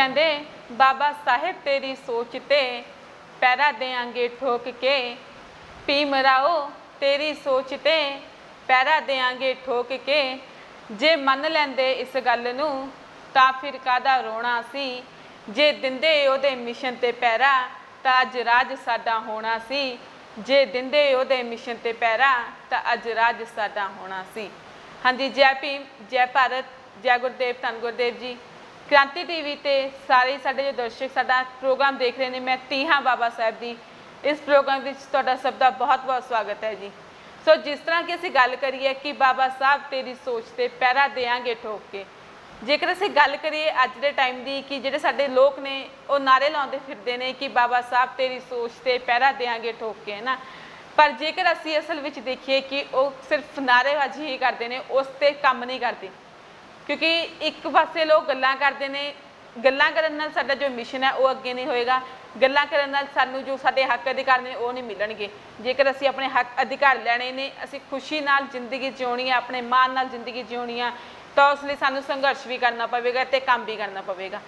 कहते बाबा साहेब तेरी सोच ते पैरा देंगे ठोक के, भीमराओ तेरी सोच ते पैरा देंगे ठोक के, जे मन लैंदे इस गल नूं तां फिर कादा रोना सी, जे दिंदे ओहदे मिशन ते पैरा तां अज राज साडा होना सी, जे दिंदे ओहदे मिशन ते पैरा तां अज राज साडा होना सी। हाँ जी, जय भीम, जय भारत, जय गुरुदेव, धन गुरुदेव जी। क्रांति टीवी ते सारे साडे जो दर्शक साडा प्रोग्राम देख रहे हैं, मैं तीहा बाबा साहब दी इस प्रोग्राम विच तुहाडा सब दा बहुत बहुत स्वागत है जी। सो जिस तरह कि असीं गल करिए कि बाबा साहब तेरी सोच ते पैरा देंगे ठोक के, जेकर असीं गल करिए अज दे टाइम दी कि जिहड़े साडे लोग ने वो नारे लाउंदे फिरदे ने कि बाबा साहब तेरी सोच ते पैरा देंगे ठोक के, है ना। पर जेकर असीं असल विच देखिए कि वो सिर्फ नारेबाजी ही करते हैं, उस ते काम नहीं करते, क्योंकि एक पासे लोग गल्लां करते हैं, गल्लां करन नाल साडा जो मिशन है वो अगे नहीं होएगा, गल्लां करन नाल सानूं जो साडे हक अधिकार ने वो नहीं मिलणगे। जेकर असीं अपने हक अधिकार लैणे ने, असीं खुशी नाल जिंदगी जिउणी है, अपने मान नाल जिंदगी जिउणी है, तो उस लई सानूं संघर्ष भी करना पवेगा ते काम भी करना पवेगा।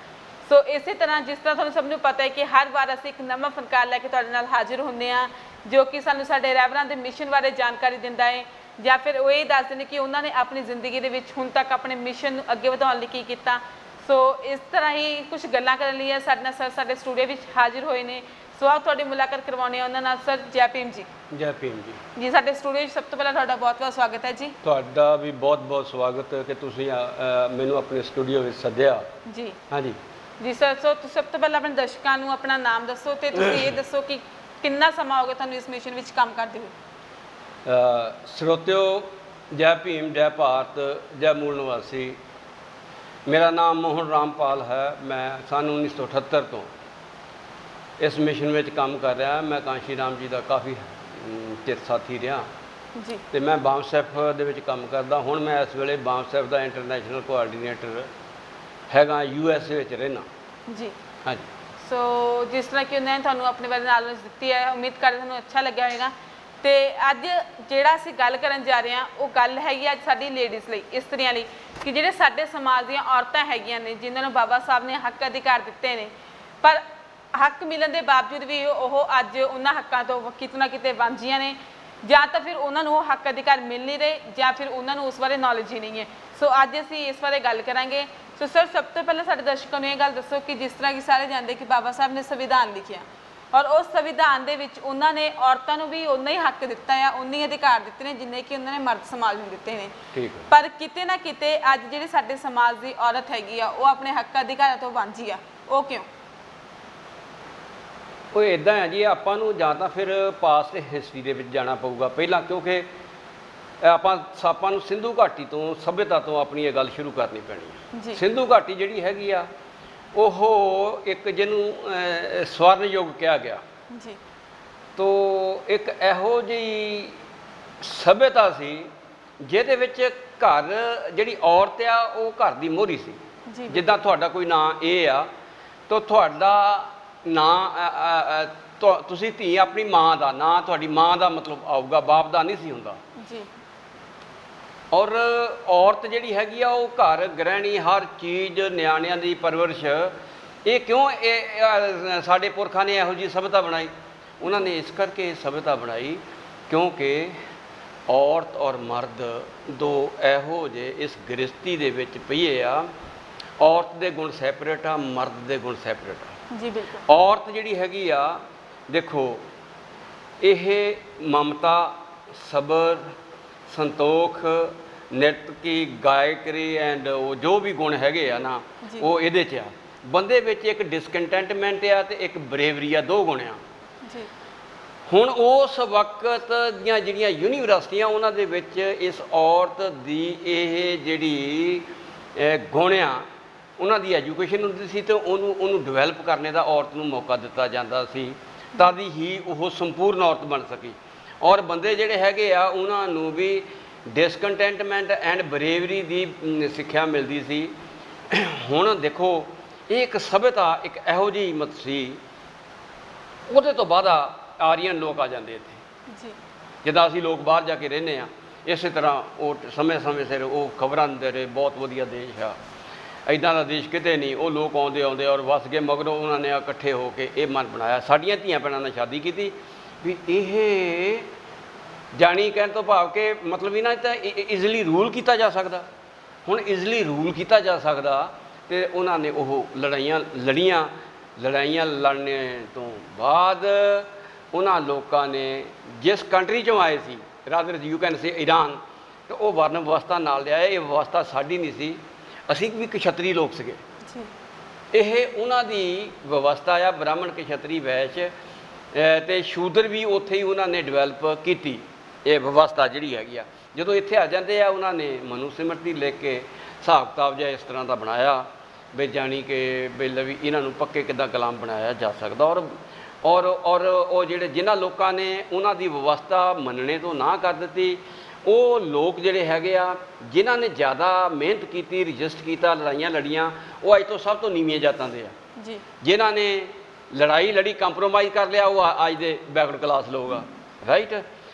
सो इस तरह जिस तरह तुहानूं सबनूं पता है कि हर बार असीं एक नवां फनकार लैके तुहाडे नाल हाजिर हुंदे आ, जो कि सानूं साडे रहबरां दे मिशन बारे जानकारी दिंदा है, ਜਾਂ ਫਿਰ ਉਹ ਇਹ ਦੱਸਦੇ ਨੇ ਕਿ ਉਹਨਾਂ ਨੇ ਆਪਣੀ ਜ਼ਿੰਦਗੀ ਦੇ ਵਿੱਚ ਹੁਣ ਤੱਕ ਆਪਣੇ ਮਿਸ਼ਨ ਨੂੰ ਅੱਗੇ ਵਧਾਉਣ ਲਈ ਕੀ ਕੀਤਾ। ਸੋ ਇਸ ਤਰ੍ਹਾਂ ਹੀ ਕੁਝ ਗੱਲਾਂ ਕਰਨ ਲਈ ਸਾਡੇ ਨਾਲ ਸਰ ਸਾਡੇ ਸਟੂਡੀਓ ਵਿੱਚ ਹਾਜ਼ਰ ਹੋਏ ਨੇ। ਸੋ ਆਓ ਤੁਹਾਡੀ ਮੁਲਾਕਾਤ ਕਰਵਾਉਂਦੇ ਹਾਂ ਉਹਨਾਂ ਨਾਲ। ਸਰ ਜੈ ਭੀਮ ਜੀ। ਜੈ ਭੀਮ ਜੀ। ਜੀ ਸਾਡੇ ਸਟੂਡੀਓ ਵਿੱਚ ਸਭ ਤੋਂ ਪਹਿਲਾਂ ਤੁਹਾਡਾ ਬਹੁਤ ਬਹੁਤ ਸਵਾਗਤ ਹੈ ਜੀ। ਤੁਹਾਡਾ ਵੀ ਬਹੁਤ ਬਹੁਤ ਸਵਾਗਤ ਕਿ ਤੁਸੀਂ ਮੈਨੂੰ ਆਪਣੇ ਸਟੂਡੀਓ ਵਿੱਚ ਸੱਦਿਆ ਜੀ। ਹਾਂਜੀ ਜੀ ਸਰ, ਸੋ ਸਭ ਤੋਂ ਪਹਿਲਾਂ ਆਪਣੇ ਦਰਸ਼ਕਾਂ ਨੂੰ ਆਪਣਾ ਨਾਮ ਦੱਸੋ ਤੇ ਤੁਸੀਂ ਇਹ ਦੱਸੋ ਕਿ ਕਿੰਨਾ ਸਮਾਂ ਹੋ ਗਿਆ ਤੁਹਾਨੂੰ ਇਸ ਮਿਸ਼ਨ ਵਿੱਚ ਕੰਮ ਕਰਦੇ ਹੋਏ। ਸਰੋਤਿਓ, ਜੈ ਭੀਮ, ਜੈ ਭਾਰਤ, ਜੈ ਮੂਲ ਨਿਵਾਸੀ। ਮੇਰਾ ਨਾਮ ਮੋਹਨ ਰਾਮਪਾਲ ਹੈ। ਮੈਂ ਸੰਨ 1978 ਤੋਂ ਇਸ ਮਿਸ਼ਨ ਵਿੱਚ ਕੰਮ ਕਰ ਰਿਹਾ। ਮੈਂ ਕਾਂਸ਼ੀ ਰਾਮ ਜੀ ਦਾ ਕਾਫੀ ਚਿਰ ਸਾਥੀ ਰਿਹਾ ਜੀ ਅਤੇ ਮੈਂ ਬਾਮਸੈਫ ਦੇ ਵਿੱਚ ਕੰਮ ਕਰਦਾ। ਹੁਣ ਮੈਂ ਇਸ ਵੇਲੇ ਬਾਮਸੈਫ ਦਾ ਇੰਟਰਨੈਸ਼ਨਲ ਕੋਆਰਡੀਨੇਟਰ ਹੈਗਾ, USA ਵਿੱਚ ਰਹਿਣਾ ਜੀ। ਹਾਂਜੀ। ਸੋ ਜਿਸ ਤਰ੍ਹਾਂ ਕਿ ਉਹਨਾਂ ਨੇ ਤੁਹਾਨੂੰ ਆਪਣੇ ਬਾਰੇ ਨੌਲੇਜ ਦਿੱਤੀ ਹੈ, ਉਮੀਦ ਕਰਦੇ ਤੁਹਾਨੂੰ ਅੱਛਾ ਲੱਗਿਆ ਹੋਵੇਗਾ। ਤੇ ਅੱਜ ਜਿਹੜਾ ਅਸੀਂ ਗੱਲ ਕਰਨ ਜਾ ਰਹੇ ਹਾਂ ਉਹ ਗੱਲ ਹੈਗੀ ਅੱਜ ਸਾਡੀ ਲੇਡੀਜ਼ ਲਈ, ਇਸਤਰੀਆਂ ਲਈ, ਕਿ ਜਿਹੜੇ ਸਾਡੇ ਸਮਾਜ ਦੀਆਂ ਔਰਤਾਂ ਹੈਗੀਆਂ ਨੇ ਜਿਨ੍ਹਾਂ ਨੂੰ ਬਾਬਾ ਸਾਹਿਬ ਨੇ ਹੱਕ ਅਧਿਕਾਰ ਦਿੱਤੇ ਨੇ, ਪਰ ਹੱਕ ਮਿਲਣ ਦੇ ਬਾਵਜੂਦ ਵੀ ਉਹ ਅੱਜ ਉਹਨਾਂ ਹੱਕਾਂ ਤੋਂ ਕਿਤੇ ਨਾ ਕਿਤੇ ਵਾਂਝੀਆਂ ਨੇ, ਜਾਂ ਤਾਂ ਫਿਰ ਉਹਨਾਂ ਨੂੰ ਉਹ ਹੱਕ ਅਧਿਕਾਰ ਮਿਲ ਨਹੀਂ ਰਹੇ, ਜਾਂ ਫਿਰ ਉਹਨਾਂ ਨੂੰ ਉਸ ਬਾਰੇ ਨੌਲੇਜ ਹੀ ਨਹੀਂ ਹੈ। ਸੋ ਅੱਜ ਅਸੀਂ ਇਸ ਬਾਰੇ ਗੱਲ ਕਰਾਂਗੇ। ਸੋ ਸਰ, ਸਭ ਤੋਂ ਪਹਿਲਾਂ ਸਾਡੇ ਦਰਸ਼ਕਾਂ ਨੂੰ ਇਹ ਗੱਲ ਦੱਸੋ ਕਿ ਜਿਸ ਤਰ੍ਹਾਂ ਕਿ ਸਾਰੇ ਜਾਣਦੇ ਕਿ ਬਾਬਾ ਸਾਹਿਬ ਨੇ ਸੰਵਿਧਾਨ ਲਿਖਿਆ, ਔਰ ਉਸ ਸੰਵਿਧਾਨ ਦੇ ਵਿੱਚ ਉਹਨਾਂ ਨੇ ਔਰਤਾਂ ਨੂੰ ਵੀ ਉਨਾ ਹੀ ਹੱਕ ਦਿੱਤਾ ਆ, ਉਨੇ ਹੀ ਅਧਿਕਾਰ ਦਿੱਤੇ ਨੇ ਜਿੰਨੇ ਕਿ ਉਹਨਾਂ ਨੇ ਮਰਦ ਸਮਾਜ ਨੂੰ ਦਿੱਤੇ ਨੇ। ਠੀਕ ਹੈ। ਪਰ ਕਿਤੇ ਨਾ ਕਿਤੇ ਅੱਜ ਜਿਹੜੀ ਸਾਡੇ ਸਮਾਜ ਦੀ ਔਰਤ ਹੈਗੀ ਆ ਉਹ ਆਪਣੇ ਹੱਕ ਅਧਿਕਾਰਾਂ ਤੋਂ ਵਾਂਝੀ ਆ। ਉਹ ਕਿਉਂ? ਉਹ ਇੱਦਾਂ ਹੈ ਜੀ, ਆਪਾਂ ਨੂੰ ਜਾਂ ਤਾਂ ਫਿਰ ਪਾਸਟ ਹਿਸਟਰੀ ਦੇ ਵਿੱਚ ਜਾਣਾ ਪਊਗਾ ਪਹਿਲਾਂ, ਕਿਉਂਕਿ ਆਪਾਂ ਨੂੰ ਸਿੰਧੂ ਘਾਟੀ ਤੋਂ, ਸੱਭਿਅਤਾ ਤੋਂ ਆਪਣੀ ਇਹ ਗੱਲ ਸ਼ੁਰੂ ਕਰਨੀ ਪੈਣੀ ਹੈ। ਸਿੰਧੂ ਘਾਟੀ ਜਿਹੜੀ ਹੈਗੀ ਆ ਉਹ ਇੱਕ ਜਿਹਨੂੰ ਸਵਰਨ ਯੁੱਗ ਕਿਹਾ ਗਿਆ ਜੀ, ਤੋ ਇੱਕ ਇਹੋ ਜਿਹੀ ਸੱਭਿਅਤਾ ਸੀ ਜਿਹਦੇ ਵਿੱਚ ਘਰ ਜਿਹੜੀ ਔਰਤ ਆ ਉਹ ਘਰ ਦੀ ਮੋਹਰੀ ਸੀ। ਜਿੱਦਾਂ ਤੁਹਾਡਾ ਕੋਈ ਨਾਂ ਇਹ ਆ ਤਾਂ ਤੁਹਾਡਾ ਨਾਂ ਤੁਸੀਂ ਧੀ ਆਪਣੀ ਮਾਂ ਦਾ ਨਾਂ, ਤੁਹਾਡੀ ਮਾਂ ਦਾ ਮਤਲਬ ਆਊਗਾ, ਬਾਪ ਦਾ ਨਹੀਂ ਸੀ ਹੁੰਦਾ ਜੀ। ਔਰ ਔਰਤ ਜਿਹੜੀ ਹੈਗੀ ਆ ਉਹ ਘਰ ਗ੍ਰਹਿਣੀ, ਹਰ ਚੀਜ਼, ਨਿਆਣਿਆਂ ਦੀ ਪਰਵਰਿਸ਼। ਇਹ ਕਿਉਂ ਇਹ ਸਾਡੇ ਪੁਰਖਾਂ ਨੇ ਇਹੋ ਜਿਹੀ ਸਭਿਅਤਾ ਬਣਾਈ? ਉਹਨਾਂ ਨੇ ਇਸ ਕਰਕੇ ਸਭਿਅਤਾ ਬਣਾਈ ਕਿਉਂਕਿ ਔਰਤ ਔਰ ਮਰਦ ਦੋ ਇਹੋ ਜਿਹੇ ਇਸ ਗ੍ਰਸਤੀ ਦੇ ਵਿੱਚ ਪਈਏ ਆ। ਔਰਤ ਦੇ ਗੁਣ ਸੈਪਰੇਟ ਆ, ਮਰਦ ਦੇ ਗੁਣ ਸੈਪਰੇਟ ਆ ਜੀ। ਬਿਲਕੁਲ। ਔਰਤ ਜਿਹੜੀ ਹੈਗੀ ਆ, ਦੇਖੋ, ਇਹ ਮਮਤਾ, ਸਬਰ, ਸੰਤੋਖ, ਨਿਰਤਕੀ, ਗਾਇਕਰੀ ਐਂਡ ਉਹ ਜੋ ਵੀ ਗੁਣ ਹੈਗੇ ਆ ਨਾ ਉਹ ਇਹਦੇ 'ਚ ਆ। ਬੰਦੇ ਵਿੱਚ ਇੱਕ ਡਿਸਕੰਟੈਂਟਮੈਂਟ ਆ ਅਤੇ ਇੱਕ ਬਰੇਵਰੀ ਆ, ਦੋ ਗੁਣ ਆ ਜੀ। ਹੁਣ ਉਸ ਵਕਤ ਦੀਆਂ ਜਿਹੜੀਆਂ ਯੂਨੀਵਰਸਿਟੀਆਂ ਉਹਨਾਂ ਦੇ ਵਿੱਚ ਇਸ ਔਰਤ ਦੀ ਇਹ ਜਿਹੜੀ ਗੁਣ ਆ ਉਹਨਾਂ ਦੀ ਐਜੂਕੇਸ਼ਨ ਹੁੰਦੀ ਸੀ ਅਤੇ ਉਹਨੂੰ ਡਿਵੈਲਪ ਕਰਨੇ ਦਾ ਔਰਤ ਨੂੰ ਮੌਕਾ ਦਿੱਤਾ ਜਾਂਦਾ ਸੀ, ਤਦ ਹੀ ਉਹ ਸੰਪੂਰਨ ਔਰਤ ਬਣ ਸਕੀ। ਔਰ ਬੰਦੇ ਜਿਹੜੇ ਹੈਗੇ ਆ ਉਹਨਾਂ ਨੂੰ ਵੀ ਡਿਸਕੰਟੈਂਟਮੈਂਟ ਐਂਡ ਬਰੇਵਰੀ ਦੀ ਸਿੱਖਿਆ ਮਿਲਦੀ ਸੀ। ਹੁਣ ਦੇਖੋ, ਇਹ ਇੱਕ ਸਭਿਅਤਾ, ਇੱਕ ਇਹੋ ਜਿਹੀ ਮਤ ਸੀ। ਉਹਦੇ ਤੋਂ ਬਾਅਦ ਆਰੀਅਨ ਲੋਕ ਆ ਜਾਂਦੇ ਇੱਥੇ ਜੀ। ਜਿੱਦਾਂ ਅਸੀਂ ਲੋਕ ਬਾਹਰ ਜਾ ਕੇ ਰਹਿੰਦੇ ਹਾਂ, ਇਸੇ ਤਰ੍ਹਾਂ ਉਹ ਸਮੇਂ ਸਮੇਂ ਸਿਰ ਉਹ ਖਬਰਾਂ ਦਿੰਦੇ ਰਹੇ, ਬਹੁਤ ਵਧੀਆ ਦੇਸ਼ ਆ। ਇਦਾਂ ਦਾ ਦੇਸ਼ ਕਿਤੇ ਨਹੀਂ। ਉਹ ਲੋਕ ਆਉਂਦੇ ਆਉਂਦੇ ਔਰ ਵਸ ਗਏ, ਮਗਰੋਂ ਉਹਨਾਂ ਨੇ ਇਕੱਠੇ ਹੋ ਕੇ ਇਹ ਮਨ ਬਣਾਇਆ। ਸਾਡੀਆਂ ਧੀਆਂ ਭੈਣਾਂ ਨਾਲ ਸ਼ਾਦੀ ਕੀਤੀ ਵੀ ਇਹ ਜਾਣੀ ਕਹਿਣ ਤੋਂ ਭਾਵ ਕਿ ਮਤਲਬ ਇਹਨਾਂ 'ਚ ਤਾਂ ਈਜ਼ੀਲੀ ਰੂਲ ਕੀਤਾ ਜਾ ਸਕਦਾ। ਹੁਣ ਈਜ਼ੀਲੀ ਰੂਲ ਕੀਤਾ ਜਾ ਸਕਦਾ ਤੇ ਉਹਨਾਂ ਨੇ ਉਹ ਲੜਾਈਆਂ ਲੜਨ ਤੋਂ ਬਾਅਦ ਉਹਨਾਂ ਲੋਕਾਂ ਨੇ ਜਿਸ ਕੰਟਰੀ 'ਚੋਂ ਆਏ ਸੀ, rather you can say Iran, ਤੇ ਉਹ ਵਰਨ ਵਿਵਸਥਾ ਨਾਲ ਲਿਆਏ। ਇਹ ਵਿਵਸਥਾ ਸਾਡੀ ਨਹੀਂ ਸੀ, ਅਸੀਂ ਵੀ ਕਸ਼ਤਰੀ ਲੋਕ ਸੀਗੇ। ਇਹ ਉਹਨਾਂ ਦੀ ਵਿਵਸਥਾ ਆ, ਬ੍ਰਾਹਮਣ ਕਸ਼ਤਰੀ ਵੈਸ਼ ਤੇ ਸ਼ੂਦਰ ਵੀ ਉੱਥੇ ਹੀ ਉਹਨਾਂ ਨੇ ਡਿਵੈਲਪ ਕੀਤੀ ਇਹ ਵਿਵਸਥਾ ਜਿਹੜੀ ਹੈਗੀ ਆ। ਜਦੋਂ ਇੱਥੇ ਆ ਜਾਂਦੇ ਆ ਉਹਨਾਂ ਨੇ ਮਨੂ ਸਿਮਰਤੀ ਲਿਖ ਕੇ ਹਿਸਾਬ ਕਿਤਾਬ ਜਿਹਾ ਇਸ ਤਰ੍ਹਾਂ ਦਾ ਬਣਾਇਆ ਵੀ ਜਾਣੀ ਕਿ ਬਿੱਲ ਵੀ ਇਹਨਾਂ ਨੂੰ ਪੱਕੇ ਕਿੱਦਾਂ ਗੁਲਾਮ ਬਣਾਇਆ ਜਾ ਸਕਦਾ। ਔਰ ਉਹ ਜਿਹੜੇ ਜਿਨ੍ਹਾਂ ਲੋਕਾਂ ਨੇ ਉਹਨਾਂ ਦੀ ਵਿਵਸਥਾ ਮੰਨਣੇ ਤੋਂ ਨਾ ਕਰ ਦਿੱਤੀ, ਉਹ ਲੋਕ ਜਿਹੜੇ ਹੈਗੇ ਆ ਜਿਨ੍ਹਾਂ ਨੇ ਜ਼ਿਆਦਾ ਮਿਹਨਤ ਕੀਤੀ, ਰਜਿਸਟ ਕੀਤਾ, ਲੜਾਈਆਂ ਲੜੀਆਂ, ਉਹ ਅੱਜ ਤੋਂ ਸਭ ਤੋਂ ਨੀਵੀਆਂ ਜਾਤਾਂ ਦੇ ਆ ਜੀ। ਜਿਨ੍ਹਾਂ ਨੇ ਲੜਾਈ ਲੜੀ, ਕੰਪਰੋਮਾਈਜ਼ ਕਰ ਲਿਆ, ਉਹ ਅੱਜ ਦੇ ਬੈਕਵਰਡ ਕਲਾਸ ਲੋਕ ਆ, ਰਾਈਟ।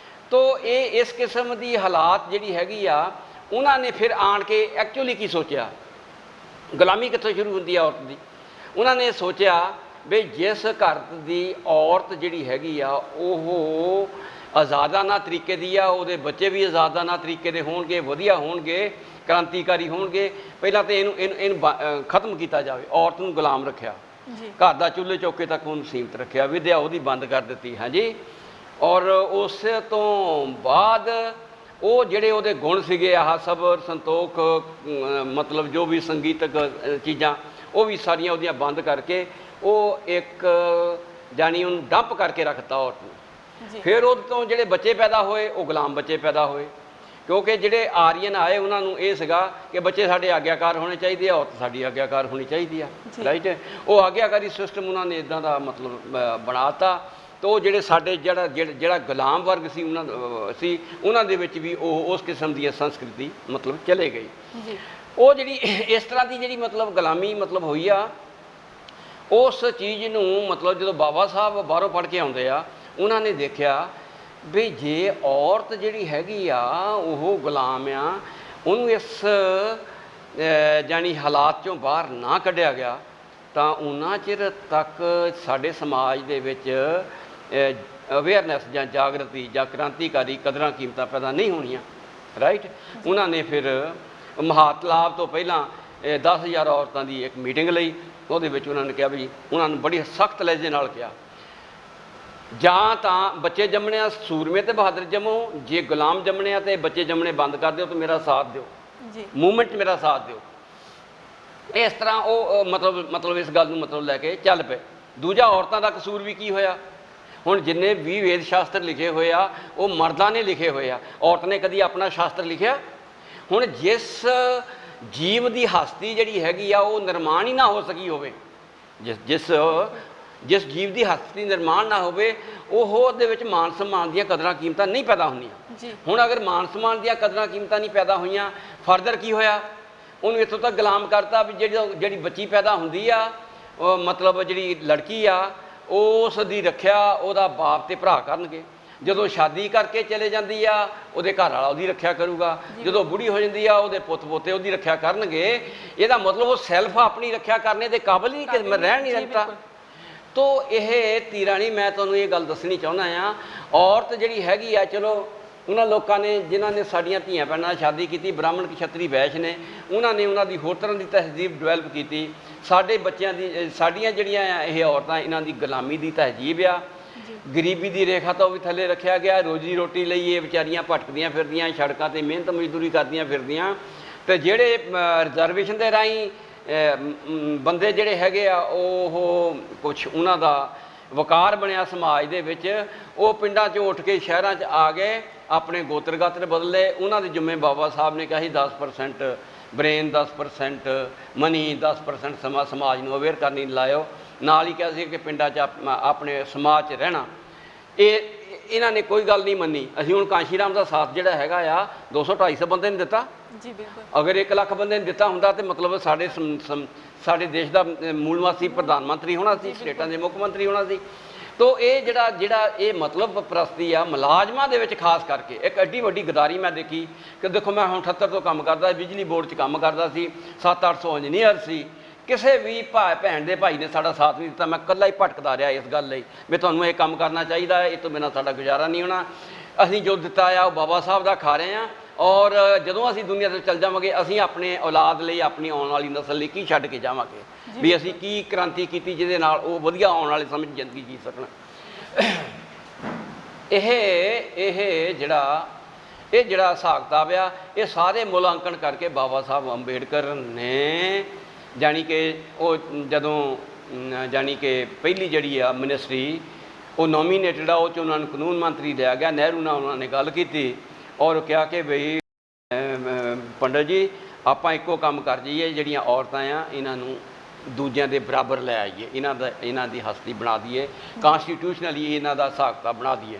ਤੋ ਇਹ ਇਸ ਕਿਸਮ ਦੀ ਹਾਲਾਤ ਜਿਹੜੀ ਹੈਗੀ ਆ, ਉਹਨਾਂ ਨੇ ਫਿਰ ਆਣ ਕੇ ਐਕਚੁਅਲੀ ਕੀ ਸੋਚਿਆ, ਗੁਲਾਮੀ ਕਿੱਥੋਂ ਸ਼ੁਰੂ ਹੁੰਦੀ ਆ ਔਰਤ ਦੀ। ਉਹਨਾਂ ਨੇ ਸੋਚਿਆ ਵੀ ਜਿਸ ਘਰ ਦੀ ਔਰਤ ਜਿਹੜੀ ਹੈਗੀ ਆ ਉਹ ਆਜ਼ਾਦਾਨਾ ਤਰੀਕੇ ਦੀ ਆ, ਉਹਦੇ ਬੱਚੇ ਵੀ ਆਜ਼ਾਦਾਨਾ ਤਰੀਕੇ ਦੇ ਹੋਣਗੇ, ਵਧੀਆ ਹੋਣਗੇ, ਕ੍ਰਾਂਤੀਕਾਰੀ ਹੋਣਗੇ। ਪਹਿਲਾਂ ਤਾਂ ਇਹਨੂੰ ਖਤਮ ਕੀਤਾ ਜਾਵੇ। ਔਰਤ ਨੂੰ ਗੁਲਾਮ ਰੱਖਿਆ, ਘਰ ਦਾ ਚੁੱਲ੍ਹੇ ਚੌਕੇ ਤੱਕ ਉਹਨੂੰ ਸੀਮਤ ਰੱਖਿਆ, ਵਿਦਿਆ ਉਹਦੀ ਬੰਦ ਕਰ ਦਿੱਤੀ। ਹਾਂਜੀ। ਔਰ ਉਸ ਤੋਂ ਬਾਅਦ ਉਹ ਜਿਹੜੇ ਉਹਦੇ ਗੁਣ ਸੀਗੇ, ਆਹ ਸਬਰ, ਸੰਤੋਖ, ਮਤਲਬ ਜੋ ਵੀ ਸੰਗੀਤਕ ਚੀਜ਼ਾਂ, ਉਹ ਵੀ ਸਾਰੀਆਂ ਉਹਦੀਆਂ ਬੰਦ ਕਰਕੇ ਉਹ ਇੱਕ ਜਾਣੀ ਉਹਨੂੰ ਡੰਪ ਕਰਕੇ ਰੱਖਤਾ ਔਰਤ ਨੂੰ। ਫਿਰ ਉਹਦੇ ਤੋਂ ਜਿਹੜੇ ਬੱਚੇ ਪੈਦਾ ਹੋਏ ਉਹ ਗੁਲਾਮ ਬੱਚੇ ਪੈਦਾ ਹੋਏ, ਕਿਉਂਕਿ ਜਿਹੜੇ ਆਰੀਅਨ ਆਏ ਉਹਨਾਂ ਨੂੰ ਇਹ ਸੀਗਾ ਕਿ ਬੱਚੇ ਸਾਡੇ ਆਗਿਆਕਾਰ ਹੋਣੇ ਚਾਹੀਦੇ ਆ, ਔਰਤ ਸਾਡੀ ਆਗਿਆਕਾਰ ਹੋਣੀ ਚਾਹੀਦੀ ਆ, ਰਾਈਟ। ਉਹ ਆਗਿਆਕਾਰੀ ਸਿਸਟਮ ਉਹਨਾਂ ਨੇ ਇੱਦਾਂ ਦਾ ਮਤਲਬ ਬਣਾਤਾ। ਤਾਂ ਉਹ ਜਿਹੜੇ ਸਾਡੇ ਜਿਹੜਾ ਗੁਲਾਮ ਵਰਗ ਸੀ ਉਹਨਾਂ ਦੇ ਵਿੱਚ ਵੀ ਉਹ ਉਸ ਕਿਸਮ ਦੀ ਸੰਸਕ੍ਰਿਤੀ ਮਤਲਬ ਚਲੇ ਗਈ। ਉਹ ਜਿਹੜੀ ਇਸ ਤਰ੍ਹਾਂ ਦੀ ਜਿਹੜੀ ਮਤਲਬ ਗੁਲਾਮੀ ਮਤਲਬ ਹੋਈ ਆ, ਉਸ ਚੀਜ਼ ਨੂੰ ਮਤਲਬ ਜਦੋਂ ਬਾਬਾ ਸਾਹਿਬ ਬਾਹਰੋਂ ਪੜ੍ਹ ਕੇ ਆਉਂਦੇ ਆ, ਉਹਨਾਂ ਨੇ ਦੇਖਿਆ ਵੀ ਜੇ ਔਰਤ ਜਿਹੜੀ ਹੈਗੀ ਆ ਉਹ ਗੁਲਾਮ ਆ, ਉਹਨੂੰ ਇਸ ਜਾਣੀ ਹਾਲਾਤ 'ਚੋਂ ਬਾਹਰ ਨਾ ਕੱਢਿਆ ਗਿਆ ਤਾਂ ਉਹਨਾਂ ਚਿਰ ਤੱਕ ਸਾਡੇ ਸਮਾਜ ਦੇ ਵਿੱਚ ਅਵੇਅਰਨੈਸ ਜਾਂ ਜਾਗਰਤੀ ਜਾਂ ਕ੍ਰਾਂਤੀਕਾਰੀ ਕਦਰਾਂ ਕੀਮਤਾਂ ਪੈਦਾ ਨਹੀਂ ਹੋਣੀਆਂ, ਰਾਈਟ। ਉਹਨਾਂ ਨੇ ਫਿਰ ਮਹਾਤਲਾਭ ਤੋਂ ਪਹਿਲਾਂ 10,000 ਔਰਤਾਂ ਦੀ ਇੱਕ ਮੀਟਿੰਗ ਲਈ। ਉਹਦੇ ਵਿੱਚ ਉਹਨਾਂ ਨੇ ਕਿਹਾ ਵੀ, ਉਹਨਾਂ ਨੂੰ ਬੜੀ ਸਖਤ ਲਹਿਜੇ ਨਾਲ ਕਿਹਾ, ਜਾਂ ਤਾਂ ਬੱਚੇ ਜੰਮਣੇ ਆ ਸੂਰਮੇ ਤੇ ਬਹਾਦਰ ਜੰਮੋ, ਜੇ ਗੁਲਾਮ ਜੰਮਣੇ ਆ ਤੇ ਬੱਚੇ ਜੰਮਣੇ ਬੰਦ ਕਰ ਦਿਓ ਤੇ ਮੇਰਾ ਸਾਥ ਦਿਓ ਜੀ, ਮੂਵਮੈਂਟ 'ਚ ਮੇਰਾ ਸਾਥ ਦਿਓ। ਇਸ ਤਰ੍ਹਾਂ ਉਹ ਮਤਲਬ ਇਸ ਗੱਲ ਨੂੰ ਮਤਲਬ ਲੈ ਕੇ ਚੱਲ ਪਏ। ਦੂਜਾ, ਔਰਤਾਂ ਦਾ ਕਸੂਰ ਵੀ ਕੀ ਹੋਇਆ? ਹੁਣ ਜਿੰਨੇ ਵੀ ਵੇਦ ਸ਼ਾਸਤਰ ਲਿਖੇ ਹੋਏ ਆ ਉਹ ਮਰਦਾਂ ਨੇ ਲਿਖੇ ਹੋਏ ਆ, ਔਰਤ ਨੇ ਕਦੀ ਆਪਣਾ ਸ਼ਾਸਤਰ ਲਿਖਿਆ? ਹੁਣ ਜਿਸ ਜੀਵ ਦੀ ਹਸਤੀ ਜਿਹੜੀ ਹੈਗੀ ਆ ਉਹ ਨਿਰਮਾਣ ਹੀ ਨਾ ਹੋ ਸਕੀ ਹੋਵੇ, ਜਿਸ ਜੀਵ ਦੀ ਹਸਤੀ ਨਿਰਮਾਣ ਨਾ ਹੋਵੇ, ਉਹਦੇ ਵਿੱਚ ਮਾਨ ਸਨਮਾਨ ਦੀਆਂ ਕਦਰਾਂ ਕੀਮਤਾਂ ਨਹੀਂ ਪੈਦਾ ਹੁੰਦੀਆਂ। ਹੁਣ ਅਗਰ ਮਾਨ ਸਨਮਾਨ ਦੀਆਂ ਕਦਰਾਂ ਕੀਮਤਾਂ ਨਹੀਂ ਪੈਦਾ ਹੋਈਆਂ, ਫਰਦਰ ਕੀ ਹੋਇਆ? ਉਹਨੂੰ ਇੱਥੋਂ ਤੱਕ ਗੁਲਾਮ ਕਰਤਾ ਵੀ ਜਿਹੜੀ ਬੱਚੀ ਪੈਦਾ ਹੁੰਦੀ ਆ, ਮਤਲਬ ਜਿਹੜੀ ਲੜਕੀ ਆ, ਉਸ ਦੀ ਰੱਖਿਆ ਉਹਦਾ ਬਾਪ ਤੇ ਭਰਾ ਕਰਨਗੇ। ਜਦੋਂ ਸ਼ਾਦੀ ਕਰਕੇ ਚਲੇ ਜਾਂਦੀ ਆ, ਉਹਦੇ ਘਰ ਵਾਲਾ ਉਹਦੀ ਰੱਖਿਆ ਕਰੂਗਾ। ਜਦੋਂ ਬੁੜੀ ਹੋ ਜਾਂਦੀ ਆ, ਉਹਦੇ ਪੁੱਤ ਪੋਤੇ ਉਹਦੀ ਰੱਖਿਆ ਕਰਨਗੇ। ਇਹਦਾ ਮਤਲਬ ਉਹ ਸੈਲਫ ਆਪਣੀ ਰੱਖਿਆ ਕਰਨੇ ਦੇ ਕਾਬਲ ਹੀ ਰਹਿਣ ਨਹੀਂ ਦਿੱਤਾ। ਤੋ ਇਹ ਤੀਰਾਣੀ, ਮੈਂ ਤੁਹਾਨੂੰ ਇਹ ਗੱਲ ਦੱਸਣੀ ਚਾਹੁੰਦਾ ਆ, ਔਰਤ ਜਿਹੜੀ ਹੈਗੀ ਆ, ਚਲੋ ਉਹਨਾਂ ਲੋਕਾਂ ਨੇ ਜਿਨ੍ਹਾਂ ਨੇ ਸਾਡੀਆਂ ਧੀਆਂ ਭੈਣਾਂ ਨਾਲ ਸ਼ਾਦੀ ਕੀਤੀ, ਬ੍ਰਾਹਮਣ ਕਸ਼ਤਰੀ ਵੈਸ਼ ਨੇ, ਉਹਨਾਂ ਨੇ ਉਹਨਾਂ ਦੀ ਹੋਰ ਤਰ੍ਹਾਂ ਦੀ ਤਹਿਜ਼ੀਬ ਡਿਵੈਲਪ ਕੀਤੀ। ਸਾਡੇ ਬੱਚਿਆਂ ਦੀ, ਸਾਡੀਆਂ ਜਿਹੜੀਆਂ ਆ ਇਹ ਔਰਤਾਂ, ਇਹਨਾਂ ਦੀ ਗੁਲਾਮੀ ਦੀ ਤਹਿਜ਼ੀਬ ਆ, ਗਰੀਬੀ ਦੀ ਰੇਖਾ ਤੋਂ ਵੀ ਥੱਲੇ ਰੱਖਿਆ ਗਿਆ। ਰੋਜੀ ਰੋਟੀ ਲਈ ਇਹ ਵਿਚਾਰੀਆਂ ਭਟਕਦੀਆਂ ਫਿਰਦੀਆਂ, ਸੜਕਾਂ 'ਤੇ ਮਿਹਨਤ ਮਜ਼ਦੂਰੀ ਕਰਦੀਆਂ ਫਿਰਦੀਆਂ। ਅਤੇ ਜਿਹੜੇ ਰਿਜ਼ਰਵੇਸ਼ਨ ਦੇ ਰਾਹੀਂ ਬੰਦੇ ਜਿਹੜੇ ਹੈਗੇ ਆ, ਉਹ ਕੁਛ ਉਹਨਾਂ ਦਾ ਵਕਾਰ ਬਣਿਆ ਸਮਾਜ ਦੇ ਵਿੱਚ, ਉਹ ਪਿੰਡਾਂ 'ਚੋਂ ਉੱਠ ਕੇ ਸ਼ਹਿਰਾਂ 'ਚ ਆ ਗਏ, ਆਪਣੇ ਗੋਤਰ ਗਾਤਰ ਬਦਲੇ। ਉਹਨਾਂ ਦੇ ਜ਼ਿੰਮੇ ਬਾਬਾ ਸਾਹਿਬ ਨੇ ਕਿਹਾ ਸੀ 10% ਬ੍ਰੇਨ, 10% ਮਨੀ, 10% ਸਮਾਜ ਨੂੰ ਅਵੇਅਰ ਕਰਨੀ ਲਾਇਓ। ਨਾਲ ਹੀ ਕਿਹਾ ਸੀ ਕਿ ਪਿੰਡਾਂ 'ਚ ਆਪਣੇ ਸਮਾਜ 'ਚ ਰਹਿਣਾ। ਇਹਨਾਂ ਨੇ ਕੋਈ ਗੱਲ ਨਹੀਂ ਮੰਨੀ। ਅਸੀਂ ਹੁਣ ਕਾਂਸ਼ੀ ਰਾਮ ਦਾ ਸਾਥ ਜਿਹੜਾ ਹੈਗਾ ਆ 200-250 ਬੰਦੇ ਨੇ ਦਿੱਤਾ ਜੀ, ਬਿਲਕੁਲ। ਅਗਰ 1 ਲੱਖ ਬੰਦੇ ਨੇ ਦਿੱਤਾ ਹੁੰਦਾ ਤਾਂ ਮਤਲਬ ਸਾਡੇ ਦੇਸ਼ ਦਾ ਮੂਲ ਨਿਵਾਸੀ ਪ੍ਰਧਾਨ ਮੰਤਰੀ ਹੋਣਾ ਸੀ, ਸਟੇਟਾਂ ਦੇ ਮੁੱਖ ਮੰਤਰੀ ਹੋਣਾ ਸੀ। ਤੋ ਇਹ ਜਿਹੜਾ ਇਹ ਮਤਲਬ ਪ੍ਰਸਤੀ ਆ ਮੁਲਾਜ਼ਮਾਂ ਦੇ ਵਿੱਚ ਖਾਸ ਕਰਕੇ ਇੱਕ ਐਡੀ ਵੱਡੀ ਗਦਾਰੀ ਮੈਂ ਦੇਖੀ ਕਿ ਦੇਖੋ ਮੈਂ ਹੁਣ 78 ਤੋਂ ਕੰਮ ਕਰਦਾ, ਬਿਜਲੀ ਬੋਰਡ 'ਚ ਕੰਮ ਕਰਦਾ ਸੀ, 700-800 ਇੰਜੀਨੀਅਰ ਸੀ, ਕਿਸੇ ਵੀ ਭੈਣ ਦੇ ਭਾਈ ਨੇ ਸਾਡਾ ਸਾਥ ਨਹੀਂ ਦਿੱਤਾ। ਮੈਂ ਇਕੱਲਾ ਹੀ ਭਟਕਦਾ ਰਿਹਾ ਇਸ ਗੱਲ ਲਈ ਵੀ ਤੁਹਾਨੂੰ ਇਹ ਕੰਮ ਕਰਨਾ ਚਾਹੀਦਾ ਹੈ, ਇਹ ਤੋਂ ਬਿਨਾਂ ਸਾਡਾ ਗੁਜ਼ਾਰਾ ਨਹੀਂ ਹੋਣਾ। ਅਸੀਂ ਜੋ ਦਿੱਤਾ ਆ ਉਹ ਬਾਬਾ ਸਾਹਿਬ ਦਾ ਖਾ ਰਹੇ ਹਾਂ, ਔਰ ਜਦੋਂ ਅਸੀਂ ਦੁਨੀਆ ਤੋਂ ਚੱਲ ਜਾਵਾਂਗੇ ਅਸੀਂ ਆਪਣੇ ਔਲਾਦ ਲਈ, ਆਪਣੀ ਆਉਣ ਵਾਲੀ ਨਸਲ ਲਈ ਕੀ ਛੱਡ ਕੇ ਜਾਵਾਂਗੇ, ਵੀ ਅਸੀਂ ਕੀ ਕ੍ਰਾਂਤੀ ਕੀਤੀ ਜਿਹਦੇ ਨਾਲ ਉਹ ਵਧੀਆ ਆਉਣ ਵਾਲੇ ਸਮੇਂ 'ਚ ਜ਼ਿੰਦਗੀ ਜੀ ਸਕਣ। ਇਹ ਜਿਹੜਾ ਹਿਸਾਬ ਕਿਤਾਬ ਆ, ਇਹ ਸਾਰੇ ਮੁਲਾਂਕਣ ਕਰਕੇ ਬਾਬਾ ਸਾਹਿਬ ਅੰਬੇਡਕਰ ਨੇ ਜਾਣੀ ਕਿ ਉਹ ਜਦੋਂ ਜਾਣੀ ਕਿ ਪਹਿਲੀ ਜਿਹੜੀ ਆ ਮਿਨਿਸਟਰੀ ਉਹ ਨੋਮੀਨੇਟਡ ਆ, ਉਹ 'ਚ ਉਹਨਾਂ ਨੂੰ ਕਾਨੂੰਨ ਮੰਤਰੀ ਲਿਆ ਗਿਆ। ਨਹਿਰੂ ਨਾਲ ਉਹਨਾਂ ਨੇ ਗੱਲ ਕੀਤੀ ਔਰ ਕਿਹਾ ਕਿ ਬਈ ਪੰਡਤ ਜੀ ਆਪਾਂ ਇੱਕੋ ਕੰਮ ਕਰ ਜਾਈਏ, ਜਿਹੜੀਆਂ ਔਰਤਾਂ ਆ ਇਹਨਾਂ ਨੂੰ ਦੂਜਿਆਂ ਦੇ ਬਰਾਬਰ ਲੈ ਆਈਏ, ਇਹਨਾਂ ਦੀ ਹਸਤੀ ਬਣਾ ਦਈਏ, ਕਾਨਸਟੀਟਿਊਸ਼ਨਲੀ ਇਹਨਾਂ ਦਾ ਹਿਸਾਬ ਕਿਤਾਬ ਬਣਾ ਦਈਏ।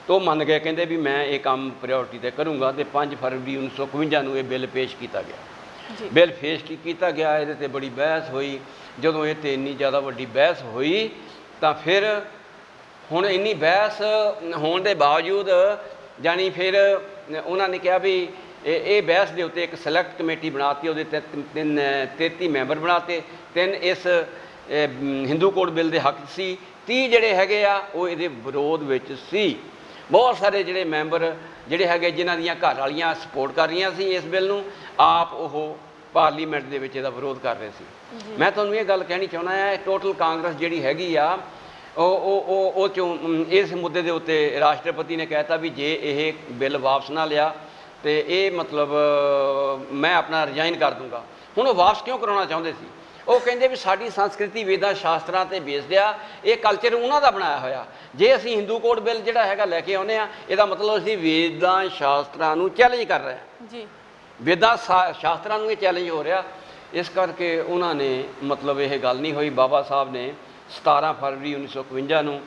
ਤਾਂ ਉਹ ਮੰਨ ਗਏ, ਕਹਿੰਦੇ ਵੀ ਮੈਂ ਇਹ ਕੰਮ ਪ੍ਰਾਇਓਰਟੀ 'ਤੇ ਕਰੂੰਗਾ। ਅਤੇ 5 ਫਰਵਰੀ 1951 ਨੂੰ ਇਹ ਬਿੱਲ ਪੇਸ਼ ਕੀਤਾ ਗਿਆ। ਬਿੱਲ ਪੇਸ਼ ਕੀਤਾ ਗਿਆ, ਇਹਦੇ 'ਤੇ ਬੜੀ ਬਹਿਸ ਹੋਈ। ਜਦੋਂ ਇਹ 'ਤੇ ਇੰਨੀ ਜ਼ਿਆਦਾ ਵੱਡੀ ਬਹਿਸ ਹੋਈ ਤਾਂ ਫਿਰ ਹੁਣ ਇੰਨੀ ਬਹਿਸ ਹੋਣ ਦੇ ਬਾਵਜੂਦ ਜਾਣੀ ਫਿਰ ਉਹਨਾਂ ਨੇ ਕਿਹਾ ਵੀ ਇਹ ਬਹਿਸ ਦੇ ਉੱਤੇ ਇੱਕ ਸਿਲੈਕਟ ਕਮੇਟੀ ਬਣਾਤੀ, ਉਹਦੇ 33 ਮੈਂਬਰ ਬਣਾਤੇ, 3 ਇਸ ਹਿੰਦੂ ਕੋਡ ਬਿੱਲ ਦੇ ਹੱਕ ਸੀ, 30 ਜਿਹੜੇ ਹੈਗੇ ਆ ਉਹ ਇਹਦੇ ਵਿਰੋਧ ਵਿੱਚ ਸੀ। ਬਹੁਤ ਸਾਰੇ ਜਿਹੜੇ ਮੈਂਬਰ ਜਿਹੜੇ ਹੈਗੇ ਜਿਨ੍ਹਾਂ ਦੀਆਂ ਘਰ ਵਾਲੀਆਂ ਸਪੋਰਟ ਕਰ ਰਹੀਆਂ ਸੀ ਇਸ ਬਿੱਲ ਨੂੰ, ਆਪ ਉਹ ਪਾਰਲੀਮੈਂਟ ਦੇ ਵਿੱਚ ਇਹਦਾ ਵਿਰੋਧ ਕਰ ਰਹੇ ਸੀ। ਮੈਂ ਤੁਹਾਨੂੰ ਇਹ ਗੱਲ ਕਹਿਣੀ ਚਾਹੁੰਦਾ ਹਾਂ, ਟੋਟਲ ਕਾਂਗਰਸ ਜਿਹੜੀ ਹੈਗੀ ਆ ਉਹ ਚੋਂ ਇਸ ਮੁੱਦੇ ਦੇ ਉੱਤੇ ਰਾਸ਼ਟਰਪਤੀ ਨੇ ਕਹਿਤਾ ਵੀ ਜੇ ਇਹ ਬਿੱਲ ਵਾਪਸ ਨਾ ਲਿਆ ਤੇ ਇਹ ਮਤਲਬ ਮੈਂ ਆਪਣਾ ਰਿਜ਼ਾਈਨ ਕਰ ਦੂੰਗਾ। ਹੁਣ ਉਹ ਵਾਪਸ ਕਿਉਂ ਕਰਾਉਣਾ ਚਾਹੁੰਦੇ ਸੀ? ਉਹ ਕਹਿੰਦੇ ਵੀ ਸਾਡੀ ਸੰਸਕ੍ਰਿਤੀ ਵੇਦਾਂ ਸ਼ਾਸਤਰਾਂ 'ਤੇ ਬੇਸਡ ਆ, ਇਹ ਕਲਚਰ ਉਹਨਾਂ ਦਾ ਬਣਾਇਆ ਹੋਇਆ। ਜੇ ਅਸੀਂ ਹਿੰਦੂ ਕੋਡ ਬਿੱਲ ਜਿਹੜਾ ਹੈਗਾ ਲੈ ਕੇ ਆਉਂਦੇ ਹਾਂ, ਇਹਦਾ ਮਤਲਬ ਅਸੀਂ ਵੇਦਾਂ ਸ਼ਾਸਤਰਾਂ ਨੂੰ ਚੈਲੰਜ ਕਰ ਰਹੇ ਹਾਂ ਜੀ, ਵੇਦਾਂ ਸ਼ਾਸਤਰਾਂ ਨੂੰ ਇਹ ਚੈਲੰਜ ਹੋ ਰਿਹਾ। ਇਸ ਕਰਕੇ ਉਹਨਾਂ ਨੇ ਮਤਲਬ ਇਹ ਗੱਲ ਨਹੀਂ ਹੋਈ। ਬਾਬਾ ਸਾਹਿਬ ਨੇ 17 ਫਰਵਰੀ 1951 ਨੂੰ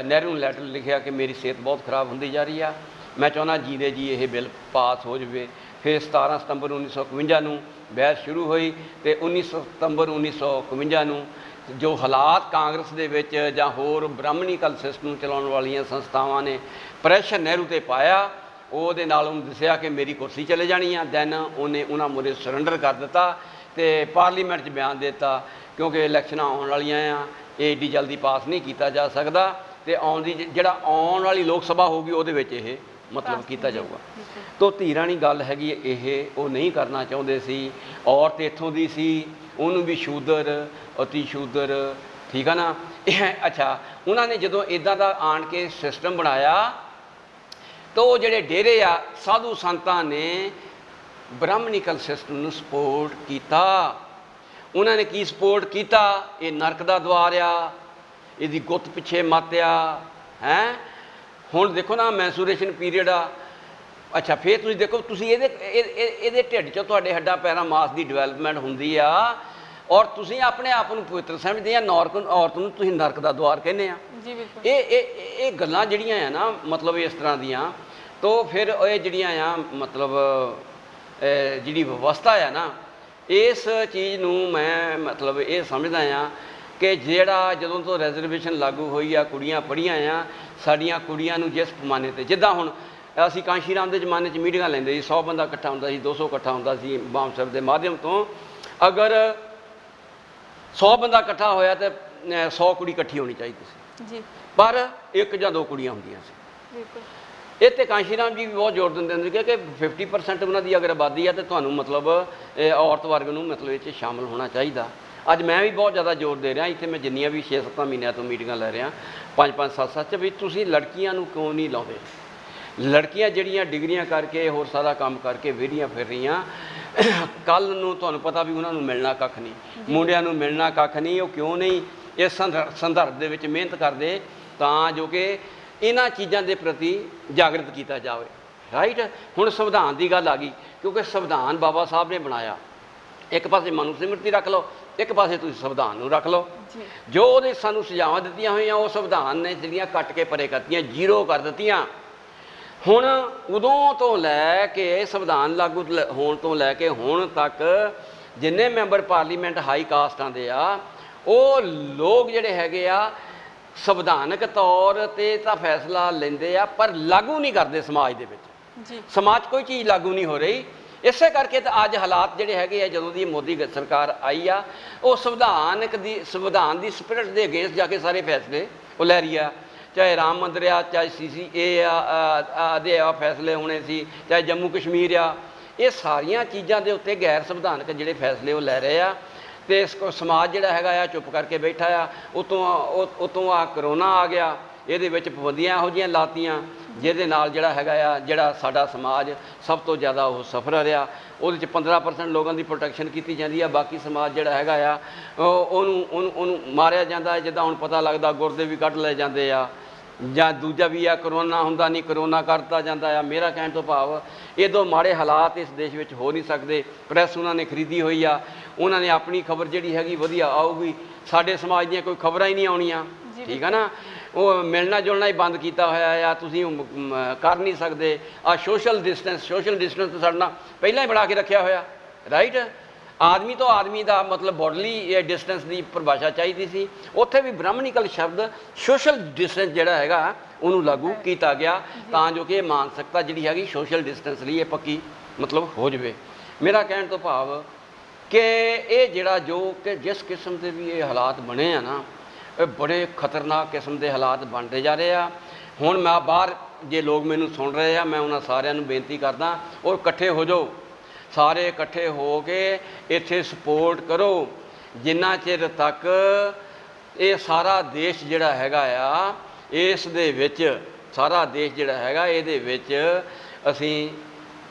ਨਹਿਰੂ ਨੂੰ ਲੈਟਰ ਲਿਖਿਆ ਕਿ ਮੇਰੀ ਸਿਹਤ ਬਹੁਤ ਖਰਾਬ ਹੁੰਦੀ ਜਾ ਰਹੀ ਆ, ਮੈਂ ਚਾਹੁੰਦਾ ਜੀਦੇ ਜੀ ਇਹ ਬਿੱਲ ਪਾਸ ਹੋ ਜਾਵੇ। ਫਿਰ 17 ਸਤੰਬਰ 1951 ਨੂੰ ਬਹਿਸ ਸ਼ੁਰੂ ਹੋਈ ਅਤੇ 19 ਸਤੰਬਰ 1951 ਨੂੰ ਜੋ ਹਾਲਾਤ ਕਾਂਗਰਸ ਦੇ ਵਿੱਚ ਜਾਂ ਹੋਰ ਬ੍ਰਾਹਮਣੀਕਲ ਸਿਸਟਮ ਨੂੰ ਚਲਾਉਣ ਵਾਲੀਆਂ ਸੰਸਥਾਵਾਂ ਨੇ ਪ੍ਰੈਸ਼ਰ ਨਹਿਰੂ 'ਤੇ ਪਾਇਆ, ਉਹਦੇ ਨਾਲ ਉਹਨੂੰ ਦੱਸਿਆ ਕਿ ਮੇਰੀ ਕੁਰਸੀ ਚਲੇ ਜਾਣੀ ਆ। ਦੈਨ ਉਹਨੇ ਉਹਨਾਂ ਮੂਹਰੇ ਸਰੈਂਡਰ ਕਰ ਦਿੱਤਾ ਅਤੇ ਪਾਰਲੀਮੈਂਟ 'ਚ ਬਿਆਨ ਦਿੱਤਾ ਕਿਉਂਕਿ ਇਲੈਕਸ਼ਨਾਂ ਆਉਣ ਵਾਲੀਆਂ ਆ, ਇਹ ਏਡੀ ਜਲਦੀ ਪਾਸ ਨਹੀਂ ਕੀਤਾ ਜਾ ਸਕਦਾ ਅਤੇ ਜਿਹੜਾ ਆਉਣ ਵਾਲੀ ਲੋਕ ਸਭਾ ਹੋਊਗੀ ਉਹਦੇ ਵਿੱਚ ਇਹ ਮਤਲਬ ਕੀਤਾ ਜਾਊਗਾ। ਤੋ ਧੀਰਾਣੀ ਗੱਲ ਹੈਗੀ ਇਹ ਉਹ ਨਹੀਂ ਕਰਨਾ ਚਾਹੁੰਦੇ ਸੀ। ਔਰਤ ਇੱਥੋਂ ਦੀ ਸੀ, ਉਹਨੂੰ ਵੀ ਸ਼ੂਦਰ, ਅਤੀ ਸ਼ੂਦਰ, ਠੀਕ ਆ ਨਾ। ਅੱਛਾ, ਉਹਨਾਂ ਨੇ ਜਦੋਂ ਇੱਦਾਂ ਦਾ ਆਣ ਕੇ ਸਿਸਟਮ ਬਣਾਇਆ ਤਾਂ ਉਹ ਜਿਹੜੇ ਡੇਰੇ ਆ ਸਾਧੂ ਸੰਤਾਂ ਨੇ ਬ੍ਰਾਹਮਣੀਕਲ ਸਿਸਟਮ ਨੂੰ ਸਪੋਰਟ ਕੀਤਾ। ਉਹਨਾਂ ਨੇ ਕੀ ਸਪੋਰਟ ਕੀਤਾ? ਇਹ ਨਰਕ ਦਾ ਦੁਆਰ ਆ, ਇਹਦੀ ਗੁੱਤ ਪਿੱਛੇ ਮੱਤ ਆ ਹੈ। ਹੁਣ ਦੇਖੋ ਨਾ ਮੈਂਸੂਰੇਸ਼ਨ ਪੀਰੀਅਡ ਆ। ਅੱਛਾ, ਫਿਰ ਤੁਸੀਂ ਦੇਖੋ, ਤੁਸੀਂ ਇਹਦੇ ਢਿੱਡ 'ਚੋਂ ਤੁਹਾਡੇ ਹੱਡਾਂ ਪੈਰਾਂ ਮਾਸ ਦੀ ਡਿਵੈਲਪਮੈਂਟ ਹੁੰਦੀ ਆ ਔਰ ਤੁਸੀਂ ਆਪਣੇ ਆਪ ਨੂੰ ਪਵਿੱਤਰ ਸਮਝਦੇ ਆ। ਔਰਤ ਨੂੰ ਤੁਸੀਂ ਨਰਕ ਦਾ ਦੁਆਰ ਕਹਿੰਦੇ ਆ ਜੀ। ਬਿਲਕੁਲ ਇਹ ਗੱਲਾਂ ਜਿਹੜੀਆਂ ਆ ਨਾ ਮਤਲਬ ਇਸ ਤਰ੍ਹਾਂ ਦੀਆਂ, ਤਾਂ ਫਿਰ ਇਹ ਜਿਹੜੀਆਂ ਆ ਮਤਲਬ ਜਿਹੜੀ ਵਿਵਸਥਾ ਆ ਨਾ, ਇਸ ਚੀਜ਼ ਨੂੰ ਮੈਂ ਮਤਲਬ ਇਹ ਸਮਝਦਾ ਹਾਂ ਕਿ ਜਿਹੜਾ ਜਦੋਂ ਤੋਂ ਰਿਜ਼ਰਵੇਸ਼ਨ ਲਾਗੂ ਹੋਈ ਆ, ਕੁੜੀਆਂ ਪੜ੍ਹੀਆਂ ਆ, ਸਾਡੀਆਂ ਕੁੜੀਆਂ ਨੂੰ ਜਿਸ ਪੈਮਾਨੇ 'ਤੇ, ਜਿੱਦਾਂ ਹੁਣ ਅਸੀਂ ਕਾਂਸ਼ੀ ਰਾਮ ਦੇ ਜ਼ਮਾਨੇ 'ਚ ਮੀਟਿੰਗਾਂ ਲੈਂਦੇ ਸੀ, 100 ਬੰਦਾ ਇਕੱਠਾ ਹੁੰਦਾ ਸੀ, 200 ਇਕੱਠਾ ਹੁੰਦਾ ਸੀ ਬਾਮ ਸਾਹਿਬ ਦੇ ਮਾਧਿਅਮ ਤੋਂ। ਅਗਰ 100 ਬੰਦਾ ਇਕੱਠਾ ਹੋਇਆ ਤਾਂ 100 ਕੁੜੀ ਇਕੱਠੀ ਹੋਣੀ ਚਾਹੀਦੀ ਸੀ ਜੀ, ਪਰ 1 ਜਾਂ 2 ਕੁੜੀਆਂ ਹੁੰਦੀਆਂ ਸੀ। ਬਿਲਕੁਲ ਇਹ 'ਤੇ ਕਾਂਸ਼ੀ ਰਾਮ ਜੀ ਵੀ ਬਹੁਤ ਜ਼ੋਰ ਦਿੰਦੇ ਹੁੰਦੇ ਕਿ 50% ਉਹਨਾਂ ਦੀ ਅਗਰ ਆਬਾਦੀ ਆ ਤਾਂ ਤੁਹਾਨੂੰ ਮਤਲਬ ਔਰਤ ਵਰਗ ਨੂੰ ਮਤਲਬ ਇਹ 'ਚ ਸ਼ਾਮਲ ਹੋਣਾ ਚਾਹੀਦਾ। ਅੱਜ ਮੈਂ ਵੀ ਬਹੁਤ ਜ਼ਿਆਦਾ ਜ਼ੋਰ ਦੇ ਰਿਹਾ ਇੱਥੇ, ਮੈਂ ਜਿੰਨੀਆਂ ਵੀ 6-7 ਮਹੀਨਿਆਂ ਤੋਂ ਮੀਟਿੰਗਾਂ ਲੈ ਰਿਹਾ, 5-5 7-7 ਵੀ ਤੁਸੀਂ ਲੜਕੀਆਂ ਨੂੰ ਕਿਉਂ ਨਹੀਂ ਲਾਉਂਦੇ? ਲੜਕੀਆਂ ਜਿਹੜੀਆਂ ਡਿਗਰੀਆਂ ਕਰਕੇ ਹੋਰ ਸਾਰਾ ਕੰਮ ਕਰਕੇ ਵਿਹਲੀਆਂ ਫਿਰ ਰਹੀਆਂ, ਕੱਲ੍ਹ ਨੂੰ ਤੁਹਾਨੂੰ ਪਤਾ ਵੀ ਉਹਨਾਂ ਨੂੰ ਮਿਲਣਾ ਕੱਖ ਨਹੀਂ, ਮੁੰਡਿਆਂ ਨੂੰ ਮਿਲਣਾ ਕੱਖ ਨਹੀਂ। ਉਹ ਕਿਉਂ ਨਹੀਂ ਇਸ ਸੰਦਰਭ ਦੇ ਵਿੱਚ ਮਿਹਨਤ ਕਰਦੇ ਤਾਂ ਜੋ ਕਿ ਇਹਨਾਂ ਚੀਜ਼ਾਂ ਦੇ ਪ੍ਰਤੀ ਜਾਗਰਤ ਕੀਤਾ ਜਾਵੇ। ਰਾਈਟ, ਹੁਣ ਸੰਵਿਧਾਨ ਦੀ ਗੱਲ ਆ ਗਈ, ਕਿਉਂਕਿ ਸੰਵਿਧਾਨ ਬਾਬਾ ਸਾਹਿਬ ਨੇ ਬਣਾਇਆ। ਇੱਕ ਪਾਸੇ ਮਨੁ ਸਿਮਰਤੀ ਰੱਖ ਲਓ, ਇੱਕ ਪਾਸੇ ਤੁਸੀਂ ਸੰਵਿਧਾਨ ਨੂੰ ਰੱਖ ਲਓ। ਜੋ ਉਹਦੇ ਸਾਨੂੰ ਸੁਝਾਵਾਂ ਦਿੱਤੀਆਂ ਹੋਈਆਂ ਉਹ ਸੰਵਿਧਾਨ ਨੇ ਜਿਹੜੀਆਂ ਕੱਟ ਕੇ ਪਰੇ ਕਰਤੀਆਂ, ਜ਼ੀਰੋ ਕਰ ਦਿੱਤੀਆਂ। ਹੁਣ ਉਦੋਂ ਤੋਂ ਲੈ ਕੇ ਸੰਵਿਧਾਨ ਲਾਗੂ ਹੋਣ ਤੋਂ ਲੈ ਕੇ ਹੁਣ ਤੱਕ ਜਿੰਨੇ ਮੈਂਬਰ ਪਾਰਲੀਮੈਂਟ ਹਾਈ ਕਾਸਟਾਂ ਦੇ ਆ, ਉਹ ਲੋਕ ਜਿਹੜੇ ਹੈਗੇ ਆ ਸੰਵਿਧਾਨਕ ਤੌਰ ਤੇ ਤਾਂ ਫੈਸਲਾ ਲੈਂਦੇ ਆ ਪਰ ਲਾਗੂ ਨਹੀਂ ਕਰਦੇ ਸਮਾਜ ਦੇ ਵਿੱਚ। ਜੀ ਸਮਾਜ ਕੋਈ ਚੀਜ਼ ਲਾਗੂ ਨਹੀਂ ਹੋ ਰਹੀ। ਇਸੇ ਕਰਕੇ ਤਾਂ ਅੱਜ ਹਾਲਾਤ ਜਿਹੜੇ ਹੈਗੇ ਆ, ਜਦੋਂ ਦੀ ਮੋਦੀ ਸਰਕਾਰ ਆਈ ਆ, ਉਹ ਸੰਵਿਧਾਨ ਦੀ ਸਪਿਰਿਟ ਦੇ ਅਗੇਂਸਟ ਜਾ ਕੇ ਸਾਰੇ ਫੈਸਲੇ ਉਹ ਲੈ ਰਹੀ ਆ। ਚਾਹੇ ਰਾਮ ਮੰਦਿਰ ਆ, ਚਾਹੇ CCA ਆਦੇ ਆ ਫੈਸਲੇ ਹੋਣੇ ਸੀ, ਚਾਹੇ ਜੰਮੂ ਕਸ਼ਮੀਰ ਆ, ਇਹ ਸਾਰੀਆਂ ਚੀਜ਼ਾਂ ਦੇ ਉੱਤੇ ਗੈਰ ਸੰਵਿਧਾਨਕ ਜਿਹੜੇ ਫੈਸਲੇ ਉਹ ਲੈ ਰਹੇ ਆ। ਤੇ ਇਸ ਸਮਾਜ ਜਿਹੜਾ ਹੈਗਾ ਆ ਚੁੱਪ ਕਰਕੇ ਬੈਠਾ ਆ। ਉਤੋਂ ਆ ਕਰੋਨਾ ਆ ਗਿਆ, ਇਹਦੇ ਵਿੱਚ ਪਾਬੰਦੀਆਂ ਇਹੋ ਜਿਹੀਆਂ ਲਾਤੀਆਂ ਜਿਹਦੇ ਨਾਲ ਜਿਹੜਾ ਹੈਗਾ ਆ, ਜਿਹੜਾ ਸਾਡਾ ਸਮਾਜ ਸਭ ਤੋਂ ਜ਼ਿਆਦਾ ਉਹ ਸਫਰ ਰਿਹਾ। ਉਹਦੇ 'ਚ 15% ਲੋਕਾਂ ਦੀ ਪ੍ਰੋਟੈਕਸ਼ਨ ਕੀਤੀ ਜਾਂਦੀ ਆ, ਬਾਕੀ ਸਮਾਜ ਜਿਹੜਾ ਹੈਗਾ ਆ ਉਹਨੂੰ ਮਾਰਿਆ ਜਾਂਦਾ। ਜਿੱਦਾਂ ਹੁਣ ਪਤਾ ਲੱਗਦਾ ਗੁਰਦੇ ਵੀ ਕੱਢ ਲਏ ਜਾਂਦੇ ਆ, ਜਾਂ ਦੂਜਾ ਵੀ ਆ ਕਰੋਨਾ ਹੁੰਦਾ ਨਹੀਂ, ਕਰੋਨਾ ਕਰਤਾ ਜਾਂਦਾ ਆ। ਮੇਰਾ ਕਹਿਣ ਤੋਂ ਭਾਵ ਇਹਦੋਂ ਮਾੜੇ ਹਾਲਾਤ ਇਸ ਦੇਸ਼ ਵਿੱਚ ਹੋ ਨਹੀਂ ਸਕਦੇ। ਪ੍ਰੈਸ ਉਹਨਾਂ ਨੇ ਖਰੀਦੀ ਹੋਈ ਆ, ਉਹਨਾਂ ਨੇ ਆਪਣੀ ਖਬਰ ਜਿਹੜੀ ਹੈਗੀ ਵਧੀਆ ਆਊਗੀ, ਸਾਡੇ ਸਮਾਜ ਦੀਆਂ ਕੋਈ ਖਬਰਾਂ ਹੀ ਨਹੀਂ ਆਉਣੀਆਂ। ਠੀਕ ਆ ਨਾ, ਉਹ ਮਿਲਣਾ ਜੁਲਣਾ ਹੀ ਬੰਦ ਕੀਤਾ ਹੋਇਆ ਆ, ਤੁਸੀਂ ਕਰ ਨਹੀਂ ਸਕਦੇ। ਆ ਸੋਸ਼ਲ ਡਿਸਟੈਂਸ ਤਾਂ ਸਾਡੇ ਨਾਲ ਪਹਿਲਾਂ ਹੀ ਬਣਾ ਕੇ ਰੱਖਿਆ ਹੋਇਆ, ਰਾਈਟ। ਆਦਮੀ ਤੋਂ ਆਦਮੀ ਦਾ ਮਤਲਬ ਬੋਡਲੀ ਡਿਸਟੈਂਸ ਦੀ ਪਰਿਭਾਸ਼ਾ ਚਾਹੀਦੀ ਸੀ, ਉੱਥੇ ਵੀ ਬ੍ਰਾਹਮਣਿਕਲ ਸ਼ਬਦ ਸੋਸ਼ਲ ਡਿਸਟੈਂਸ ਜਿਹੜਾ ਹੈਗਾ ਉਹਨੂੰ ਲਾਗੂ ਕੀਤਾ ਗਿਆ, ਤਾਂ ਜੋ ਕਿ ਇਹ ਮਾਨਸਿਕਤਾ ਜਿਹੜੀ ਹੈਗੀ ਸੋਸ਼ਲ ਡਿਸਟੈਂਸ ਲਈ ਇਹ ਪੱਕੀ ਮਤਲਬ ਹੋ ਜਾਵੇ। ਮੇਰਾ ਕਹਿਣ ਤੋਂ ਭਾਵ ਕਿ ਇਹ ਜਿਹੜਾ ਜੋ ਕਿ ਜਿਸ ਕਿਸਮ ਦੇ ਵੀ ਇਹ ਹਾਲਾਤ ਬਣੇ ਆ ਨਾ, ਇਹ ਬੜੇ ਖਤਰਨਾਕ ਕਿਸਮ ਦੇ ਹਾਲਾਤ ਬਣਦੇ ਜਾ ਰਹੇ ਆ। ਹੁਣ ਮੈਂ ਬਾਹਰ ਜੇ ਲੋਕ ਮੈਨੂੰ ਸੁਣ ਰਹੇ ਆ, ਮੈਂ ਉਹਨਾਂ ਸਾਰਿਆਂ ਨੂੰ ਬੇਨਤੀ ਕਰਦਾ, ਉਹ ਇਕੱਠੇ ਹੋ ਜਾਓ, ਸਾਰੇ ਇਕੱਠੇ ਹੋ ਕੇ ਇੱਥੇ ਸਪੋਰਟ ਕਰੋ। ਜਿੰਨਾ ਚਿਰ ਤੱਕ ਇਹ ਸਾਰਾ ਦੇਸ਼ ਜਿਹੜਾ ਹੈਗਾ ਆ, ਇਸ ਦੇ ਵਿੱਚ ਸਾਰਾ ਦੇਸ਼ ਜਿਹੜਾ ਹੈਗਾ ਇਹਦੇ ਵਿੱਚ ਅਸੀਂ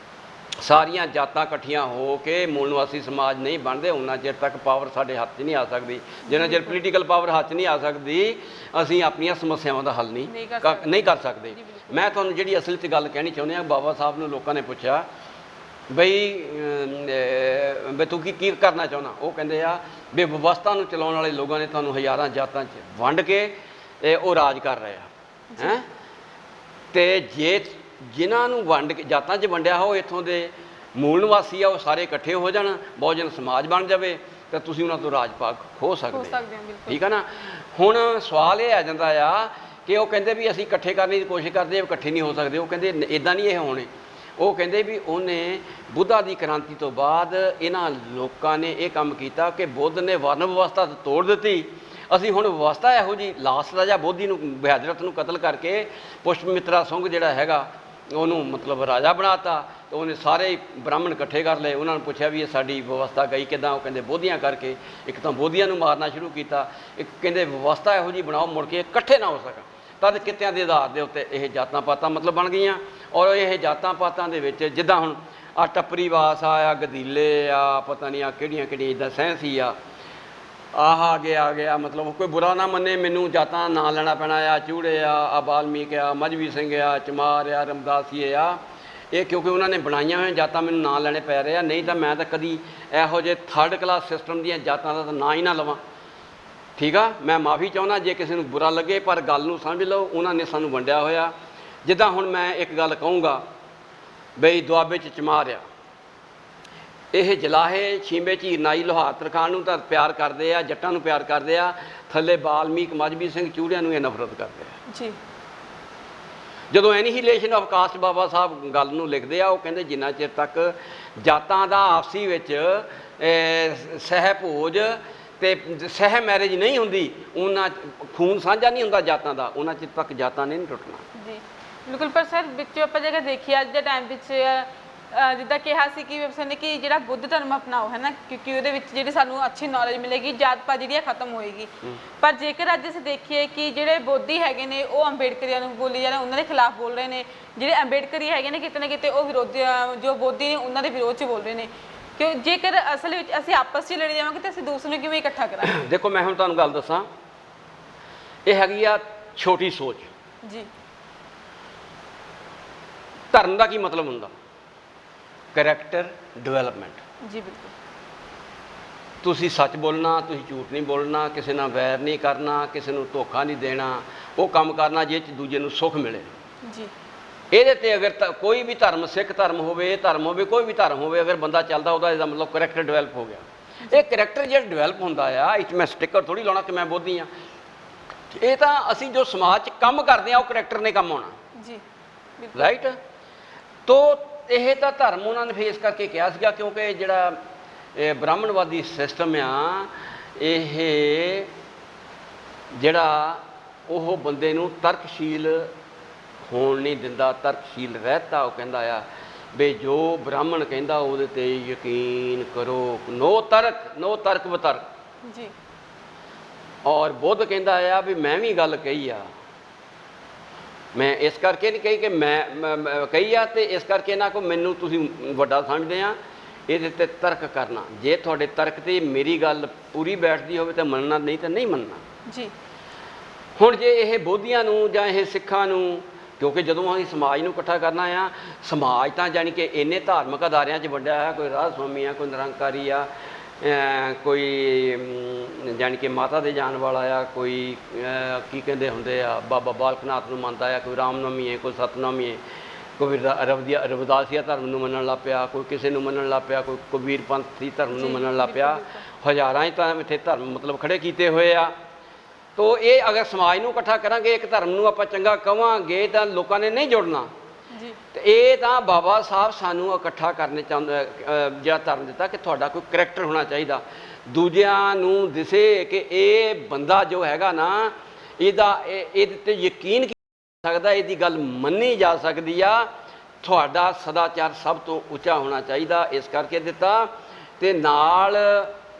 ਸਾਰੀਆਂ ਜਾਤਾਂ ਇਕੱਠੀਆਂ ਹੋ ਕੇ ਮੂਲ ਨਿਵਾਸੀ ਸਮਾਜ ਨਹੀਂ ਬਣਦੇ, ਉਹਨਾਂ ਚਿਰ ਤੱਕ ਪਾਵਰ ਸਾਡੇ ਹੱਥ 'ਚ ਨਹੀਂ ਆ ਸਕਦੀ। ਜਿੰਨਾ ਚਿਰ ਪੋਲੀਟੀਕਲ ਪਾਵਰ ਹੱਥ 'ਚ ਨਹੀਂ ਆ ਸਕਦੀ, ਅਸੀਂ ਆਪਣੀਆਂ ਸਮੱਸਿਆਵਾਂ ਦਾ ਹੱਲ ਨਹੀਂ ਕਰ ਸਕਦੇ। ਮੈਂ ਤੁਹਾਨੂੰ ਜਿਹੜੀ ਅਸਲ 'ਚ ਗੱਲ ਕਹਿਣੀ ਚਾਹੁੰਦੇ ਹਾਂ, ਬਾਬਾ ਸਾਹਿਬ ਨੂੰ ਲੋਕਾਂ ਨੇ ਪੁੱਛਿਆ ਬਈ ਤੂੰ ਕੀ ਕਰਨਾ ਚਾਹੁੰਦਾ? ਉਹ ਕਹਿੰਦੇ ਆ ਵੀ ਵਿਵਸਥਾ ਨੂੰ ਚਲਾਉਣ ਵਾਲੇ ਲੋਕਾਂ ਨੇ ਤੁਹਾਨੂੰ ਹਜ਼ਾਰਾਂ ਜਾਤਾਂ 'ਚ ਵੰਡ ਕੇ ਉਹ ਰਾਜ ਕਰ ਰਹੇ ਆ ਹੈਂ। ਤੇ ਜੇ ਜਿਨ੍ਹਾਂ ਨੂੰ ਵੰਡ ਕੇ ਜਾਤਾਂ 'ਚ ਵੰਡਿਆ ਹੋ, ਇੱਥੋਂ ਦੇ ਮੂਲ ਨਿਵਾਸੀ ਆ, ਉਹ ਸਾਰੇ ਇਕੱਠੇ ਹੋ ਜਾਣ, ਬਹੁਜਨ ਸਮਾਜ ਬਣ ਜਾਵੇ, ਤਾਂ ਤੁਸੀਂ ਉਹਨਾਂ ਤੋਂ ਰਾਜ ਭਾਗ ਖੋ ਸਕਦੇ ਹੋ। ਠੀਕ ਆ ਨਾ। ਹੁਣ ਸਵਾਲ ਇਹ ਆ ਜਾਂਦਾ ਆ ਕਿ ਉਹ ਕਹਿੰਦੇ ਵੀ ਅਸੀਂ ਇਕੱਠੇ ਕਰਨ ਦੀ ਕੋਸ਼ਿਸ਼ ਕਰਦੇ, ਇਕੱਠੇ ਨਹੀਂ ਹੋ ਸਕਦੇ। ਉਹ ਕਹਿੰਦੇ ਇੱਦਾਂ ਨਹੀਂ ਇਹ ਹੋਣੇ। ਉਹ ਕਹਿੰਦੇ ਵੀ ਉਹਨੇ ਬੁੱਧਾ ਦੀ ਕ੍ਰਾਂਤੀ ਤੋਂ ਬਾਅਦ ਇਹਨਾਂ ਲੋਕਾਂ ਨੇ ਇਹ ਕੰਮ ਕੀਤਾ ਕਿ ਬੁੱਧ ਨੇ ਵਰਨ ਵਿਵਸਥਾ ਤੋੜ ਦਿੱਤੀ। ਅਸੀਂ ਹੁਣ ਵਿਵਸਥਾ ਇਹੋ ਜਿਹੀ ਲਾਸਟ ਰਾਜਾ ਬੋਧੀ ਨੂੰ, ਬਹਾਦਰਤ ਨੂੰ ਕਤਲ ਕਰਕੇ ਪੁਸ਼ਪਮਿਤਰਾ ਸੁੰਗ ਜਿਹੜਾ ਹੈਗਾ ਉਹਨੂੰ ਮਤਲਬ ਰਾਜਾ ਬਣਾਤਾ। ਤੇ ਉਹਨੇ ਸਾਰੇ ਬ੍ਰਾਹਮਣ ਇਕੱਠੇ ਕਰ ਲਏ, ਉਹਨਾਂ ਨੂੰ ਪੁੱਛਿਆ ਵੀ ਇਹ ਸਾਡੀ ਵਿਵਸਥਾ ਗਈ ਕਿੱਦਾਂ? ਉਹ ਕਹਿੰਦੇ ਬੋਧੀਆਂ ਕਰਕੇ। ਇੱਕ ਤਾਂ ਬੋਧੀਆਂ ਨੂੰ ਮਾਰਨਾ ਸ਼ੁਰੂ ਕੀਤਾ, ਇੱਕ ਕਹਿੰਦੇ ਵਿਵਸਥਾ ਇਹੋ ਜਿਹੀ ਬਣਾਓ ਮੁੜ ਕੇ ਇਕੱਠੇ ਨਾ ਹੋ ਸਕਣ। ਤਦ ਕਿੱਤਿਆਂ ਦੇ ਆਧਾਰ ਦੇ ਉੱਤੇ ਇਹ ਜਾਤਾਂ ਪਾਤਾਂ ਮਤਲਬ ਬਣ ਗਈਆਂ। ਔਰ ਇਹ ਜਾਤਾਂ ਪਾਤਾਂ ਦੇ ਵਿੱਚ ਜਿੱਦਾਂ ਹੁਣ ਆ ਟੱਪਰੀਵਾਸ ਆ, ਗਦੀਲੇ ਆ, ਪਤਾ ਨਹੀਂ ਆ ਕਿਹੜੀਆਂ ਇੱਦਾਂ ਸੈਂਸੀ ਆ, ਆ ਗਿਆ ਮਤਲਬ ਕੋਈ ਬੁਰਾ ਨਾ ਮੰਨੇ, ਮੈਨੂੰ ਜਾਤਾਂ ਦਾ ਨਾਂ ਲੈਣਾ ਪੈਣਾ ਆ। ਚੂੜੇ ਆ, ਬਾਲਮੀਕ ਆ, ਮਜ਼੍ਹਬੀ ਸਿੰਘ ਆ, ਚਮਾਰ ਆ, ਰਮਦਾਸੀਏ ਆ, ਇਹ ਕਿਉਂਕਿ ਉਹਨਾਂ ਨੇ ਬਣਾਈਆਂ ਹੋਈਆਂ ਜਾਤਾਂ ਮੈਨੂੰ ਨਾਂ ਲੈਣੇ ਪੈ ਰਹੇ ਆ। ਨਹੀਂ ਤਾਂ ਮੈਂ ਤਾਂ ਕਦੀ ਇਹੋ ਜਿਹੇ ਥਰਡ ਕਲਾਸ ਸਿਸਟਮ ਦੀਆਂ ਜਾਤਾਂ ਦਾ ਤਾਂ ਨਾਂ ਹੀ ਨਾ ਲਵਾਂ। ਠੀਕ ਆ, ਮੈਂ ਮਾਫੀ ਚਾਹੁੰਦਾ ਜੇ ਕਿਸੇ ਨੂੰ ਬੁਰਾ ਲੱਗੇ, ਪਰ ਗੱਲ ਨੂੰ ਸਮਝ ਲਓ, ਉਹਨਾਂ ਨੇ ਸਾਨੂੰ ਵੰਡਿਆ ਹੋਇਆ। ਜਿੱਦਾਂ ਹੁਣ ਮੈਂ ਇੱਕ ਗੱਲ ਕਹੂੰਗਾ ਬਈ ਦੁਆਬੇ 'ਚ ਚਮਾਰ ਆ, ਇਹ ਜਲਾਹੇ ਛੀਂਬੇ ਝੀਰ ਨਾਈ ਲੋਹਾਰ ਤਰਖਾਣ ਨੂੰ ਤਾਂ ਪਿਆਰ ਕਰਦੇ ਆ, ਜੱਟਾਂ ਨੂੰ ਪਿਆਰ ਕਰਦੇ ਆ, ਥੱਲੇ ਬਾਲਮੀਕ ਮਜ਼੍ਹਬੀ ਸਿੰਘ ਚੂੜਿਆਂ ਨੂੰ ਇਹ ਨਫ਼ਰਤ ਕਰਦੇ ਆ ਜੀ। ਜਦੋਂ ਐਨੀਹੀਲੇਸ਼ਨ ਆਫ ਕਾਸਟ ਬਾਬਾ ਸਾਹਿਬ ਗੱਲ ਨੂੰ ਲਿਖਦੇ ਆ, ਉਹ ਕਹਿੰਦੇ ਜਿੰਨਾ ਚਿਰ ਤੱਕ ਜਾਤਾਂ ਦਾ ਆਪਸੀ ਵਿੱਚ ਸਹਿ ਭੋਜ ਤੇ ਸਹਿ ਮੈਰਿਜ ਨਹੀਂ ਹੁੰਦੀ, ਉਹਨਾਂ ਖੂਨ ਸਾਂਝਾ ਨਹੀਂ ਹੁੰਦਾ ਜਾਤਾਂ ਦਾ, ਉਹਨਾਂ ਚਿਰ ਤੱਕ ਜਾਤਾਂ ਨੇ ਨਹੀਂ ਟੁੱਟਣਾ ਜੀ। ਬਿਲਕੁਲ। ਪਰ ਸਰ ਵਿੱਚ ਆਪਾਂ ਜੇਕਰ ਦੇਖੀਏ ਅੱਜ ਦੇ ਟਾਈਮ ਵਿੱਚ ਜਿੱਦਾਂ ਕਿਹਾ ਸੀ ਕਿ ਵੈਬਸਾਈਟ ਨੇ ਕਿ ਜਿਹੜਾ ਬੁੱਧ ਧਰਮ ਅਪਣਾਓ ਹੈ ਨਾ, ਕਿਉਂਕਿ ਉਹਦੇ ਵਿੱਚ ਜਿਹੜੀ ਸਾਨੂੰ ਅੱਛੀ ਨੌਲੇਜ ਮਿਲੇਗੀ, ਜਾਤ ਪਾਤ ਜਿਹੜੀ ਖਤਮ ਹੋਏਗੀ। ਪਰ ਜੇਕਰ ਅੱਜ ਅਸੀਂ ਦੇਖੀਏ ਕਿ ਜਿਹੜੇ ਬੋਧੀ ਹੈਗੇ ਨੇ ਉਹ ਅੰਬੇਡਕਰੀਆਂ ਨੂੰ ਬੋਲੀ ਜਾ ਰਹੇ, ਉਹਨਾਂ ਦੇ ਖਿਲਾਫ ਬੋਲ ਰਹੇ ਨੇ। ਜਿਹੜੇ ਅੰਬੇਡਕਰੀ ਹੈਗੇ ਨੇ ਕਿਤੇ ਨਾ ਕਿਤੇ ਉਹ ਵਿਰੋਧੀ ਜੋ ਬੋਧੀ ਨੇ ਉਹਨਾਂ ਦੇ ਵਿਰੋਧ 'ਚ ਬੋਲ ਰਹੇ ਨੇ। ਕਿ ਜੇਕਰ ਅਸਲ ਵਿੱਚ ਅਸੀਂ ਆਪਸ 'ਚ ਲੜੀ ਜਾਵਾਂਗੇ ਤਾਂ ਅਸੀਂ ਦੂਸਰੇ ਨੂੰ ਕਿਵੇਂ ਇਕੱਠਾ ਕਰਾਂਗੇ? ਦੇਖੋ ਮੈਂ ਹੁਣ ਤੁਹਾਨੂੰ ਗੱਲ ਦੱਸਾਂ, ਇਹ ਹੈਗੀ ਆ ਛੋਟੀ ਸੋਚ ਜੀ। ਧਰਮ ਦਾ ਕੀ ਮਤਲਬ ਹੁੰਦਾ? Character development. ਜੀ ਬਿਲਕੁਲ। ਤੁਸੀਂ ਸੱਚ ਬੋਲਣਾ, ਤੁਸੀਂ ਝੂਠ ਨਹੀਂ ਬੋਲਣਾ, ਕਿਸੇ ਨਾਲ ਵੈਰ ਨਹੀਂ ਕਰਨਾ, ਕਿਸੇ ਨੂੰ ਧੋਖਾ ਨਹੀਂ ਦੇਣਾ, ਉਹ ਕੰਮ ਕਰਨਾ ਜਿਹ 'ਚ ਦੂਜੇ ਨੂੰ ਸੁੱਖ ਮਿਲੇ ਜੀ। ਇਹਦੇ ਤੇ ਅਗਰ ਕੋਈ ਵੀ ਧਰਮ, ਸਿੱਖ ਧਰਮ ਹੋਵੇ, ਇਹ ਧਰਮ ਹੋਵੇ, ਕੋਈ ਵੀ ਧਰਮ ਹੋਵੇ, ਅਗਰ ਬੰਦਾ ਚੱਲਦਾ ਉਹਦਾ ਇਹਦਾ ਮਤਲਬ ਕਰੈਕਟਰ ਡਿਵੈਲਪ ਹੋ ਗਿਆ। ਇਹ ਕਰੈਕਟਰ ਜਿਹੜਾ ਡਿਵੈਲਪ ਹੁੰਦਾ ਆ, ਇਹ 'ਚ ਮੈਂ ਸਟਿੱਕਰ ਥੋੜ੍ਹੀ ਲਾਉਣਾ ਕਿ ਮੈਂ ਬੋਧੀ ਹਾਂ। ਇਹ ਤਾਂ ਅਸੀਂ ਜੋ ਸਮਾਜ 'ਚ ਕੰਮ ਕਰਦੇ ਆ ਉਹ ਕਰੈਕਟਰ ਨੇ ਕੰਮ ਆਉਣਾ ਜੀ ਬਿਲਕੁਲ ਰਾਈਟ। ਤੋ ਇਹ ਤਾਂ ਧਰਮ ਉਹਨਾਂ ਨੇ ਫੇਸ ਕਰਕੇ ਕਿਹਾ ਸੀਗਾ, ਕਿਉਂਕਿ ਜਿਹੜਾ ਇਹ ਬ੍ਰਾਹਮਣਵਾਦੀ ਸਿਸਟਮ ਆ ਇਹ ਜਿਹੜਾ ਉਹ ਬੰਦੇ ਨੂੰ ਤਰਕਸ਼ੀਲ ਹੋਣ ਨਹੀਂ ਦਿੰਦਾ, ਤਰਕਸ਼ੀਲ ਰਹਿਤਾ। ਉਹ ਕਹਿੰਦਾ ਆ ਵੀ ਜੋ ਬ੍ਰਾਹਮਣ ਕਹਿੰਦਾ ਉਹਦੇ ਤੇ ਯਕੀਨ ਕਰੋ, ਨੋ ਤਰਕ ਬਤਰਕ ਜੀ। ਔਰ ਬੁੱਧ ਕਹਿੰਦਾ ਆ ਵੀ ਮੈਂ ਵੀ ਗੱਲ ਕਹੀ ਆ, ਮੈਂ ਇਸ ਕਰਕੇ ਨਹੀਂ ਕਹੀ ਕਿ ਮੈਂ ਕਹੀ ਆ, ਤੇ ਇਸ ਕਰਕੇ ਨਾ ਕੋ ਮੈਨੂੰ ਤੁਸੀਂ ਵੱਡਾ ਸਮਝਦੇ ਆ, ਇਹਦੇ ਤੇ ਤਰਕ ਕਰਨਾ। ਜੇ ਤੁਹਾਡੇ ਤਰਕ ਤੇ ਮੇਰੀ ਗੱਲ ਪੂਰੀ ਬੈਠਦੀ ਹੋਵੇ ਤਾਂ ਮੰਨਣਾ, ਨਹੀਂ ਤਾਂ ਨਹੀਂ ਮੰਨਣਾ ਜੀ। ਹੁਣ ਜੇ ਇਹ ਬੋਧੀਆਂ ਨੂੰ ਜਾਂ ਇਹ ਸਿੱਖਾਂ ਨੂੰ, ਕਿਉਂਕਿ ਜਦੋਂ ਅਸੀਂ ਸਮਾਜ ਨੂੰ ਇਕੱਠਾ ਕਰਨਾ ਆ, ਸਮਾਜ ਤਾਂ ਜਾਣੀ ਕਿ ਇੰਨੇ ਧਾਰਮਿਕ ਅਦਾਰਿਆਂ 'ਚ ਵੰਡਿਆ ਹੈ, ਕੋਈ ਰਾਧ ਸਵਾਮੀ ਆ, ਕੋਈ ਨਿਰੰਕਾਰੀ ਆ, ਕੋਈ ਜਾਣੀ ਕਿ ਮਾਤਾ ਦੇ ਜਾਣ ਵਾਲਾ ਆ, ਕੋਈ ਕੀ ਕਹਿੰਦੇ ਹੁੰਦੇ ਆ ਬਾਬਾ ਬਾਲਕ ਨਾਥ ਨੂੰ ਮੰਨਦਾ ਆ, ਕੋਈ ਰਾਮਨਵਮੀ ਹੈ, ਕੋਈ ਸਤਨਾਮੀ ਹੈ, ਕੋਈ ਰਵਿਦਾਸੀਆ ਧਰਮ ਨੂੰ ਮੰਨਣ ਲੱਗ ਪਿਆ, ਕੋਈ ਕਿਸੇ ਨੂੰ ਮੰਨਣ ਲੱਗ ਪਿਆ, ਕੋਈ ਕਬੀਰ ਪੰਥੀ ਧਰਮ ਨੂੰ ਮੰਨਣ ਲੱਗ ਪਿਆ। ਹਜ਼ਾਰਾਂ ਹੀ ਤਾਂ ਇੱਥੇ ਧਰਮ ਮਤਲਬ ਖੜੇ ਕੀਤੇ ਹੋਏ ਆ। ਤੋ ਇਹ ਅਗਰ ਸਮਾਜ ਨੂੰ ਇਕੱਠਾ ਕਰਾਂਗੇ, ਇੱਕ ਧਰਮ ਨੂੰ ਆਪਾਂ ਚੰਗਾ ਕਵਾਂਗੇ ਤਾਂ ਲੋਕਾਂ ਨੇ ਨਹੀਂ ਜੁੜਨਾ ਜੀ। ਤੇ ਇਹ ਤਾਂ ਬਾਬਾ ਸਾਹਿਬ ਸਾਨੂੰ ਇਕੱਠਾ ਕਰਨੇ ਚਾਹੁੰਦਾ, ਜਿਹੜਾ ਧਰਮ ਦਿੱਤਾ ਕਿ ਤੁਹਾਡਾ ਕੋਈ ਕਰੈਕਟਰ ਹੋਣਾ ਚਾਹੀਦਾ, ਦੂਜਿਆਂ ਨੂੰ ਦਿਸੇ ਕਿ ਇਹ ਬੰਦਾ ਜੋ ਹੈਗਾ ਨਾ ਇਹਦੇ ਤੇ ਯਕੀਨ ਸਕਦਾ, ਇਹਦੀ ਗੱਲ ਮੰਨੀ ਜਾ ਸਕਦੀ ਆ, ਤੁਹਾਡਾ ਸਦਾਚਾਰ ਸਭ ਤੋਂ ਉੱਚਾ ਹੋਣਾ ਚਾਹੀਦਾ, ਇਸ ਕਰਕੇ ਦਿੱਤਾ। ਤੇ ਨਾਲ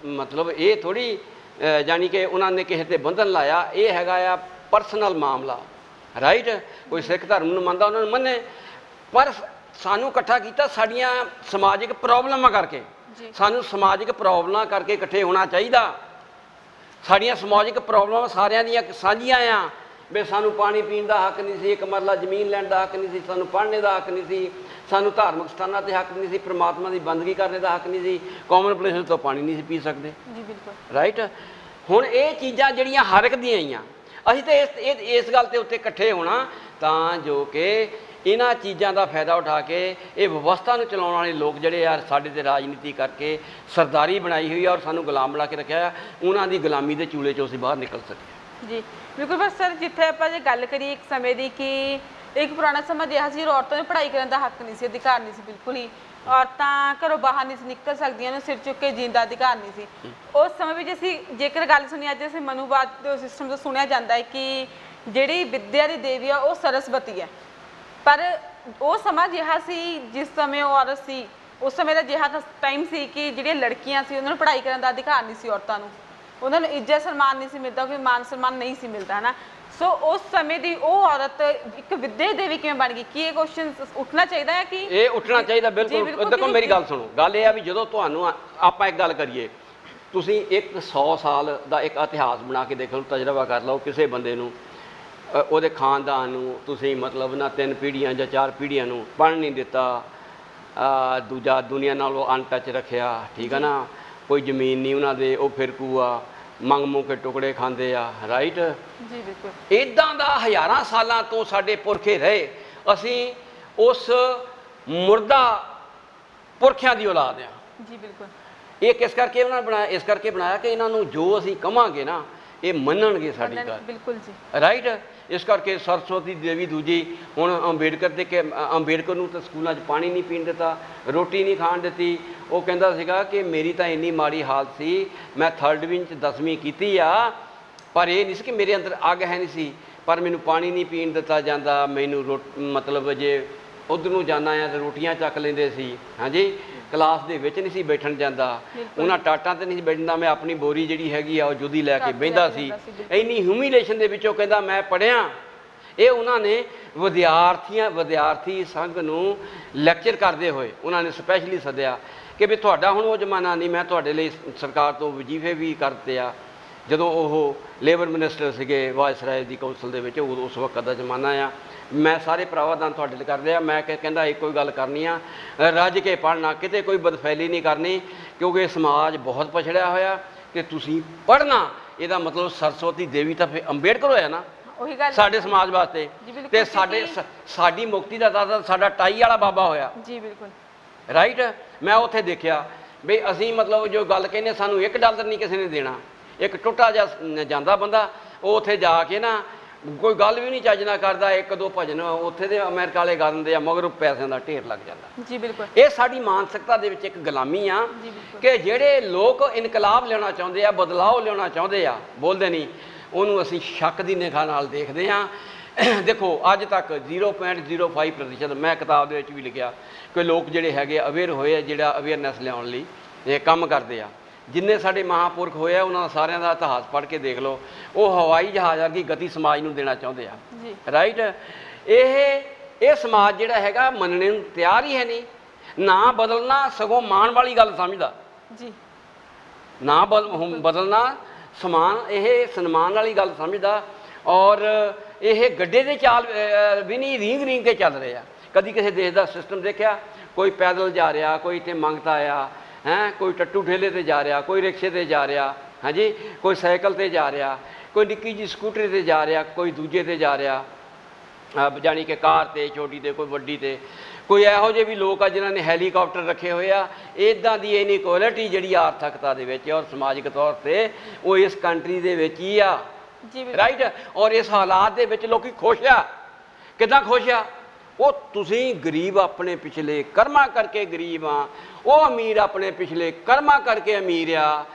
ਮਤਲਬ ਇਹ ਥੋੜ੍ਹੀ ਜਾਣੀ ਕਿ ਉਹਨਾਂ ਨੇ ਕਿਸੇ ਤੇ ਬੰਧਨ ਲਾਇਆ, ਇਹ ਹੈਗਾ ਆ ਪਰਸਨਲ ਮਾਮਲਾ, ਰਾਈਟ। ਕੋਈ ਸਿੱਖ ਧਰਮ ਨੂੰ ਮੰਨਦਾ ਉਹਨਾਂ ਨੂੰ ਮੰਨੇ, ਪਰ ਸਾਨੂੰ ਇਕੱਠਾ ਕੀਤਾ ਸਾਡੀਆਂ ਸਮਾਜਿਕ ਪ੍ਰੋਬਲਮਾਂ ਕਰਕੇ, ਸਾਨੂੰ ਸਮਾਜਿਕ ਪ੍ਰੋਬਲਮਾਂ ਕਰਕੇ ਇਕੱਠੇ ਹੋਣਾ ਚਾਹੀਦਾ। ਸਾਡੀਆਂ ਸਮਾਜਿਕ ਪ੍ਰੋਬਲਮਾਂ ਸਾਰਿਆਂ ਦੀਆਂ ਸਾਂਝੀਆਂ ਆ, ਵੀ ਸਾਨੂੰ ਪਾਣੀ ਪੀਣ ਦਾ ਹੱਕ ਨਹੀਂ ਸੀ, ਇੱਕ ਮਰਲਾ ਜ਼ਮੀਨ ਲੈਣ ਦਾ ਹੱਕ ਨਹੀਂ ਸੀ, ਸਾਨੂੰ ਪੜ੍ਹਨੇ ਦਾ ਹੱਕ ਨਹੀਂ ਸੀ, ਸਾਨੂੰ ਧਾਰਮਿਕ ਸਥਾਨਾਂ 'ਤੇ ਹੱਕ ਨਹੀਂ ਸੀ, ਪ੍ਰਮਾਤਮਾ ਦੀ ਬੰਦਗੀ ਕਰਨ ਦਾ ਹੱਕ ਨਹੀਂ ਸੀ, ਕਾਮਨ ਪਲੇਸ ਤੋਂ ਪਾਣੀ ਨਹੀਂ ਸੀ ਪੀ ਸਕਦੇ ਜੀ ਬਿਲਕੁਲ ਰਾਈਟ। ਹੁਣ ਇਹ ਚੀਜ਼ਾਂ ਜਿਹੜੀਆਂ ਹਰ ਇੱਕ ਦੀਆਂ ਆਈਆਂ, ਅਸੀਂ ਤਾਂ ਇਸ ਗੱਲ ਦੇ ਉੱਤੇ ਇਕੱਠੇ ਹੋਣਾ ਤਾਂ ਜੋ ਕਿ ਇਹਨਾਂ ਚੀਜ਼ਾਂ ਦਾ ਫਾਇਦਾ ਉਠਾ ਕੇ ਇਹ ਵਿਵਸਥਾ ਨੂੰ ਚਲਾਉਣ ਵਾਲੇ ਲੋਕ ਜਿਹੜੇ ਯਾਰ ਸਾਡੇ 'ਤੇ ਰਾਜਨੀਤੀ ਕਰਕੇ ਸਰਦਾਰੀ ਬਣਾਈ ਹੋਈ ਆ ਔਰ ਸਾਨੂੰ ਗੁਲਾਮ ਬਣਾ ਕੇ ਰੱਖਿਆ ਆ, ਉਹਨਾਂ ਦੀ ਗੁਲਾਮੀ ਦੇ ਚੂਲੇ 'ਚੋਂ ਅਸੀਂ ਬਾਹਰ ਨਿਕਲ ਸਕੀਏ। ਜੀ ਬਿਲਕੁਲ। ਬਸ ਸਰ ਜਿੱਥੇ ਆਪਾਂ ਜੇ ਗੱਲ ਕਰੀਏ ਇੱਕ ਸਮੇਂ ਦੀ ਕਿ ਇੱਕ ਪੁਰਾਣਾ ਸਮਾਂ ਅਜਿਹਾ ਸੀ ਔਰਤਾਂ ਨੂੰ ਪੜ੍ਹਾਈ ਕਰਨ ਦਾ ਹੱਕ ਨਹੀਂ ਸੀ, ਅਧਿਕਾਰ ਨਹੀਂ ਸੀ ਬਿਲਕੁਲ ਹੀ, ਔਰਤਾਂ ਘਰੋਂ ਬਾਹਰ ਨਹੀਂ ਸੀ ਨਿਕਲ ਸਕਦੀਆਂ, ਉਹਨੂੰ ਸਿਰ ਚੁੱਕ ਕੇ ਜੀਣ ਦਾ ਅਧਿਕਾਰ ਨਹੀਂ ਸੀ। ਉਸ ਸਮੇਂ ਵਿੱਚ ਅਸੀਂ ਜੇਕਰ ਗੱਲ ਸੁਣੀ, ਅੱਜ ਅਸੀਂ ਮਨੂਵਾਦ ਦੇ ਸਿਸਟਮ ਤੋਂ ਸੁਣਿਆ ਜਾਂਦਾ ਹੈ ਕਿ ਜਿਹੜੀ ਵਿੱਦਿਆ ਦੀ ਦੇਵੀ ਆ ਉਹ ਸਰਸਵਤੀ ਹੈ, ਪਰ ਉਹ ਸਮਾਂ ਅਜਿਹਾ ਸੀ ਜਿਸ ਸਮੇਂ ਉਹ ਔਰਤ ਸੀ, ਉਸ ਸਮੇਂ ਦਾ ਅਜਿਹਾ ਟਾਈਮ ਸੀ ਕਿ ਜਿਹੜੀਆਂ ਲੜਕੀਆਂ ਸੀ ਉਹਨਾਂ ਨੂੰ ਪੜ੍ਹਾਈ ਕਰਨ ਦਾ ਅਧਿਕਾਰ ਨਹੀਂ ਸੀ, ਔਰਤਾਂ ਨੂੰ ਉਹਨਾਂ ਨੂੰ ਇੱਜ਼ਤ ਸਨਮਾਨ ਨਹੀਂ ਸੀ ਮਿਲਦਾ, ਕੋਈ ਮਾਨ ਸਨਮਾਨ ਨਹੀਂ ਸੀ ਮਿਲਦਾ, ਹੈ ਨਾ। ਸੋ ਉਸ ਸਮੇਂ ਦੀ ਉਹ ਔਰਤ ਇੱਕ ਵਿੱਦਿਆ ਦੇਵੀ ਕਿਵੇਂ ਬਣ ਗਈ? ਕੀ ਇਹ ਕੁਐਸਚਨ ਉੱਠਣਾ ਚਾਹੀਦਾ ਹੈ ਕਿ ਇਹ ਉੱਠਣਾ ਚਾਹੀਦਾ? ਬਿਲਕੁਲ। ਦੇਖੋ ਮੇਰੀ ਗੱਲ ਸੁਣੋ, ਗੱਲ ਇਹ ਆ ਵੀ ਜਦੋਂ ਤੁਹਾਨੂੰ ਆਪਾਂ ਇੱਕ ਗੱਲ ਕਰੀਏ, ਤੁਸੀਂ 100 ਸਾਲ ਦਾ ਇੱਕ ਇਤਿਹਾਸ ਬਣਾ ਕੇ ਦੇਖ ਲਓ, ਤਜਰਬਾ ਕਰ ਲਓ, ਕਿਸੇ ਬੰਦੇ ਨੂੰ ਉਹਦੇ ਖਾਨਦਾਨ ਨੂੰ ਤੁਸੀਂ ਮਤਲਬ ਨਾ 3 ਪੀੜ੍ਹੀਆਂ ਜਾਂ 4 ਪੀੜ੍ਹੀਆਂ ਨੂੰ ਪੜ੍ਹਨ ਨਹੀਂ ਦਿੱਤਾ, ਦੂਜਾ ਦੁਨੀਆ ਨਾਲ ਉਹ ਅਨਟੱਚ ਰੱਖਿਆ, ਠੀਕ ਆ ਨਾ, ਕੋਈ ਜ਼ਮੀਨ ਨਹੀਂ ਉਹਨਾਂ ਦੇ, ਉਹ ਫਿਰਕੂ ਆ, ਮੰਗ ਮੂੰਹ ਕੇ ਟੁਕੜੇ ਖਾਂਦੇ ਆ, ਰਾਈਟ ਜੀ ਬਿਲਕੁਲ। ਇੱਦਾਂ ਦਾ ਹਜ਼ਾਰਾਂ ਸਾਲਾਂ ਤੋਂ ਸਾਡੇ ਪੁਰਖੇ ਰਹੇ, ਅਸੀਂ ਉਸ ਮੁਰਦਾ ਪੁਰਖਿਆਂ ਦੀ ਔਲਾਦ ਆ ਜੀ ਬਿਲਕੁਲ। ਇਹ ਕਿਸ ਕਰਕੇ ਉਹਨਾਂ ਨੇ ਬਣਾਇਆ? ਇਸ ਕਰਕੇ ਬਣਾਇਆ ਕਿ ਇਹਨਾਂ ਨੂੰ ਜੋ ਅਸੀਂ ਕਵਾਂਗੇ ਨਾ ਇਹ ਮੰਨਣਗੇ ਸਾਡੀ ਗੱਲ, ਬਿਲਕੁਲ ਜੀ, ਰਾਈਟ। ਇਸ ਕਰਕੇ ਸਰਸਵਤੀ ਦੇਵੀ ਦੂਜੀ, ਹੁਣ ਅੰਬੇਡਕਰ ਦੇ ਕਿ ਅੰਬੇਡਕਰ ਨੂੰ ਤਾਂ ਸਕੂਲਾਂ 'ਚ ਪਾਣੀ ਨਹੀਂ ਪੀਣ ਦਿੱਤਾ, ਰੋਟੀ ਨਹੀਂ ਖਾਣ ਦਿੱਤੀ। ਉਹ ਕਹਿੰਦਾ ਸੀਗਾ ਕਿ ਮੇਰੀ ਤਾਂ ਇੰਨੀ ਮਾੜੀ ਹਾਲਤ ਸੀ, ਮੈਂ 3rd ਡਿਵੀਜ਼ਨ 'ਚ 10ਵੀਂ ਕੀਤੀ ਆ, ਪਰ ਇਹ ਨਹੀਂ ਸੀ ਕਿ ਮੇਰੇ ਅੰਦਰ ਅੱਗ ਹੈ ਨਹੀਂ ਸੀ, ਪਰ ਮੈਨੂੰ ਪਾਣੀ ਨਹੀਂ ਪੀਣ ਦਿੱਤਾ ਜਾਂਦਾ, ਮੈਨੂੰ ਮਤਲਬ ਜੇ ਉੱਧਰ ਨੂੰ ਜਾਣਾ ਆ ਤਾਂ ਰੋਟੀਆਂ ਚੱਕ ਲੈਂਦੇ ਸੀ, ਹਾਂਜੀ, ਕਲਾਸ ਦੇ ਵਿੱਚ ਨਹੀਂ ਸੀ ਬੈਠਣ ਜਾਂਦਾ, ਉਹਨਾਂ ਟਾਟਾਂ ਤੇ ਨਹੀਂ ਸੀ ਬੈਠਦਾ, ਮੈਂ ਆਪਣੀ ਬੋਰੀ ਜਿਹੜੀ ਹੈਗੀ ਆ ਉਹ ਜੁਦੀ ਲੈ ਕੇ ਬਹਿੰਦਾ ਸੀ। ਇੰਨੀ ਹਿਊਮੀਲੇਸ਼ਨ ਦੇ ਵਿੱਚੋਂ ਕਹਿੰਦਾ ਮੈਂ ਪੜ੍ਹਿਆ। ਇਹ ਉਹਨਾਂ ਨੇ ਵਿਦਿਆਰਥੀ ਸੰਘ ਨੂੰ ਲੈਕਚਰ ਕਰਦੇ ਹੋਏ ਉਹਨਾਂ ਨੇ ਸਪੈਸ਼ਲੀ ਸੱਦਿਆ ਕਿ ਵੀ ਤੁਹਾਡਾ ਹੁਣ ਉਹ ਜ਼ਮਾਨਾ ਨਹੀਂ, ਮੈਂ ਤੁਹਾਡੇ ਲਈ ਸਰਕਾਰ ਤੋਂ ਵਜ਼ੀਫੇ ਵੀ ਕਰਤੇ ਆ। ਜਦੋਂ ਉਹ ਲੇਬਰ ਮਿਨਿਸਟਰ ਸੀਗੇ ਵਾਇਸਰਾਏ ਦੀ ਕੌਂਸਲ ਦੇ ਵਿੱਚ, ਉਸ ਵਕਤ ਦਾ ਜ਼ਮਾਨਾ ਆ, ਮੈਂ ਸਾਰੇ ਪ੍ਰਾਵਧਾਨ ਤੁਹਾਡੇ ਲਈ ਕਰ ਰਿਹਾ। ਮੈਂ ਕਹਿੰਦਾ ਇੱਕੋ ਹੀ ਗੱਲ ਕਰਨੀ ਆ, ਰੱਜ ਕੇ ਪੜ੍ਹਨਾ, ਕਿਤੇ ਕੋਈ ਬਦਫੈਲੀ ਨਹੀਂ ਕਰਨੀ, ਕਿਉਂਕਿ ਇਹ ਸਮਾਜ ਬਹੁਤ ਪਛੜਿਆ ਹੋਇਆ ਕਿ ਤੁਸੀਂ ਪੜ੍ਹਨਾ। ਇਹਦਾ ਮਤਲਬ ਸਰਸਵਤੀ ਦੇਵੀ ਤਾਂ ਫਿਰ ਅੰਬੇਡਕਰ ਹੋਇਆ ਨਾ ਉਹੀ ਗੱਲ ਸਾਡੇ ਸਮਾਜ ਵਾਸਤੇ, ਤੇ ਸਾਡੀ ਮੁਕਤੀ ਦਾ ਦਾਤਾ ਸਾਡਾ ਟਾਈ ਵਾਲਾ ਬਾਬਾ ਹੋਇਆ ਜੀ ਬਿਲਕੁਲ, ਰਾਈਟ। ਮੈਂ ਉੱਥੇ ਦੇਖਿਆ ਵੀ ਅਸੀਂ ਮਤਲਬ ਜੋ ਗੱਲ ਕਹਿੰਦੇ ਸਾਨੂੰ $1 ਨਹੀਂ ਕਿਸੇ ਨੇ ਦੇਣਾ। ਇੱਕ ਟੁੱਟਾ ਜਿਹਾ ਜਾਂਦਾ ਬੰਦਾ, ਉਹ ਉੱਥੇ ਜਾ ਕੇ ਨਾ ਕੋਈ ਗੱਲ ਵੀ ਨਹੀਂ ਚੱਜ ਨਾਲ ਕਰਦਾ, ਇੱਕ ਦੋ ਭਜਨ ਉੱਥੇ ਦੇ ਅਮਰੀਕਾ ਵਾਲੇ ਗਾ ਦਿੰਦੇ ਆ, ਮਗਰ ਪੈਸਿਆਂ ਦਾ ਢੇਰ ਲੱਗ ਜਾਂਦਾ। ਜੀ ਬਿਲਕੁਲ। ਇਹ ਸਾਡੀ ਮਾਨਸਿਕਤਾ ਦੇ ਵਿੱਚ ਇੱਕ ਗੁਲਾਮੀ ਆ ਕਿ ਜਿਹੜੇ ਲੋਕ ਇਨਕਲਾਬ ਲਿਆਉਣਾ ਚਾਹੁੰਦੇ ਆ, ਬਦਲਾਅ ਲਿਆਉਣਾ ਚਾਹੁੰਦੇ ਆ, ਬੋਲਦੇ ਨਹੀਂ, ਉਹਨੂੰ ਅਸੀਂ ਸ਼ੱਕ ਦੀ ਨਿਗਾਹ ਨਾਲ ਦੇਖਦੇ ਆ। ਦੇਖੋ ਅੱਜ ਤੱਕ 0.05% ਮੈਂ ਕਿਤਾਬ ਦੇ ਵਿੱਚ ਵੀ ਲਿਖਿਆ ਕਿ ਲੋਕ ਜਿਹੜੇ ਹੈਗੇ ਅਵੇਅਰ ਹੋਏ ਆ, ਜਿਹੜਾ ਅਵੇਅਰਨੈਸ ਲਿਆਉਣ ਲਈ ਇਹ ਕੰਮ ਕਰਦੇ ਆ। ਜਿੰਨੇ ਸਾਡੇ ਮਹਾਂਪੁਰਖ ਹੋਏ ਆ ਉਹਨਾਂ ਸਾਰਿਆਂ ਦਾ ਇਤਿਹਾਸ ਪੜ੍ਹ ਕੇ ਦੇਖ ਲਓ, ਉਹ ਹਵਾਈ ਜਹਾਜ਼ ਵਰਗੀ ਗਤੀ ਸਮਾਜ ਨੂੰ ਦੇਣਾ ਚਾਹੁੰਦੇ ਆ। ਰਾਈਟ। ਇਹ ਸਮਾਜ ਜਿਹੜਾ ਹੈਗਾ ਮੰਨਣੇ ਨੂੰ ਤਿਆਰ ਹੀ ਹੈ ਨਹੀਂ, ਨਾ ਬਦਲਣਾ ਸਗੋਂ ਮਾਣ ਵਾਲੀ ਗੱਲ ਸਮਝਦਾ ਜੀ, ਨਾ ਬਦਲਣਾ ਇਹ ਸਨਮਾਨ ਵਾਲੀ ਗੱਲ ਸਮਝਦਾ। ਔਰ ਇਹ ਗੱਡੇ ਦੇ ਚਾਲ ਵੀ ਨਹੀਂ, ਰੀਂਗ ਕੇ ਚੱਲ ਰਹੇ ਆ। ਕਦੀ ਕਿਸੇ ਦੇਸ਼ ਦਾ ਸਿਸਟਮ ਦੇਖਿਆ? ਕੋਈ ਪੈਦਲ ਜਾ ਰਿਹਾ, ਕੋਈ ਇੱਥੇ ਮੰਗਤਾ ਆਇਆ ਹੈ, ਕੋਈ ਟੱਟੂ ਠੇਲੇ ਤੇ ਜਾ ਰਿਹਾ, ਕੋਈ ਰਿਕਸ਼ੇ ਤੇ ਜਾ ਰਿਹਾ, ਹਾਂਜੀ, ਕੋਈ ਸਾਈਕਲ ਤੇ ਜਾ ਰਿਹਾ, ਕੋਈ ਨਿੱਕੀ ਜਿਹੀ ਸਕੂਟਰੀ ਤੇ ਜਾ ਰਿਹਾ, ਕੋਈ ਦੂਜੇ ਤੇ ਜਾ ਰਿਹਾ, ਜਾਣੀ ਕਿ ਕਾਰ ਤੇ, ਛੋਟੀ ਤੇ, ਕੋਈ ਵੱਡੀ ਤੇ। ਕੋਈ ਇਹੋ ਜਿਹੇ ਵੀ ਲੋਕ ਆ ਜਿਨ੍ਹਾਂ ਨੇ ਹੈਲੀਕਾਪਟਰ ਰੱਖੇ ਹੋਏ ਆ। ਇੱਦਾਂ ਦੀ ਇਨਇਕੁਐਲਿਟੀ ਜਿਹੜੀ ਆਰਥਿਕਤਾ ਦੇ ਵਿੱਚ ਔਰ ਸਮਾਜਿਕ ਤੌਰ ਤੇ ਉਹ ਇਸ ਕੰਟਰੀ ਦੇ ਵਿੱਚ ਹੀ ਆ। ਰਾਈਟ। ਔਰ ਇਸ ਹਾਲਾਤ ਦੇ ਵਿੱਚ ਲੋਕੀ ਖੁਸ਼ ਆ। ਕਿੱਦਾਂ ਖੁਸ਼ ਆ? ਉਹ ਤੁਸੀਂ ਗਰੀਬ ਆਪਣੇ ਪਿਛਲੇ ਕਰਮਾਂ ਕਰਕੇ ਗਰੀਬ ਆ, ਉਹ ਅਮੀਰ ਆਪਣੇ ਪਿਛਲੇ ਕਰਮਾਂ ਕਰਕੇ ਅਮੀਰ ਆ।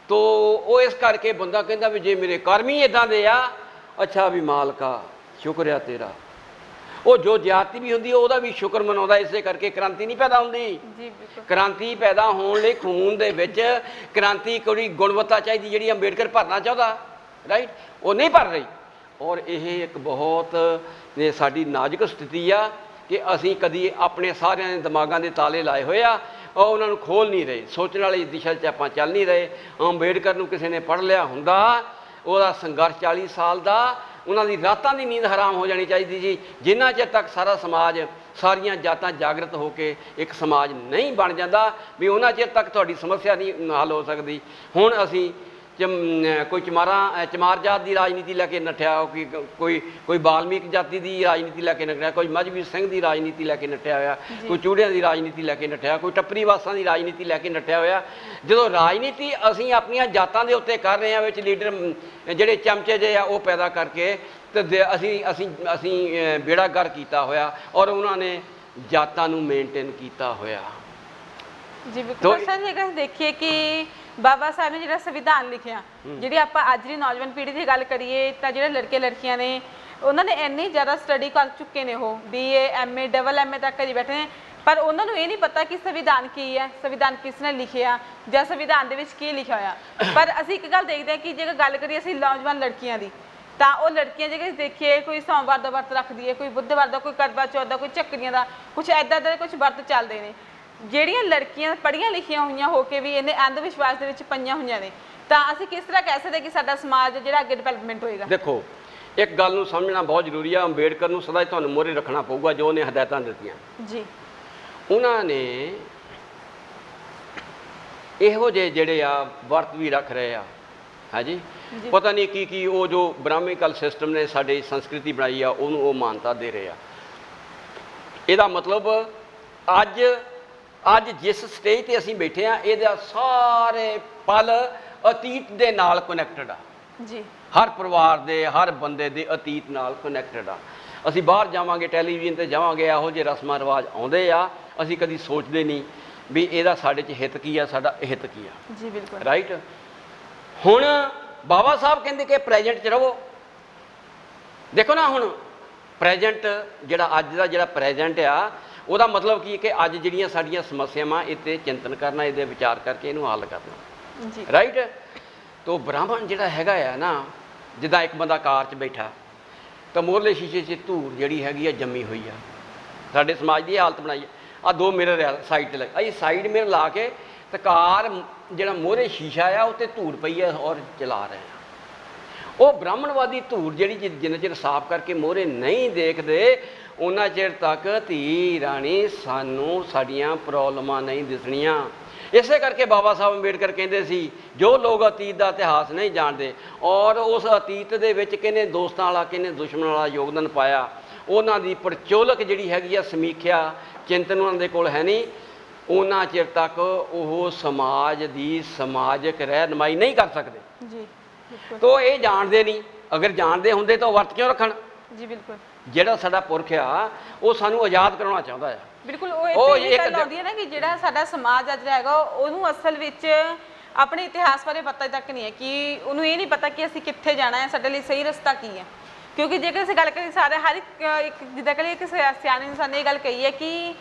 ਤੋ ਉਹ ਇਸ ਕਰਕੇ ਬੰਦਾ ਕਹਿੰਦਾ ਵੀ ਜੇ ਮੇਰੇ ਕਰਮ ਹੀ ਇੱਦਾਂ ਦੇ ਆ, ਅੱਛਾ ਵੀ ਮਾਲਕਾ ਸ਼ੁਕਰ ਆ ਤੇਰਾ। ਉਹ ਜੋ ਜ਼ਿਆਦਤੀ ਵੀ ਹੁੰਦੀ ਉਹਦਾ ਵੀ ਸ਼ੁਕਰ ਮਨਾਉਂਦਾ। ਇਸੇ ਕਰਕੇ ਕ੍ਰਾਂਤੀ ਨਹੀਂ ਪੈਦਾ ਹੁੰਦੀ। ਕ੍ਰਾਂਤੀ ਪੈਦਾ ਹੋਣ ਲਈ ਖੂਨ ਦੇ ਵਿੱਚ ਕ੍ਰਾਂਤੀ ਕੋਈ ਗੁਣਵੱਤਾ ਚਾਹੀਦੀ ਜਿਹੜੀ ਅੰਬੇਡਕਰ ਭਰਨਾ ਚਾਹੁੰਦਾ। ਰਾਈਟ। ਉਹ ਨਹੀਂ ਭਰ ਰਹੀ। ਔਰ ਇਹ ਇੱਕ ਬਹੁਤ ਸਾਡੀ ਨਾਜ਼ੁਕ ਸਥਿਤੀ ਆ ਕਿ ਅਸੀਂ ਕਦੀ ਆਪਣੇ ਸਾਰਿਆਂ ਦੇ ਦਿਮਾਗਾਂ ਦੇ ਤਾਲੇ ਲਾਏ ਹੋਏ ਆ ਔਰ ਉਹਨਾਂ ਨੂੰ ਖੋਲ੍ਹ ਨਹੀਂ ਰਹੇ। ਸੋਚਣ ਵਾਲੀ ਦਿਸ਼ਾ 'ਚ ਆਪਾਂ ਚੱਲ ਨਹੀਂ ਰਹੇ। ਅੰਬੇਡਕਰ ਨੂੰ ਕਿਸੇ ਨੇ ਪੜ੍ਹ ਲਿਆ ਹੁੰਦਾ, ਉਹਦਾ ਸੰਘਰਸ਼ 40 ਸਾਲ ਦਾ, ਉਹਨਾਂ ਦੀ ਰਾਤਾਂ ਦੀ ਨੀਂਦ ਹਰਾਮ ਹੋ ਜਾਣੀ ਚਾਹੀਦੀ ਸੀ। ਜਿੰਨਾ ਚਿਰ ਤੱਕ ਸਾਰਾ ਸਮਾਜ, ਸਾਰੀਆਂ ਜਾਤਾਂ ਜਾਗਰਤ ਹੋ ਕੇ ਇੱਕ ਸਮਾਜ ਨਹੀਂ ਬਣ ਜਾਂਦਾ ਵੀ ਉਹਨਾਂ ਚਿਰ ਤੱਕ ਤੁਹਾਡੀ ਸਮੱਸਿਆ ਨਹੀਂ ਹੱਲ ਹੋ ਸਕਦੀ। ਹੁਣ ਅਸੀਂ ਕੋਈ ਚਮਾਰ ਜਾਤ ਦੀ ਰਾਜਨੀਤੀ ਲੈ ਕੇ ਨੱਠਿਆ, ਕੋਈ ਬਾਲਮੀਕ ਜਾਤੀ ਦੀ ਰਾਜਨੀਤੀ ਲੈ ਕੇ ਨੱਠਿਆ, ਕੋਈ ਮਜ਼੍ਹਬੀ ਸਿੰਘ ਦੀ ਰਾਜਨੀਤੀ ਲੈ ਕੇ ਨੱਠਿਆ ਹੋਇਆ, ਕੋਈ ਚੂੜਿਆਂ ਦੀ ਰਾਜਨੀਤੀ ਲੈ ਕੇ ਨੱਠਿਆ, ਕੋਈ ਟੱਪਰੀਵਾਸਾਂ ਦੀ ਰਾਜਨੀਤੀ ਲੈ ਕੇ ਨੱਠਿਆ ਹੋਇਆ। ਜਦੋਂ ਰਾਜਨੀਤੀ ਅਸੀਂ ਆਪਣੀਆਂ ਜਾਤਾਂ ਦੇ ਉੱਤੇ ਕਰ ਰਹੇ ਹਾਂ, ਵਿੱਚ ਲੀਡਰ ਜਿਹੜੇ ਚਮਚੇ ਜਿਹੇ ਆ ਉਹ ਪੈਦਾ ਕਰਕੇ, ਤੇ ਅਸੀਂ ਬੇੜਾ ਗਰ ਕੀਤਾ ਹੋਇਆ ਔਰ ਉਹਨਾਂ ਨੇ ਜਾਤਾਂ ਨੂੰ ਮੇਨਟੇਨ ਕੀਤਾ ਹੋਇਆ। ਜੀ ਬਿਲਕੁਲ ਸਰ। ਜੇਕਰ ਦੇਖੀਏ ਕਿ ਬਾਬਾ ਸਾਹਿਬ ਨੇ ਜਿਹੜਾ ਸੰਵਿਧਾਨ ਲਿਖਿਆ, ਜਿਹੜੀ ਆਪਾਂ ਅੱਜ ਦੀ ਨੌਜਵਾਨ ਪੀੜ੍ਹੀ ਦੀ ਗੱਲ ਕਰੀਏ ਤਾਂ ਜਿਹੜੇ ਲੜਕੇ ਲੜਕੀਆਂ ਨੇ ਉਹਨਾਂ ਨੇ ਇੰਨੀ ਜ਼ਿਆਦਾ ਸਟੱਡੀ ਕਰ ਚੁੱਕੇ ਨੇ, ਉਹ BA MA MA ਤੱਕ ਕਰੀ ਬੈਠੇ ਨੇ, ਪਰ ਉਹਨਾਂ ਨੂੰ ਇਹ ਨਹੀਂ ਪਤਾ ਕਿ ਸੰਵਿਧਾਨ ਕੀ ਹੈ, ਸੰਵਿਧਾਨ ਕਿਸ ਨੇ ਲਿਖਿਆ ਜਾਂ ਸੰਵਿਧਾਨ ਦੇ ਵਿੱਚ ਕੀ ਲਿਖਿਆ ਹੋਇਆ। ਪਰ ਅਸੀਂ ਇੱਕ ਗੱਲ ਦੇਖਦੇ ਹਾਂ ਕਿ ਜੇਕਰ ਗੱਲ ਕਰੀਏ ਅਸੀਂ ਨੌਜਵਾਨ ਲੜਕੀਆਂ ਦੀ, ਤਾਂ ਉਹ ਲੜਕੀਆਂ ਜੇਕਰ ਦੇਖੀਏ ਕੋਈ ਸੋਮਵਾਰ ਦਾ ਵਰਤ ਰੱਖਦੀ ਹੈ, ਕੋਈ ਬੁੱਧਵਾਰ ਦਾ, ਕੋਈ ਕਰਵਾ ਚੌਥ ਦਾ, ਕੋਈ ਝੱਕਰੀਆਂ ਦਾ, ਕੁਛ ਇੱਦਾਂ ਦੇ ਕੁਛ ਵਰਤ ਚੱਲਦੇ ਨੇ। ਜਿਹੜੀਆਂ ਲੜਕੀਆਂ ਪੜ੍ਹੀਆਂ ਲਿਖੀਆਂ ਹੋਈਆਂ ਹੋ ਕੇ ਵੀ ਇਹਨੇ ਅੰਧ ਵਿਸ਼ਵਾਸ ਦੇ ਵਿੱਚ ਪਈਆਂ ਹੋਈਆਂ ਨੇ, ਤਾਂ ਅਸੀਂ ਕਿਸ ਤਰ੍ਹਾਂ ਕਹਿ ਸਕਦੇ ਕਿ ਸਾਡਾ ਸਮਾਜ ਜਿਹੜਾ ਅੱਗੇ ਡਿਵੈਲਪਮੈਂਟ ਹੋਏਗਾ? ਦੇਖੋ, ਇੱਕ ਗੱਲ ਨੂੰ ਸਮਝਣਾ ਬਹੁਤ ਜ਼ਰੂਰੀ ਆ। ਅੰਬੇਡਕਰ ਨੂੰ ਸਦਾ ਹੀ ਤੁਹਾਨੂੰ ਮੋਹਰੇ ਰੱਖਣਾ ਪਊਗਾ। ਜੋ ਉਹਨੇ ਹਦਾਇਤਾਂ ਦਿੱਤੀਆਂ ਜੀ, ਉਹਨਾਂ ਨੇ ਇਹੋ ਜਿਹੇ ਜਿਹੜੇ ਆ ਵਰਤ ਵੀ ਰੱਖ ਰਹੇ ਆ। ਹਾਂਜੀ, ਪਤਾ ਨਹੀਂ ਕੀ ਉਹ ਜੋ ਬ੍ਰਾਹਮਿਕਲ ਸਿਸਟਮ ਨੇ ਸਾਡੀ ਸੰਸਕ੍ਰਿਤੀ ਬਣਾਈ ਆ ਉਹਨੂੰ ਉਹ ਮਾਨਤਾ ਦੇ ਰਹੇ ਆ। ਇਹਦਾ ਮਤਲਬ ਅੱਜ ਜਿਸ ਸਟੇਜ ਤੇ ਅਸੀਂ ਬੈਠੇ ਆ, ਇਹਦਾ ਸਾਰੇ ਪਲ ਅਤੀਤ ਦੇ ਨਾਲ ਕਨੈਕਟਡ ਆ ਜੀ। ਹਰ ਪਰਿਵਾਰ ਦੇ, ਹਰ ਬੰਦੇ ਦੇ ਅਤੀਤ ਨਾਲ ਕਨੈਕਟਡ ਆ। ਅਸੀਂ ਬਾਹਰ ਜਾਵਾਂਗੇ, ਟੈਲੀਵਿਜ਼ਨ ਤੇ ਜਾਵਾਂਗੇ, ਇਹੋ ਜਿਹੇ ਰਸਮਾਂ ਰਿਵਾਜ ਆਉਂਦੇ ਆ, ਅਸੀਂ ਕਦੀ ਸੋਚਦੇ ਨਹੀਂ ਵੀ ਇਹਦਾ ਸਾਡੇ 'ਚ ਹਿੱਤ ਕੀ ਆ, ਸਾਡਾ ਹਿੱਤ ਕੀ ਆ ਜੀ। ਬਿਲਕੁਲ ਰਾਈਟ। ਹੁਣ ਬਾਬਾ ਸਾਹਿਬ ਕਹਿੰਦੇ ਕਿ ਪ੍ਰੈਜੈਂਟ 'ਚ ਰਹੋ। ਦੇਖੋ ਨਾ, ਹੁਣ ਪ੍ਰੈਜੈਂਟ ਜਿਹੜਾ ਅੱਜ ਦਾ ਜਿਹੜਾ ਪ੍ਰੈਜੈਂਟ ਆ, ਉਹਦਾ ਮਤਲਬ ਕੀ ਹੈ ਕਿ ਅੱਜ ਜਿਹੜੀਆਂ ਸਾਡੀਆਂ ਸਮੱਸਿਆਵਾਂ ਇਹ 'ਤੇ ਚਿੰਤਨ ਕਰਨਾ, ਇਹਦੇ ਵਿਚਾਰ ਕਰਕੇ ਇਹਨੂੰ ਹੱਲ ਕਰਨਾ ਜੀ। ਰਾਈਟ। ਤੋ ਬ੍ਰਾਹਮਣ ਜਿਹੜਾ ਹੈਗਾ ਆ ਨਾ, ਜਿੱਦਾਂ ਇੱਕ ਬੰਦਾ ਕਾਰ 'ਚ ਬੈਠਾ ਤਾਂ ਮੋਹਰਲੇ ਸ਼ੀਸ਼ੇ 'ਚ ਧੂੜ ਜਿਹੜੀ ਹੈਗੀ ਆ ਜੰਮੀ ਹੋਈ ਆ। ਸਾਡੇ ਸਮਾਜ ਦੀ ਇਹ ਹਾਲਤ ਬਣਾਈ ਆ। 2 ਮਿਰਰ ਆ ਸਾਈਡ 'ਤੇ ਅਸੀਂ ਸਾਈਡ ਮਿਰਰ ਲਾ ਕੇ ਤੇ ਕਾਰ ਜਿਹੜਾ ਮੋਹਰੇ ਸ਼ੀਸ਼ਾ ਆ ਉੱਤੇ ਧੂੜ ਪਈ ਆ ਔਰ ਚਲਾ ਰਹੇ ਆ। ਉਹ ਬ੍ਰਾਹਮਣਵਾਦੀ ਧੂੜ ਜਿਹੜੀ ਜਿੰਨਾ ਚਿਰ ਸਾਫ਼ ਕਰਕੇ ਮੋਹਰੇ ਨਹੀਂ ਦੇਖਦੇ, ਉਹਨਾਂ ਚਿਰ ਤੱਕ ਧੀ ਰਾਣੀ ਸਾਨੂੰ ਸਾਡੀਆਂ ਪ੍ਰੋਬਲਮਾਂ ਨਹੀਂ ਦਿਸਣੀਆਂ। ਇਸੇ ਕਰਕੇ ਬਾਬਾ ਸਾਹਿਬ ਅੰਬੇਡਕਰ ਕਹਿੰਦੇ ਸੀ, ਜੋ ਲੋਕ ਅਤੀਤ ਦਾ ਇਤਿਹਾਸ ਨਹੀਂ ਜਾਣਦੇ ਔਰ ਉਸ ਅਤੀਤ ਦੇ ਵਿੱਚ ਕਿਹਨੇ ਦੋਸਤਾਂ ਵਾਲਾ ਕਿਹਨੇ ਦੁਸ਼ਮਣ ਵਾਲਾ ਯੋਗਦਾਨ ਪਾਇਆ, ਉਹਨਾਂ ਦੀ ਪਰਚੋਲਕ ਜਿਹੜੀ ਹੈਗੀ ਆ, ਸਮੀਖਿਆ, ਚਿੰਤਨ ਉਹਨਾਂ ਦੇ ਕੋਲ ਹੈ ਨਹੀਂ, ਉਹਨਾਂ ਚਿਰ ਤੱਕ ਉਹ ਸਮਾਜ ਦੀ ਸਮਾਜਿਕ ਰਹਿਨੁਮਾਈ ਨਹੀਂ ਕਰ ਸਕਦੇ ਜੀ। ਤੋ ਇਹ ਜਾਣਦੇ ਨਹੀਂ ਅਗਰ ਜਾਣਦੇ ਹੁੰਦੇ ਤਾਂ ਉਹ ਵਰਤ ਕਿਉਂ ਰੱਖਣ? ਜੀ ਬਿਲਕੁਲ। ਜਿਹੜਾ ਸਾਡਾ ਪੁਰਖ ਆ ਉਹ ਸਾਨੂੰ ਆਜ਼ਾਦ ਕਰਾਉਣਾ ਚਾਹੁੰਦਾ ਆ। ਬਿਲਕੁਲ, ਉਹ ਇਹ ਗੱਲ ਆਉਂਦੀ ਹੈ ਨਾ ਕਿ ਜਿਹੜਾ ਸਾਡਾ ਸਮਾਜ ਅੱਜ ਹੈਗਾ ਉਹਨੂੰ ਅਸਲ ਵਿੱਚ ਆਪਣੇ ਇਤਿਹਾਸ ਬਾਰੇ ਪਤਾ ਤੱਕ ਨਹੀਂ ਹੈ, ਕਿ ਉਹਨੂੰ ਇਹ ਨਹੀਂ ਪਤਾ ਕਿ ਅਸੀਂ ਕਿੱਥੇ ਜਾਣਾ ਹੈ, ਸਾਡੇ ਲਈ ਸਹੀ ਰਸਤਾ ਕੀ ਹੈ। ਕਿਉਂਕਿ ਜੇਕਰ ਅਸੀਂ ਗੱਲ ਕਰੀਏ ਸਾਰੇ ਹਰ ਇੱਕ ਜਿੱਦਾਂ ਕਿ ਇੱਕ ਸਿਆਣੇ ਇਨਸਾਨ ਨੇ ਇਹ ਗੱਲ ਕਹੀ ਹੈ ਕਿ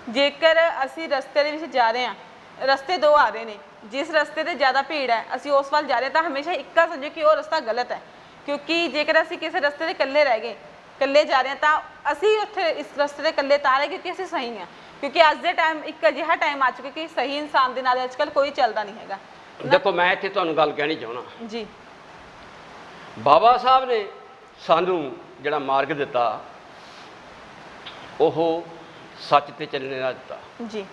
ਜੇਕਰ ਅਸੀਂ ਰਸਤੇ ਦੇ ਵਿੱਚ ਜਾ ਰਹੇ ਹਾਂ, ਰਸਤੇ ਦੋ ਆ ਰਹੇ ਨੇ, ਜਿਸ ਰਸਤੇ ਤੇ ਜ਼ਿਆਦਾ ਭੀੜ ਹੈ ਅਸੀਂ ਉਸ ਵੱਲ ਜਾ ਰਹੇ ਤਾਂ ਹਮੇਸ਼ਾ ਇੱਕਾ ਸਮਝੋ ਕਿ ਉਹ ਰਸਤਾ ਗਲਤ ਹੈ। ਕਿਉਂਕਿ ਜੇਕਰ ਅਸੀਂ ਕਿਸੇ ਰਸਤੇ ਤੇ ਇਕੱਲੇ ਰਹਿ ਗਏ, ਇਕੱਲੇ ਜਾ ਰਹੇ ਹਾਂ, ਤਾਂ ਅਸੀਂ ਉੱਥੇ ਇਸ ਰਸਤੇ ਤੇ ਇਕੱਲੇ ਤਾਂ ਰਹੇ ਕਿਉਂਕਿ ਅਸੀਂ ਸਹੀ ਹਾਂ। ਕਿਉਂਕਿ ਅੱਜ ਦੇ ਟਾਈਮ ਇੱਕ ਅਜਿਹਾ ਟਾਈਮ ਆ ਚੁੱਕਾ ਕਿ ਸਹੀ ਇਨਸਾਨ ਦੇ ਨਾਲ ਅੱਜ ਕੱਲ੍ਹ ਕੋਈ ਚੱਲਦਾ ਨਹੀਂ ਹੈਗਾ। ਦੇਖੋ ਮੈਂ ਇੱਥੇ ਤੁਹਾਨੂੰ ਗੱਲ ਕਹਿਣੀ ਚਾਹੁੰਦਾ ਜੀ, ਬਾਬਾ ਸਾਹਿਬ ਨੇ ਸਾਨੂੰ ਜਿਹੜਾ ਮਾਰਗ ਦਿੱਤਾ ਉਹ ਸੱਚ ਤੇ ਚੱਲਣੇ ਦਾ ਦਿੱਤਾ ਜੀ।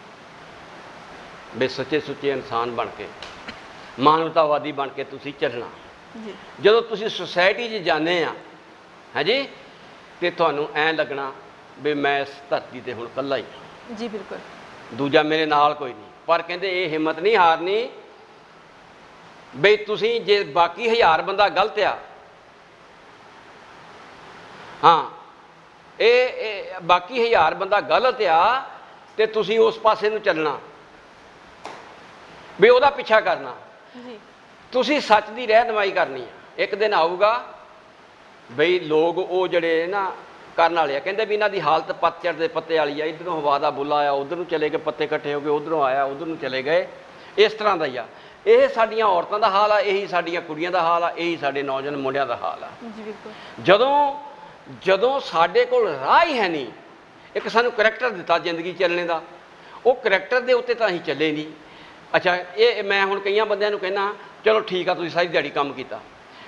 ਵੀ ਸੱਚੇ ਸੁੱਚੇ ਇਨਸਾਨ ਬਣ ਕੇ, ਮਾਨਵਤਾਵਾਦੀ ਬਣ ਕੇ ਤੁਸੀਂ ਚੱਲਣਾ। ਜੀ, ਜਦੋਂ ਤੁਸੀਂ ਸੁਸਾਇਟੀ 'ਚ ਜਾਂਦੇ ਆ ਹਾਂਜੀ, ਤੇ ਤੁਹਾਨੂੰ ਐਂ ਲੱਗਣਾ ਵੀ ਮੈਂ ਇਸ ਧਰਤੀ ਤੇ ਹੁਣ ਇਕੱਲਾ ਹੀ ਹਾਂ। ਜੀ ਬਿਲਕੁਲ। ਦੂਜਾ ਮੇਰੇ ਨਾਲ ਕੋਈ ਨਹੀਂ। ਪਰ ਕਹਿੰਦੇ ਇਹ ਹਿੰਮਤ ਨਹੀਂ ਹਾਰਨੀ ਬਈ ਤੁਸੀਂ ਜੇ ਬਾਕੀ 1000 ਬੰਦਾ ਗਲਤ ਆ, ਹਾਂ ਇਹ ਬਾਕੀ 1000 ਬੰਦਾ ਗਲਤ ਆ ਤੇ ਤੁਸੀਂ ਉਸ ਪਾਸੇ ਨੂੰ ਚੱਲਣਾ, ਵੀ ਉਹਦਾ ਪਿੱਛਾ ਕਰਨਾ। ਜੀ, ਤੁਸੀਂ ਸੱਚ ਦੀ ਰਹਿਨੁਮਾਈ ਕਰਨੀ ਆ। ਇੱਕ ਦਿਨ ਆਊਗਾ ਬਈ ਲੋਕ ਉਹ ਜਿਹੜੇ ਨਾ ਕਰਨ ਵਾਲੇ ਆ, ਕਹਿੰਦੇ ਵੀ ਇਹਨਾਂ ਦੀ ਹਾਲਤ ਪਤਝੜ ਦੇ ਪੱਤੇ ਵਾਲੀ ਆ, ਇੱਧਰੋਂ ਹਵਾ ਦਾ ਬੁੱਲਾ ਆਇਆ ਉਧਰ ਨੂੰ ਚਲੇ ਗਏ, ਪੱਤੇ ਇਕੱਠੇ ਹੋ ਗਏ, ਉਧਰੋਂ ਆਇਆ ਉਧਰ ਨੂੰ ਚਲੇ ਗਏ, ਇਸ ਤਰ੍ਹਾਂ ਦਾ ਹੀ ਆ। ਇਹ ਸਾਡੀਆਂ ਔਰਤਾਂ ਦਾ ਹਾਲ ਆ, ਇਹੀ ਸਾਡੀਆਂ ਕੁੜੀਆਂ ਦਾ ਹਾਲ ਆ, ਇਹੀ ਸਾਡੇ ਨੌਜਵਾਨ ਮੁੰਡਿਆਂ ਦਾ ਹਾਲ ਆ। ਜੀ ਬਿਲਕੁਲ। ਜਦੋਂ ਸਾਡੇ ਕੋਲ ਰਾਹ ਹੀ ਹੈ ਨਹੀਂ, ਇੱਕ ਸਾਨੂੰ ਕਰੈਕਟਰ ਦਿੱਤਾ ਜ਼ਿੰਦਗੀ ਚੱਲਣੇ ਦਾ, ਉਹ ਕਰੈਕਟਰ ਦੇ ਉੱਤੇ ਤਾਂ ਅਸੀਂ ਚੱਲੇ ਨਹੀਂ। ਅੱਛਾ, ਇਹ ਮੈਂ ਹੁਣ ਕਈਆਂ ਬੰਦਿਆਂ ਨੂੰ ਕਹਿੰਦਾ ਚਲੋ ਠੀਕ ਆ ਤੁਸੀਂ ਸਾਰੀ ਦਿਹਾੜੀ ਕੰਮ ਕੀਤਾ,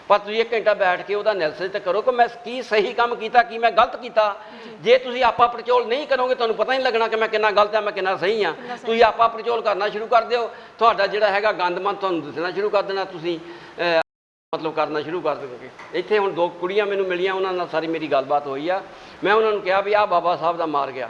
ਪਰ ਤੁਸੀਂ 1 ਘੰਟਾ ਬੈਠ ਕੇ ਉਹਦਾ ਐਨਾਲਿਸਿਸ ਤਾਂ ਕਰੋ ਕਿ ਮੈਂ ਕੀ ਸਹੀ ਕੰਮ ਕੀਤਾ, ਕੀ ਮੈਂ ਗਲਤ ਕੀਤਾ। ਜੇ ਤੁਸੀਂ ਆਪਾ ਪੜਚੋਲ ਨਹੀਂ ਕਰੋਗੇ ਤੁਹਾਨੂੰ ਪਤਾ ਨਹੀਂ ਲੱਗਣਾ ਕਿ ਮੈਂ ਕਿੰਨਾ ਗਲਤ ਆ, ਮੈਂ ਕਿੰਨਾ ਸਹੀ ਆ। ਤੁਸੀਂ ਆਪਾ ਪੜਚੋਲ ਕਰਨਾ ਸ਼ੁਰੂ ਕਰ ਦਿਓ, ਤੁਹਾਡਾ ਜਿਹੜਾ ਹੈਗਾ ਗੰਦਮੰਦ ਤੁਹਾਨੂੰ ਦੱਸਣਾ ਸ਼ੁਰੂ ਕਰ ਦੇਣਾ, ਤੁਸੀਂ ਮਤਲਬ ਕਰਨਾ ਸ਼ੁਰੂ ਕਰ ਦੇਵੋਗੇ। ਇੱਥੇ ਹੁਣ 2 ਕੁੜੀਆਂ ਮੈਨੂੰ ਮਿਲੀਆਂ, ਉਹਨਾਂ ਨਾਲ ਸਾਰੀ ਮੇਰੀ ਗੱਲਬਾਤ ਹੋਈ ਆ। ਮੈਂ ਉਹਨਾਂ ਨੂੰ ਕਿਹਾ ਵੀ ਆਹ ਬਾਬਾ ਸਾਹਿਬ ਦਾ ਮਾਰ ਗਿਆ,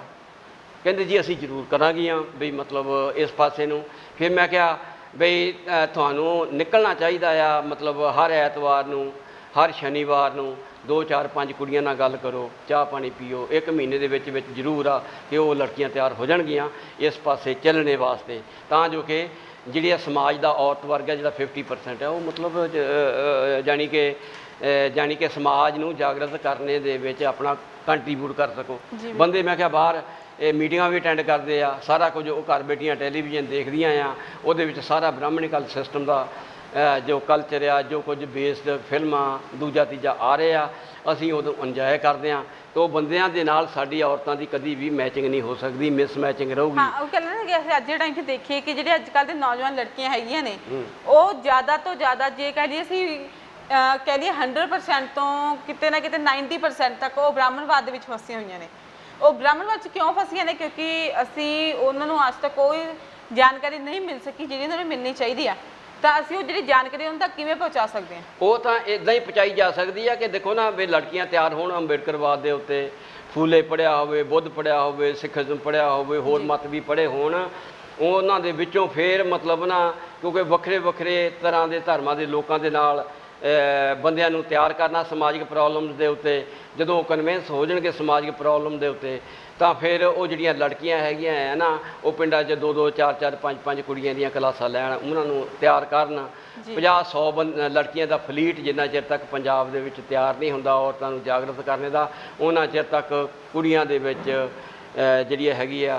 ਕਹਿੰਦੇ ਜੀ ਅਸੀਂ ਜ਼ਰੂਰ ਕਰਾਂਗੀਆਂ ਵੀ ਮਤਲਬ ਇਸ ਪਾਸੇ ਨੂੰ। ਫਿਰ ਮੈਂ ਕਿਹਾ ਬਈ ਤੁਹਾਨੂੰ ਨਿਕਲਣਾ ਚਾਹੀਦਾ ਆ, ਮਤਲਬ ਹਰ ਐਤਵਾਰ ਨੂੰ, ਹਰ ਸ਼ਨੀਵਾਰ ਨੂੰ 2 4 5 ਕੁੜੀਆਂ ਨਾਲ ਗੱਲ ਕਰੋ, ਚਾਹ ਪਾਣੀ ਪੀਓ। 1 ਮਹੀਨੇ ਦੇ ਵਿੱਚ ਜ਼ਰੂਰ ਆ ਕਿ ਉਹ ਲੜਕੀਆਂ ਤਿਆਰ ਹੋ ਜਾਣਗੀਆਂ ਇਸ ਪਾਸੇ ਚੱਲਣੇ ਵਾਸਤੇ, ਤਾਂ ਜੋ ਕਿ ਜਿਹੜੀ ਸਮਾਜ ਦਾ ਔਰਤ ਵਰਗ ਹੈ ਜਿਹੜਾ 50% ਹੈ ਉਹ ਮਤਲਬ ਜਾਣੀ ਕਿ ਸਮਾਜ ਨੂੰ ਜਾਗਰਤ ਕਰਨੇ ਦੇ ਵਿੱਚ ਆਪਣਾ ਕੰਟਰੀਬਿਊਟ ਕਰ ਸਕੋ। ਬੰਦੇ ਮੈਂ ਕਿਹਾ ਬਾਹਰ ਇਹ ਮੀਟਿੰਗਾਂ ਵੀ ਅਟੈਂਡ ਕਰਦੇ ਆ, ਸਾਰਾ ਕੁਝ ਉਹ ਘਰ ਬੈਠੀਆਂ ਟੈਲੀਵਿਜ਼ਨ ਦੇਖਦੀਆਂ ਆ, ਉਹਦੇ ਵਿੱਚ ਸਾਰਾ ਬ੍ਰਾਹਮਣਿਕਲ ਸਿਸਟਮ ਦਾ ਜੋ ਕਲਚਰ ਆ, ਜੋ ਕੁਝ ਬੇਸਡ ਫਿਲਮਾਂ ਦੂਜਾ ਤੀਜਾ ਆ ਰਹੇ ਆ, ਅਸੀਂ ਉਦੋਂ ਇੰਜੋਏ ਕਰਦੇ ਹਾਂ। ਤਾਂ ਉਹ ਬੰਦਿਆਂ ਦੇ ਨਾਲ ਸਾਡੀ ਔਰਤਾਂ ਦੀ ਕਦੀ ਵੀ ਮੈਚਿੰਗ ਨਹੀਂ ਹੋ ਸਕਦੀ, ਮਿਸ ਮੈਚਿੰਗ ਰਹੂਗੀ। ਹਾਂ, ਉਹ ਕਹਿੰਦੇ ਨੇ ਕਿ ਅਸੀਂ ਅੱਜ ਦੇ ਟਾਈਮ 'ਚ ਦੇਖੀਏ ਕਿ ਜਿਹੜੇ ਅੱਜ ਕੱਲ੍ਹ ਦੇ ਨੌਜਵਾਨ ਲੜਕੀਆਂ ਹੈਗੀਆਂ ਨੇ ਉਹ ਜ਼ਿਆਦਾ ਤੋਂ ਜ਼ਿਆਦਾ ਜੇ ਕਹਿ ਲਈਏ ਅਸੀਂ ਕਹਿ ਲਈਏ 100% ਤੋਂ ਕਿਤੇ ਨਾ ਕਿਤੇ 90% ਤੱਕ ਉਹ ਬ੍ਰਾਹਮਣਵਾਦ ਦੇ ਵਿੱਚ ਫਸੀਆਂ ਹੋਈਆਂ ਨੇ। ਉਹ ਬ੍ਰਾਹਮਣਵਾਦ 'ਚ ਕਿਉਂ ਫਸੀਆਂ ਨੇ? ਕਿਉਂਕਿ ਅਸੀਂ ਉਹਨਾਂ ਨੂੰ ਅੱਜ ਤੱਕ ਕੋਈ ਜਾਣਕਾਰੀ ਨਹੀਂ ਮਿਲ ਸਕੀ ਜਿਹੜੀ ਉਹਨਾਂ ਨੂੰ ਮਿਲਣੀ ਚਾਹੀਦੀ ਆ। ਤਾਂ ਅਸੀਂ ਉਹ ਜਿਹੜੀ ਜਾਣਕਾਰੀ ਉਹਨਾਂ ਤੱਕ ਕਿਵੇਂ ਪਹੁੰਚਾ ਸਕਦੇ ਹਾਂ? ਉਹ ਤਾਂ ਇੱਦਾਂ ਹੀ ਪਹੁੰਚਾਈ ਜਾ ਸਕਦੀ ਆ ਕਿ ਦੇਖੋ ਨਾ ਵੀ ਲੜਕੀਆਂ ਤਿਆਰ ਹੋਣ ਅੰਬੇਡਕਰਵਾਦ ਦੇ ਉੱਤੇ, ਫੂਲੇ ਪੜ੍ਹਿਆ ਹੋਵੇ, ਬੁੱਧ ਪੜ੍ਹਿਆ ਹੋਵੇ, ਸਿੱਖੀਜ਼ਮ ਪੜ੍ਹਿਆ ਹੋਵੇ, ਹੋਰ ਮਤ ਵੀ ਪੜ੍ਹੇ ਹੋਣ, ਉਹਨਾਂ ਦੇ ਵਿੱਚੋਂ ਫਿਰ ਮਤਲਬ ਨਾ ਕਿਉਂਕਿ ਵੱਖਰੇ ਵੱਖਰੇ ਤਰ੍ਹਾਂ ਦੇ ਧਰਮਾਂ ਦੇ ਲੋਕਾਂ ਦੇ ਨਾਲ ਬੰਦਿਆਂ ਨੂੰ ਤਿਆਰ ਕਰਨਾ ਸਮਾਜਿਕ ਪ੍ਰੋਬਲਮਸ ਦੇ ਉੱਤੇ। ਜਦੋਂ ਉਹ ਕਨਵਿੰਸ ਹੋ ਜਾਣਗੇ ਸਮਾਜਿਕ ਪ੍ਰੋਬਲਮ ਦੇ ਉੱਤੇ ਤਾਂ ਫਿਰ ਉਹ ਜਿਹੜੀਆਂ ਲੜਕੀਆਂ ਹੈਗੀਆਂ ਹੈ ਨਾ ਉਹ ਪਿੰਡਾਂ 'ਚ 2 2 4 4 5 5 ਕੁੜੀਆਂ ਦੀਆਂ ਕਲਾਸਾਂ ਲੈਣ, ਉਹਨਾਂ ਨੂੰ ਤਿਆਰ ਕਰਨ। 50 100 ਲੜਕੀਆਂ ਦਾ ਫਲੀਟ ਜਿੰਨਾ ਚਿਰ ਤੱਕ ਪੰਜਾਬ ਦੇ ਵਿੱਚ ਤਿਆਰ ਨਹੀਂ ਹੁੰਦਾ ਔਰਤਾਂ ਨੂੰ ਜਾਗਰਤ ਕਰਨੇ ਦਾ, ਉਹਨਾਂ ਚਿਰ ਤੱਕ ਕੁੜੀਆਂ ਦੇ ਵਿੱਚ ਜਿਹੜੀ ਹੈਗੀ ਆ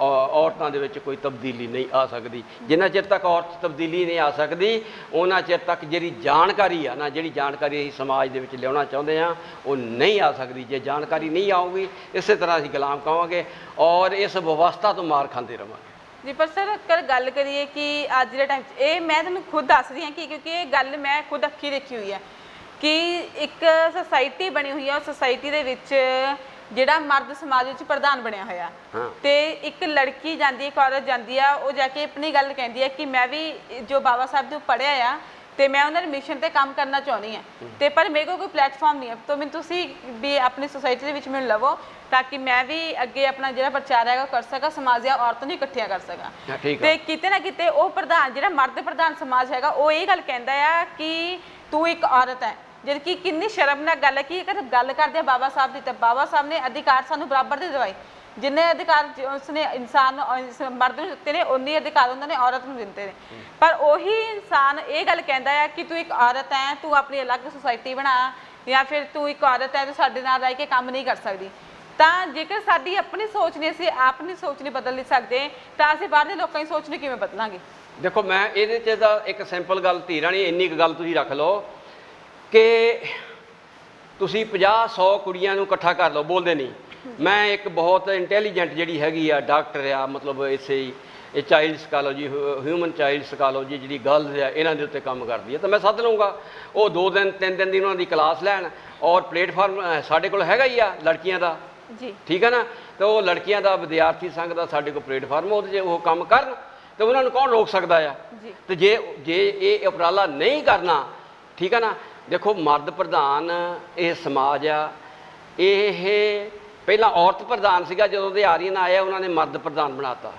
ਔਰਤਾਂ ਦੇ ਵਿੱਚ ਕੋਈ ਤਬਦੀਲੀ ਨਹੀਂ ਆ ਸਕਦੀ। ਜਿੰਨਾ ਚਿਰ ਤੱਕ ਔਰਤ ਤਬਦੀਲੀ ਨਹੀਂ ਆ ਸਕਦੀ ਉਹਨਾਂ ਚਿਰ ਤੱਕ ਜਿਹੜੀ ਜਾਣਕਾਰੀ ਆ ਨਾ, ਜਿਹੜੀ ਜਾਣਕਾਰੀ ਅਸੀਂ ਸਮਾਜ ਦੇ ਵਿੱਚ ਲਿਆਉਣਾ ਚਾਹੁੰਦੇ ਹਾਂ ਉਹ ਨਹੀਂ ਆ ਸਕਦੀ। ਜੇ ਜਾਣਕਾਰੀ ਨਹੀਂ ਆਊਗੀ ਇਸੇ ਤਰ੍ਹਾਂ ਅਸੀਂ ਗੁਲਾਮ ਕਹਾਂਗੇ ਔਰ ਇਸ ਵਿਵਸਥਾ ਤੋਂ ਮਾਰ ਖਾਂਦੇ ਰਹਾਂਗੇ। ਜੀ, ਪਰ ਸਰ ਅਗਰ ਗੱਲ ਕਰੀਏ ਕਿ ਅੱਜ ਦੇ ਟਾਈਮ 'ਚ ਇਹ ਮੈਂ ਤੁਹਾਨੂੰ ਖੁਦ ਦੱਸ ਰਹੀ ਹਾਂ ਕਿ ਕਿਉਂਕਿ ਇਹ ਗੱਲ ਮੈਂ ਖੁਦ ਅੱਖੀਂ ਦੇਖੀ ਹੋਈ ਹੈ ਕਿ ਇੱਕ ਸੁਸਾਇਟੀ ਬਣੀ ਹੋਈ ਹੈ, ਉਸ ਸੁਸਾਇਟੀ ਦੇ ਵਿੱਚ ਜਿਹੜਾ ਮਰਦ ਸਮਾਜ ਵਿੱਚ ਪ੍ਰਧਾਨ ਬਣਿਆ ਹੋਇਆ ਤੇ ਇੱਕ ਲੜਕੀ ਜਾਂਦੀ ਹੈ, ਇੱਕ ਔਰਤ ਜਾਂਦੀ ਆ, ਉਹ ਜਾ ਕੇ ਆਪਣੀ ਗੱਲ ਕਹਿੰਦੀ ਹੈ ਕਿ ਮੈਂ ਵੀ ਜੋ ਬਾਬਾ ਸਾਹਿਬ ਤੋਂ ਪੜ੍ਹਿਆ ਆ ਤੇ ਮੈਂ ਉਹਨਾਂ ਦੇ ਮਿਸ਼ਨ ਤੇ ਕੰਮ ਕਰਨਾ ਚਾਹੁੰਦੀ ਹਾਂ ਤੇ ਪਰ ਮੇਰੇ ਕੋਲ ਕੋਈ ਪਲੇਟਫਾਰਮ ਨਹੀਂ ਹੈ, ਤਾਂ ਮੈਨੂੰ ਤੁਸੀਂ ਵੀ ਆਪਣੀ ਸੁਸਾਇਟੀ ਦੇ ਵਿੱਚ ਮੈਨੂੰ ਲਵੋ ਤਾਂ ਕਿ ਮੈਂ ਵੀ ਅੱਗੇ ਆਪਣਾ ਜਿਹੜਾ ਪ੍ਰਚਾਰ ਹੈਗਾ ਕਰ ਸਕਾਂ, ਸਮਾਜ ਦੀਆਂ ਔਰਤਾਂ ਨੂੰ ਇਕੱਠੀਆਂ ਕਰ ਸਕਾਂ। ਤੇ ਕਿਤੇ ਨਾ ਕਿਤੇ ਉਹ ਪ੍ਰਧਾਨ ਜਿਹੜਾ ਮਰਦ ਪ੍ਰਧਾਨ ਸਮਾਜ ਹੈਗਾ ਉਹ ਇਹ ਗੱਲ ਕਹਿੰਦਾ ਆ ਕਿ ਤੂੰ ਇੱਕ ਔਰਤ ਹੈ, ਜਿਹੜੀ ਕਿ ਕਿੰਨੀ ਸ਼ਰਮਨਾਕ ਗੱਲ ਹੈ ਕਿ ਅਗਰ ਗੱਲ ਕਰਦੇ ਆ ਬਾਬਾ ਸਾਹਿਬ ਦੀ, ਤਾਂ ਬਾਬਾ ਸਾਹਿਬ ਨੇ ਅਧਿਕਾਰ ਸਾਨੂੰ ਬਰਾਬਰ ਦੇ ਦਿਵਾਏ। ਜਿੰਨੇ ਅਧਿਕਾਰ ਉਸਨੇ ਇਨਸਾਨ ਨੂੰ ਮਰਦ ਨੂੰ ਦਿੱਤੇ ਨੇ, ਉਨੇ ਅਧਿਕਾਰ ਉਹਨਾਂ ਨੇ ਔਰਤ ਨੂੰ ਦਿੱਤੇ ਨੇ। ਪਰ ਉਹੀ ਇਨਸਾਨ ਇਹ ਗੱਲ ਕਹਿੰਦਾ ਹੈ ਕਿ ਤੂੰ ਇੱਕ ਔਰਤ ਹੈ, ਤੂੰ ਆਪਣੀ ਅਲੱਗ ਸੁਸਾਇਟੀ ਬਣਾ, ਜਾਂ ਫਿਰ ਤੂੰ ਇੱਕ ਔਰਤ ਹੈ, ਤੂੰ ਸਾਡੇ ਨਾਲ ਰਹਿ ਕੇ ਕੰਮ ਨਹੀਂ ਕਰ ਸਕਦੀ। ਤਾਂ ਜੇਕਰ ਸਾਡੀ ਆਪਣੀ ਸੋਚ ਨਹੀਂ, ਅਸੀਂ ਆਪਣੀ ਸੋਚ ਨਹੀਂ ਬਦਲ ਸਕਦੇ, ਤਾਂ ਅਸੀਂ ਬਾਹਰਲੇ ਲੋਕਾਂ ਦੀ ਸੋਚ ਨੂੰ ਕਿਵੇਂ ਬਦਲਾਂਗੇ? ਦੇਖੋ ਮੈਂ ਇਹਦੇ 'ਚ ਤਾਂ ਇੱਕ ਸਿੰਪਲ ਗੱਲ ਧੀ ਰਾਣੀ, ਇੰਨੀ ਕੁ ਗੱਲ ਤੁਸੀਂ ਰੱਖ ਲਓ ਕਿ ਤੁਸੀਂ 50-100 ਕੁੜੀਆਂ ਨੂੰ ਇਕੱਠਾ ਕਰ ਲਓ, ਬੋਲਦੇ ਨਹੀਂ। ਮੈਂ ਇੱਕ ਬਹੁਤ ਇੰਟੈਲੀਜੈਂਟ ਜਿਹੜੀ ਹੈਗੀ ਆ ਡਾਕਟਰ ਆ, ਮਤਲਬ ਇਸੇ ਇਹ ਚਾਈਲਡ ਸਕਾਲੋਜੀ, ਹਿਊਮਨ ਚਾਈਲਡ ਸਕਾਲੋਜੀ ਜਿਹੜੀ ਗਰਲਜ਼ ਆ, ਇਹਨਾਂ ਦੇ ਉੱਤੇ ਕੰਮ ਕਰਦੀ ਹੈ, ਤਾਂ ਮੈਂ ਸੱਦ ਲਊਂਗਾ। ਉਹ 2 ਦਿਨ 3 ਦਿਨ ਦੀ ਉਹਨਾਂ ਦੀ ਕਲਾਸ ਲੈਣ, ਔਰ ਪਲੇਟਫਾਰਮ ਸਾਡੇ ਕੋਲ ਹੈਗਾ ਹੀ ਆ ਲੜਕੀਆਂ ਦਾ ਜੀ, ਠੀਕ ਹੈ ਨਾ। ਤਾਂ ਉਹ ਲੜਕੀਆਂ ਦਾ ਵਿਦਿਆਰਥੀ ਸੰਘ ਦਾ ਸਾਡੇ ਕੋਲ ਪਲੇਟਫਾਰਮ, ਉਹਦੇ 'ਚ ਉਹ ਕੰਮ ਕਰਨ, ਤੇ ਉਹਨਾਂ ਨੂੰ ਕੌਣ ਰੋਕ ਸਕਦਾ ਆ? ਤੇ ਜੇ ਇਹ ਉਪਰਾਲਾ ਨਹੀਂ ਕਰਨਾ, ਠੀਕ ਹੈ ਨਾ। ਦੇਖੋ ਮਰਦ ਪ੍ਰਧਾਨ ਇਹ ਸਮਾਜ ਆ, ਇਹ ਪਹਿਲਾਂ ਔਰਤ ਪ੍ਰਧਾਨ ਸੀਗਾ, ਜਦੋਂ ਦੇ ਆਰੀਅਨ ਆਇਆ ਉਹਨਾਂ ਨੇ ਮਰਦ ਪ੍ਰਧਾਨ ਬਣਾਤਾ,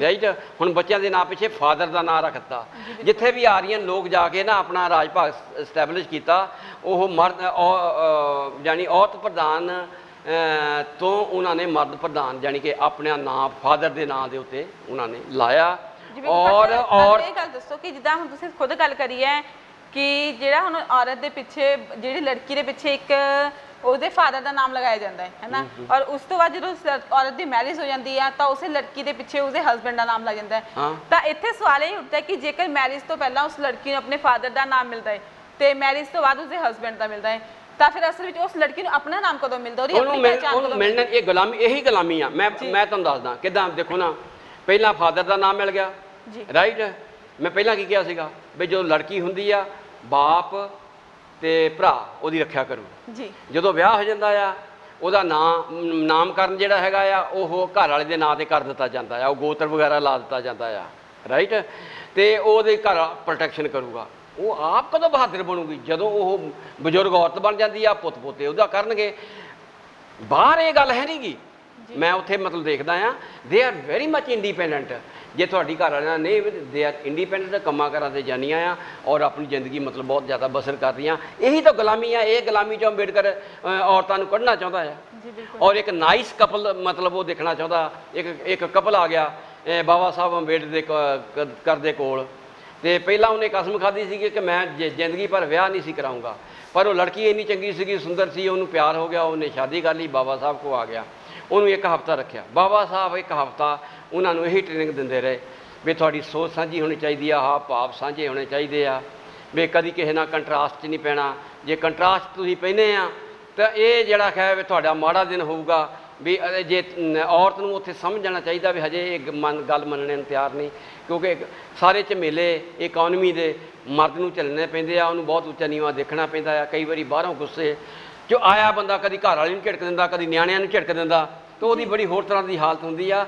ਰਾਈਟ। ਹੁਣ ਬੱਚਿਆਂ ਦੇ ਨਾਂ ਪਿੱਛੇ ਫਾਦਰ ਦਾ ਨਾਂ ਰੱਖਤਾ। ਜਿੱਥੇ ਵੀ ਆਰੀਅਨ ਲੋਕ ਜਾ ਕੇ ਨਾ ਆਪਣਾ ਰਾਜ ਭਾਗ ਸਟੈਬਲਿਸ਼ ਕੀਤਾ, ਉਹ ਮਰਦ ਜਾਨੀ ਔਰਤ ਪ੍ਰਧਾਨ ਤੋਂ ਉਹਨਾਂ ਨੇ ਮਰਦ ਪ੍ਰਧਾਨ ਜਾਨੀ ਕਿ ਆਪਣਾ ਨਾਂ ਫਾਦਰ ਦੇ ਨਾਂ ਦੇ ਉੱਤੇ ਉਹਨਾਂ ਨੇ ਲਾਇਆ। ਔਰ ਇਹ ਗੱਲ ਦੱਸੋ ਕਿ ਜਿੱਦਾਂ ਹੁਣ ਤੁਸੀਂ ਖੁਦ ਗੱਲ ਕਰੀ ਹੈ ਕਿ ਜਿਹੜਾ ਹੁਣ ਔਰਤ ਦੇ ਪਿੱਛੇ, ਜਿਹੜੀ ਲੜਕੀ ਦੇ ਪਿੱਛੇ ਇੱਕ ਉਹਦੇ ਫਾਦਰ ਦਾ ਨਾਮ ਲਗਾਇਆ ਜਾਂਦਾ ਹੈ ਨਾ, ਔਰ ਉਸ ਤੋਂ ਬਾਅਦ ਜਦੋਂ ਔਰਤ ਦੀ ਮੈਰਿਜ ਹੋ ਜਾਂਦੀ ਆ ਤਾਂ ਉਸੇ ਲੜਕੀ ਦੇ ਪਿੱਛੇ ਉਸਦੇ ਹਸਬੈਂਡ ਦਾ ਨਾਮ ਲੱਗ ਜਾਂਦਾ ਹੈ। ਤਾਂ ਇੱਥੇ ਸਵਾਲ ਇਹ ਉੱਠਦਾ ਕਿ ਜੇਕਰ ਮੈਰਿਜ ਤੋਂ ਪਹਿਲਾਂ ਉਸ ਲੜਕੀ ਨੂੰ ਆਪਣੇ ਫਾਦਰ ਦਾ ਨਾਮ ਮਿਲਦਾ ਹੈ ਤੇ ਮੈਰਿਜ ਤੋਂ ਬਾਅਦ ਉਸਦੇ ਹਸਬੈਂਡ ਦਾ ਮਿਲਦਾ ਹੈ, ਤਾਂ ਫਿਰ ਅਸਲ ਵਿੱਚ ਉਸ ਲੜਕੀ ਨੂੰ ਆਪਣਾ ਨਾਮ ਕਦੋਂ ਮਿਲਦਾ? ਉਹਨੂੰ ਮਿਲਣਾ ਇਹ ਗੁਲਾਮੀ, ਇਹੀ ਗੁਲਾਮੀ ਆ। ਮੈਂ ਤੁਹਾਨੂੰ ਦੱਸਦਾ ਕਿੱਦਾਂ। ਦੇਖੋ ਨਾ, ਪਹਿਲਾਂ ਫਾਦਰ ਦਾ ਨਾਮ ਮਿਲ ਗਿਆ, ਰਾਈਟ। ਮੈਂ ਪਹਿਲਾਂ ਕੀ ਕਿਹਾ ਸੀਗਾ ਵੀ ਜਦੋਂ ਲੜਕੀ ਹੁੰਦੀ ਆ, ਬਾਪ ਤੇ ਭਰਾ ਉਹਦੀ ਰੱਖਿਆ ਕਰੂ ਜੀ। ਜਦੋਂ ਵਿਆਹ ਹੋ ਜਾਂਦਾ ਆ, ਉਹਦਾ ਨਾਮਕਰਨ ਜਿਹੜਾ ਹੈਗਾ ਆ ਉਹ ਘਰ ਵਾਲੇ ਦੇ ਨਾਂ ਤੇ ਕਰ ਦਿੱਤਾ ਜਾਂਦਾ ਆ, ਉਹ ਗੋਤਰ ਵਗੈਰਾ ਲਾ ਦਿੱਤਾ ਜਾਂਦਾ ਆ, ਰਾਈਟ। ਤੇ ਉਹਦੇ ਘਰ ਪ੍ਰੋਟੈਕਸ਼ਨ ਕਰੂਗਾ। ਉਹ ਆਪ ਕਦੋਂ ਬਹਾਦਰ ਬਣੂਗੀ? ਜਦੋਂ ਉਹ ਬਜ਼ੁਰਗ ਔਰਤ ਬਣ ਜਾਂਦੀ ਆ, ਪੁੱਤ ਪੋਤੇ ਉਹਦਾ ਕਰਨਗੇ। ਬਾਹਰ ਇਹ ਗੱਲ ਹੈ ਨਹੀਂ ਗੀ। ਮੈਂ ਉੱਥੇ ਮਤਲਬ ਦੇਖਦਾ ਆ, they are very much independent. ਜੇ ਤੁਹਾਡੀ ਘਰ ਵਾਲਿਆਂ ਨੇ ਦੇ ਆਰ ਇੰਡੀਪੈਂਡੈਂਟ, ਕੰਮਾਂ ਕਾਰਾਂ 'ਤੇ ਜਾਂਦੀਆਂ ਆ ਔਰ ਆਪਣੀ ਜ਼ਿੰਦਗੀ ਮਤਲਬ ਬਹੁਤ ਜ਼ਿਆਦਾ ਬਸਰ ਕਰਦੀਆਂ। ਇਹੀ ਤਾਂ ਗੁਲਾਮੀ ਆ। ਇਹ ਗੁਲਾਮੀ 'ਚੋਂ ਅੰਬੇਡਕਰ ਔਰਤਾਂ ਨੂੰ ਕੱਢਣਾ ਚਾਹੁੰਦਾ ਆ। ਔਰ ਇੱਕ ਨਾਈਸ ਕਪਲ ਮਤਲਬ ਉਹ ਦੇਖਣਾ ਚਾਹੁੰਦਾ। ਇੱਕ ਕਪਲ ਆ ਗਿਆ ਬਾਬਾ ਸਾਹਿਬ ਅੰਬੇਡਕਰ ਦੇ ਕੋਲ, ਤੇ ਪਹਿਲਾਂ ਉਹਨੇ ਕਸਮ ਖਾਧੀ ਸੀਗੀ ਕਿ ਮੈਂ ਜ਼ਿੰਦਗੀ ਭਰ ਵਿਆਹ ਨਹੀਂ ਸੀ ਕਰਾਊਂਗਾ, ਪਰ ਉਹ ਲੜਕੀ ਇੰਨੀ ਚੰਗੀ ਸੀਗੀ, ਸੁੰਦਰ ਸੀ, ਉਹਨੂੰ ਪਿਆਰ ਹੋ ਗਿਆ, ਉਹਨੇ ਸ਼ਾਦੀ ਕਰ ਲਈ, ਬਾਬਾ ਸਾਹਿਬ ਕੋਲ ਆ ਗਿਆ। ਉਹਨੂੰ 1 ਹਫ਼ਤਾ ਰੱਖਿਆ। ਬਾਬਾ ਸਾਹਿਬ 1 ਹਫ਼ਤਾ ਉਹਨਾਂ ਨੂੰ ਇਹੀ ਟ੍ਰੇਨਿੰਗ ਦਿੰਦੇ ਰਹੇ ਵੀ ਤੁਹਾਡੀ ਸੋਚ ਸਾਂਝੀ ਹੋਣੀ ਚਾਹੀਦੀ ਆ, ਹਾਂ ਭਾਵ ਸਾਂਝੇ ਹੋਣੇ ਚਾਹੀਦੇ ਆ, ਵੀ ਕਦੀ ਕਿਸੇ ਨਾਲ ਕੰਟਰਾਸਟ 'ਚ ਨਹੀਂ ਪੈਣਾ। ਜੇ ਕੰਟਰਾਸਟ ਤੁਸੀਂ ਪੈਂਦੇ ਆ ਤਾਂ ਇਹ ਜਿਹੜਾ ਹੈ ਵੀ ਤੁਹਾਡਾ ਮਾੜਾ ਦਿਨ ਹੋਊਗਾ। ਵੀ ਜੇ ਔਰਤ ਨੂੰ ਉੱਥੇ ਸਮਝ ਜਾਣਾ ਚਾਹੀਦਾ ਵੀ ਹਜੇ ਇਹ ਗੱਲ ਮੰਨਣੇ ਨੂੰ ਤਿਆਰ ਨਹੀਂ, ਕਿਉਂਕਿ ਸਾਰੇ ਝਮੇਲੇ ਇਕੋਨਮੀ ਦੇ ਮਰਦ ਨੂੰ ਝੱਲਣੇ ਪੈਂਦੇ ਆ, ਉਹਨੂੰ ਬਹੁਤ ਉੱਚਾ ਨੀਵਾਂ ਦੇਖਣਾ ਪੈਂਦਾ ਆ। ਕਈ ਵਾਰੀ ਬਾਹਰੋਂ ਗੁੱਸੇ ਜੋ ਆਇਆ ਬੰਦਾ ਕਦੀ ਘਰ ਵਾਲੇ ਨੂੰ ਝਿੜਕ ਦਿੰਦਾ, ਕਦੀ ਨਿਆਣਿਆਂ ਨੂੰ ਝਿੜਕ ਦਿੰਦਾ, ਤਾਂ ਉਹਦੀ ਬੜੀ ਹੋਰ ਤਰ੍ਹਾਂ ਦੀ ਹਾਲਤ ਹੁੰਦੀ ਆ।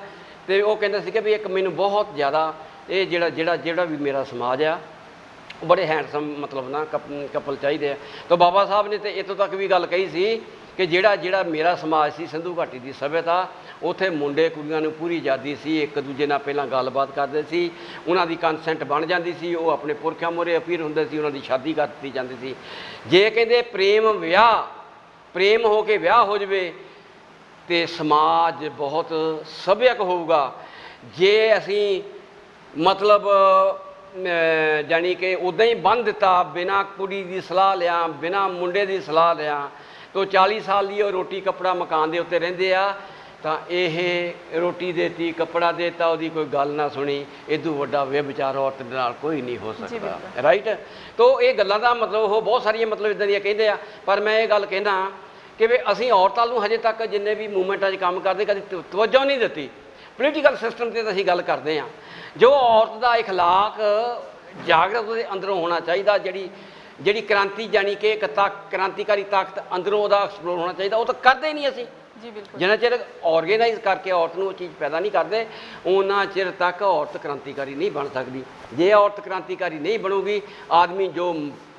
ਤੇ ਉਹ ਕਹਿੰਦਾ ਸੀ ਕਿ ਵੀ ਇੱਕ ਮੈਨੂੰ ਬਹੁਤ ਜ਼ਿਆਦਾ ਇਹ ਜਿਹੜਾ ਵੀ ਮੇਰਾ ਸਮਾਜ ਆ, ਉਹ ਬੜੇ ਹੈਂਡਸਮ ਮਤਲਬ ਨਾ ਕਪਲ ਚਾਹੀਦੇ ਆ। ਤਾਂ ਬਾਬਾ ਸਾਹਿਬ ਨੇ ਤੇ ਇੱਥੋਂ ਤੱਕ ਵੀ ਗੱਲ ਕਹੀ ਸੀ ਕਿ ਜਿਹੜਾ ਮੇਰਾ ਸਮਾਜ ਸੀ, ਸਿੰਧੂ ਘਾਟੀ ਦੀ ਸੱਭਿਅਤਾ, ਉੱਥੇ ਮੁੰਡੇ ਕੁੜੀਆਂ ਨੂੰ ਪੂਰੀ ਆਜ਼ਾਦੀ ਸੀ, ਇੱਕ ਦੂਜੇ ਨਾਲ ਪਹਿਲਾਂ ਗੱਲਬਾਤ ਕਰਦੇ ਸੀ, ਉਹਨਾਂ ਦੀ ਕੰਸੈਂਟ ਬਣ ਜਾਂਦੀ ਸੀ, ਉਹ ਆਪਣੇ ਪੁਰਖਿਆਂ ਮੂਹਰੇ ਅਪੀਲ ਹੁੰਦੇ ਸੀ, ਉਹਨਾਂ ਦੀ ਸ਼ਾਦੀ ਕਰ ਦਿੱਤੀ ਜਾਂਦੀ ਸੀ। ਜੇ ਕਹਿੰਦੇ ਪ੍ਰੇਮ ਹੋ ਕੇ ਵਿਆਹ ਹੋ ਜਾਵੇ ਤੇ ਸਮਾਜ ਬਹੁਤ ਸੱਭਿਅਕ ਹੋਊਗਾ। ਜੇ ਅਸੀਂ ਮਤਲਬ ਜਾਣੀ ਕਿ ਉੱਦਾਂ ਹੀ ਬੰਨ੍ਹ ਦਿੱਤਾ, ਬਿਨਾਂ ਕੁੜੀ ਦੀ ਸਲਾਹ ਲਿਆ, ਬਿਨਾਂ ਮੁੰਡੇ ਦੀ ਸਲਾਹ ਲਿਆ, ਤਾਂ 40 ਸਾਲ ਦੀ ਉਹ ਰੋਟੀ ਕੱਪੜਾ ਮਕਾਨ ਦੇ ਉੱਤੇ ਰਹਿੰਦੇ ਆ, ਤਾਂ ਇਹ ਰੋਟੀ ਦੇਤੀ, ਕੱਪੜਾ ਦੇਤਾ, ਉਹਦੀ ਕੋਈ ਗੱਲ ਨਾ ਸੁਣੀ, ਇਦੋਂ ਵੱਡਾ ਵਿਚਾਰ ਔਰਤ ਦੇ ਨਾਲ ਕੋਈ ਨਹੀਂ ਹੋ ਸਕਦਾ, ਰਾਈਟ। ਤਾਂ ਇਹ ਗੱਲਾਂ ਦਾ ਮਤਲਬ ਉਹ ਬਹੁਤ ਸਾਰੀਆਂ ਮਤਲਬ ਇੱਦਾਂ ਦੀਆਂ ਕਹਿੰਦੇ ਆ। ਪਰ ਮੈਂ ਇਹ ਗੱਲ ਕਹਿੰਦਾ ਕਿ ਵੀ ਅਸੀਂ ਔਰਤਾਂ ਨੂੰ ਹਜੇ ਤੱਕ ਜਿੰਨੇ ਵੀ ਮੂਵਮੈਂਟਾਂ 'ਚ ਕੰਮ ਕਰਦੇ ਕਦੇ ਤਵੱਜੋ ਨਹੀਂ ਦਿੱਤੀ। ਪੋਲੀਟੀਕਲ ਸਿਸਟਮ 'ਤੇ ਤਾਂ ਅਸੀਂ ਗੱਲ ਕਰਦੇ ਹਾਂ। ਜੋ ਔਰਤ ਦਾ ਇਖਲਾਕ ਜਾਗਰਤ ਉਹਦੇ ਅੰਦਰੋਂ ਹੋਣਾ ਚਾਹੀਦਾ, ਜਿਹੜੀ ਕ੍ਰਾਂਤੀ ਜਾਣੀ ਕਿ ਇੱਕ ਕ੍ਰਾਂਤੀਕਾਰੀ ਤਾਕਤ ਅੰਦਰੋਂ ਉਹਦਾ ਐਕਸਪਲੋਰ ਹੋਣਾ ਚਾਹੀਦਾ, ਉਹ ਤਾਂ ਕਰਦੇ ਨਹੀਂ ਅਸੀਂ ਜੀ। ਬਿਲਕੁਲ। ਜਿੰਨਾ ਚਿਰ ਆਰਗੇਨਾਈਜ਼ ਕਰਕੇ ਔਰਤ ਨੂੰ ਉਹ ਚੀਜ਼ ਪੈਦਾ ਨਹੀਂ ਕਰਦੇ, ਉਹਨਾਂ ਚਿਰ ਤੱਕ ਔਰਤ ਕ੍ਰਾਂਤੀਕਾਰੀ ਨਹੀਂ ਬਣ ਸਕਦੀ। ਜੇ ਔਰਤ ਕ੍ਰਾਂਤੀਕਾਰੀ ਨਹੀਂ ਬਣੂਗੀ, ਆਦਮੀ ਜੋ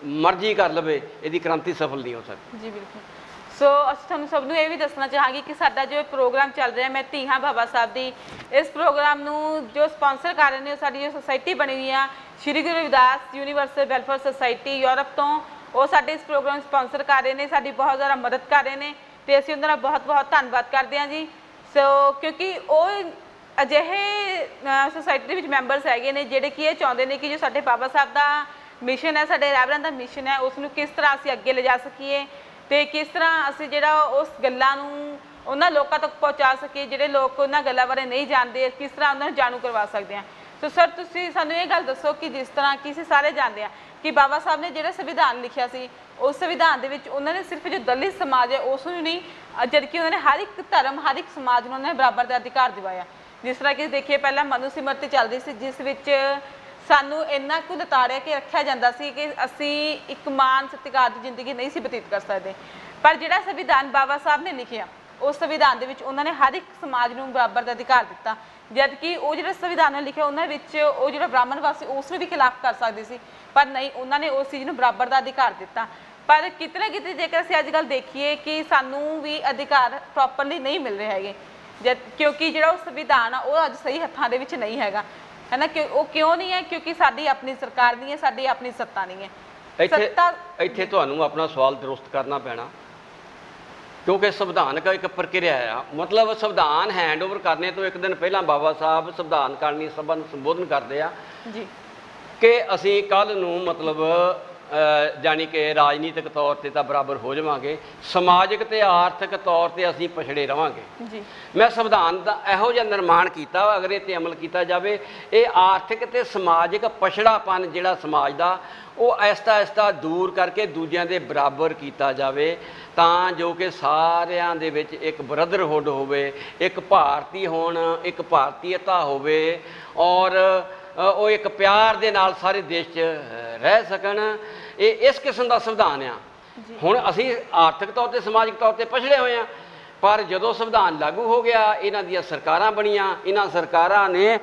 ਮਰਜ਼ੀ ਕਰ ਲਵੇ, ਇਹਦੀ ਕ੍ਰਾਂਤੀ ਸਫਲ ਨਹੀਂ ਹੋ ਸਕਦੀ ਜੀ। ਬਿਲਕੁਲ। ਸੋ ਅਸੀਂ ਤੁਹਾਨੂੰ ਸਭ ਨੂੰ ਇਹ ਵੀ ਦੱਸਣਾ ਚਾਹਾਂਗੇ ਕਿ ਸਾਡਾ ਜੋ ਪ੍ਰੋਗਰਾਮ ਚੱਲ ਰਿਹਾ, ਮੈਂ ਧੀ ਹਾਂ ਬਾਬਾ ਸਾਹਿਬ ਦੀ, ਇਸ ਪ੍ਰੋਗਰਾਮ ਨੂੰ ਜੋ ਸਪਾਂਸਰ ਕਰ ਰਹੇ ਨੇ ਉਹ ਸਾਡੀ ਜੋ ਸੁਸਾਇਟੀ ਬਣੀ ਹੋਈ ਆ, Shri Guru Ravidas universal welfare society, Europe ਤੋਂ ਉਹ ਸਾਡੇ ਇਸ ਪ੍ਰੋਗਰਾਮ ਨੂੰ ਸਪਾਂਸਰ ਕਰ ਰਹੇ ਨੇ, ਸਾਡੀ ਬਹੁਤ ਜ਼ਿਆਦਾ ਮਦਦ ਕਰ ਰਹੇ ਨੇ ਤੇ ਅਸੀਂ ਉਹਨਾਂ ਦਾ ਬਹੁਤ ਬਹੁਤ ਧੰਨਵਾਦ ਕਰਦੇ ਹਾਂ ਜੀ। ਸੋ ਕਿਉਂਕਿ ਉਹ ਅਜਿਹੇ ਸੁਸਾਇਟੀ ਦੇ ਵਿੱਚ ਮੈਂਬਰਸ ਹੈਗੇ ਨੇ ਜਿਹੜੇ ਕਿ ਇਹ ਚਾਹੁੰਦੇ ਨੇ ਕਿ ਜੋ ਸਾਡੇ ਬਾਬਾ ਸਾਹਿਬ ਦਾ ਮਿਸ਼ਨ ਹੈ, ਸਾਡੇ ਰਹਿਬਰਾਂ ਦਾ ਮਿਸ਼ਨ ਹੈ, ਉਸ ਨੂੰ ਕਿਸ ਤਰ੍ਹਾਂ ਅਸੀਂ ਅੱਗੇ ਲਿਜਾ ਸਕੀਏ ਤੇ ਕਿਸ ਤਰ੍ਹਾਂ ਅਸੀਂ ਜਿਹੜਾ ਉਸ ਗੱਲਾਂ ਨੂੰ ਉਹਨਾਂ ਲੋਕਾਂ ਤੱਕ ਪਹੁੰਚਾ ਸਕੀਏ ਜਿਹੜੇ ਲੋਕ ਉਹਨਾਂ ਗੱਲਾਂ ਬਾਰੇ ਨਹੀਂ ਜਾਣਦੇ, ਕਿਸ ਤਰ੍ਹਾਂ ਉਹਨਾਂ ਨੂੰ ਜਾਣੂ ਕਰਵਾ ਸਕਦੇ ਹਾਂ। ਸੋ ਸਰ ਤੁਸੀਂ ਸਾਨੂੰ ਇਹ ਗੱਲ ਦੱਸੋ ਕਿ ਜਿਸ ਤਰ੍ਹਾਂ ਕਿ ਅਸੀਂ ਸਾਰੇ ਜਾਣਦੇ ਹਾਂ ਕਿ ਬਾਬਾ ਸਾਹਿਬ ਨੇ ਜਿਹੜਾ ਸੰਵਿਧਾਨ ਲਿਖਿਆ ਸੀ, ਉਸ ਸੰਵਿਧਾਨ ਦੇ ਵਿੱਚ ਉਹਨਾਂ ਨੇ ਸਿਰਫ ਜੋ ਦਲਿਤ ਸਮਾਜ ਹੈ ਉਸ ਨੂੰ ਨਹੀਂ, ਜਦਕਿ ਉਹਨਾਂ ਨੇ ਹਰ ਇੱਕ ਧਰਮ, ਹਰ ਇੱਕ ਸਮਾਜ ਨੂੰ ਉਹਨਾਂ ਨੇ ਬਰਾਬਰ ਦਾ ਅਧਿਕਾਰ ਦਿਵਾਇਆ। ਜਿਸ ਤਰ੍ਹਾਂ ਕਿ ਦੇਖੀਏ ਪਹਿਲਾਂ ਮਨੁਸਿਮਰਤੀ ਚੱਲਦੀ ਸੀ, ਜਿਸ ਵਿੱਚ ਸਾਨੂੰ ਇੰਨਾ ਕੁ ਲਤਾੜਿਆ ਕੇ ਰੱਖਿਆ ਜਾਂਦਾ ਸੀ ਕਿ ਅਸੀਂ ਇੱਕ ਮਾਣ ਸਤਿਕਾਰ ਦੀ ਜ਼ਿੰਦਗੀ ਨਹੀਂ ਸੀ ਬਤੀਤ ਕਰ ਸਕਦੇ। ਪਰ ਜਿਹੜਾ ਸੰਵਿਧਾਨ ਬਾਬਾ ਸਾਹਿਬ ਨੇ ਲਿਖਿਆ, ਉਸ ਸੰਵਿਧਾਨ ਦੇ ਵਿੱਚ ਉਹਨਾਂ ਨੇ ਹਰ ਇੱਕ ਸਮਾਜ ਨੂੰ ਬਰਾਬਰ ਦਾ ਅਧਿਕਾਰ ਦਿੱਤਾ। ਜਦਕਿ ਉਹ ਜਿਹੜਾ ਸੰਵਿਧਾਨ ਨੇ ਲਿਖਿਆ ਉਹਨਾਂ ਵਿੱਚ ਉਹ ਜਿਹੜਾ ਬ੍ਰਾਹਮਣਵਾਦ ਸੀ ਉਸ ਨੂੰ ਵੀ ਖਿਲਾਫ ਕਰ ਸਕਦੀ ਸੀ, ਪਰ ਨਹੀਂ, ਉਹਨਾਂ ਨੇ ਉਸ ਚੀਜ਼ ਨੂੰ ਬਰਾਬਰ ਦਾ ਅਧਿਕਾਰ ਦਿੱਤਾ। ਪਰ ਕਿਤੇ ਨਾ ਕਿਤੇ ਜੇਕਰ ਅਸੀਂ ਅੱਜ ਕੱਲ੍ਹ ਦੇਖੀਏ ਕਿ ਸਾਨੂੰ ਵੀ ਅਧਿਕਾਰ ਪ੍ਰੋਪਰਲੀ ਨਹੀਂ ਮਿਲ ਰਹੇ ਹੈਗੇ, ਕਿਉਂਕਿ ਜਿਹੜਾ ਉਹ ਸੰਵਿਧਾਨ ਆ ਉਹ ਅੱਜ ਸਹੀ ਹੱਥਾਂ ਦੇ ਵਿੱਚ ਨਹੀਂ ਹੈਗਾ, ਹੈ ਨਾ। ਕਿ ਉਹ ਕਿਉਂ ਨਹੀਂ ਹੈ? ਕਿਉਂਕਿ ਸਾਡੀ ਆਪਣੀ ਸਰਕਾਰ ਨਹੀਂ ਹੈ, ਸਾਡੀ ਆਪਣੀ ਸੱਤਾ ਨਹੀਂ ਹੈ। ਇੱਥੇ ਤੁਹਾਨੂੰ ਆਪਣਾ ਸਵਾਲ ਦਰੁਸਤ ਕਰਨਾ ਪੈਣਾ, ਕਿਉਂਕਿ ਸੰਵਿਧਾਨਕ ਇੱਕ ਪ੍ਰਕਿਰਿਆ ਆ। ਮਤਲਬ ਸੰਵਿਧਾਨ ਹੈਂਡਓਵਰ ਕਰਨੇ ਤੋਂ ਇੱਕ ਦਿਨ ਪਹਿਲਾਂ ਬਾਬਾ ਸਾਹਿਬ ਸੰਵਿਧਾਨ ਕਾਨੂੰਨੀ ਸਭਾ ਨੂੰ ਸੰਬੋਧਨ ਕਰਦੇ ਆ ਜੀ ਕਿ ਅਸੀਂ ਕੱਲ੍ਹ ਨੂੰ ਮਤਲਬ ਜਾਣੀ ਕਿ ਰਾਜਨੀਤਿਕ ਤੌਰ ਤੇ ਤਾਂ ਬਰਾਬਰ ਹੋ ਜਾਵਾਂਗੇ, ਸਮਾਜਿਕ ਤੇ ਆਰਥਿਕ ਤੌਰ ਤੇ ਅਸੀਂ ਪਛੜੇ ਰਵਾਂਗੇ ਜੀ। ਮੈਂ ਸੰਵਿਧਾਨ ਦਾ ਇਹੋ ਜਿਹਾ ਨਿਰਮਾਣ ਕੀਤਾ, ਅਗਰ ਇਹ ਤੇ ਅਮਲ ਕੀਤਾ ਜਾਵੇ, ਇਹ ਆਰਥਿਕ ਤੇ ਸਮਾਜਿਕ ਪਛੜਾਪਨ ਜਿਹੜਾ ਸਮਾਜ ਦਾ ਉਹ ਆਹਿਸਤਾ ਆਹਿਸਤਾ ਦੂਰ ਕਰਕੇ ਦੂਜਿਆਂ ਦੇ ਬਰਾਬਰ ਕੀਤਾ ਜਾਵੇ, ਤਾਂ ਜੋ ਕਿ ਸਾਰਿਆਂ ਦੇ ਵਿੱਚ ਇੱਕ ਬ੍ਰਦਰਹੁੱਡ ਹੋਵੇ, ਇੱਕ ਭਾਰਤੀ ਹੋਣ, ਇੱਕ ਭਾਰਤੀਅਤਾ ਹੋਵੇ ਔਰ ਉਹ ਇੱਕ ਪਿਆਰ ਦੇ ਨਾਲ ਸਾਰੇ ਦੇਸ਼ 'ਚ ਰਹਿ ਸਕਣ। ਇਹ ਇਸ ਕਿਸਮ ਦਾ ਸੰਵਿਧਾਨ ਆ। ਹੁਣ ਅਸੀਂ ਆਰਥਿਕ ਤੌਰ ਤੇ ਸਮਾਜਿਕ ਤੌਰ ਤੇ ਪਛੜੇ ਹੋਏ ਹਾਂ, ਪਰ ਜਦੋਂ ਸੰਵਿਧਾਨ ਲਾਗੂ ਹੋ ਗਿਆ, ਇਹਨਾਂ ਦੀਆਂ ਸਰਕਾਰਾਂ ਬਣੀਆਂ, ਇਹਨਾਂ ਸਰਕਾਰਾਂ ਨੇ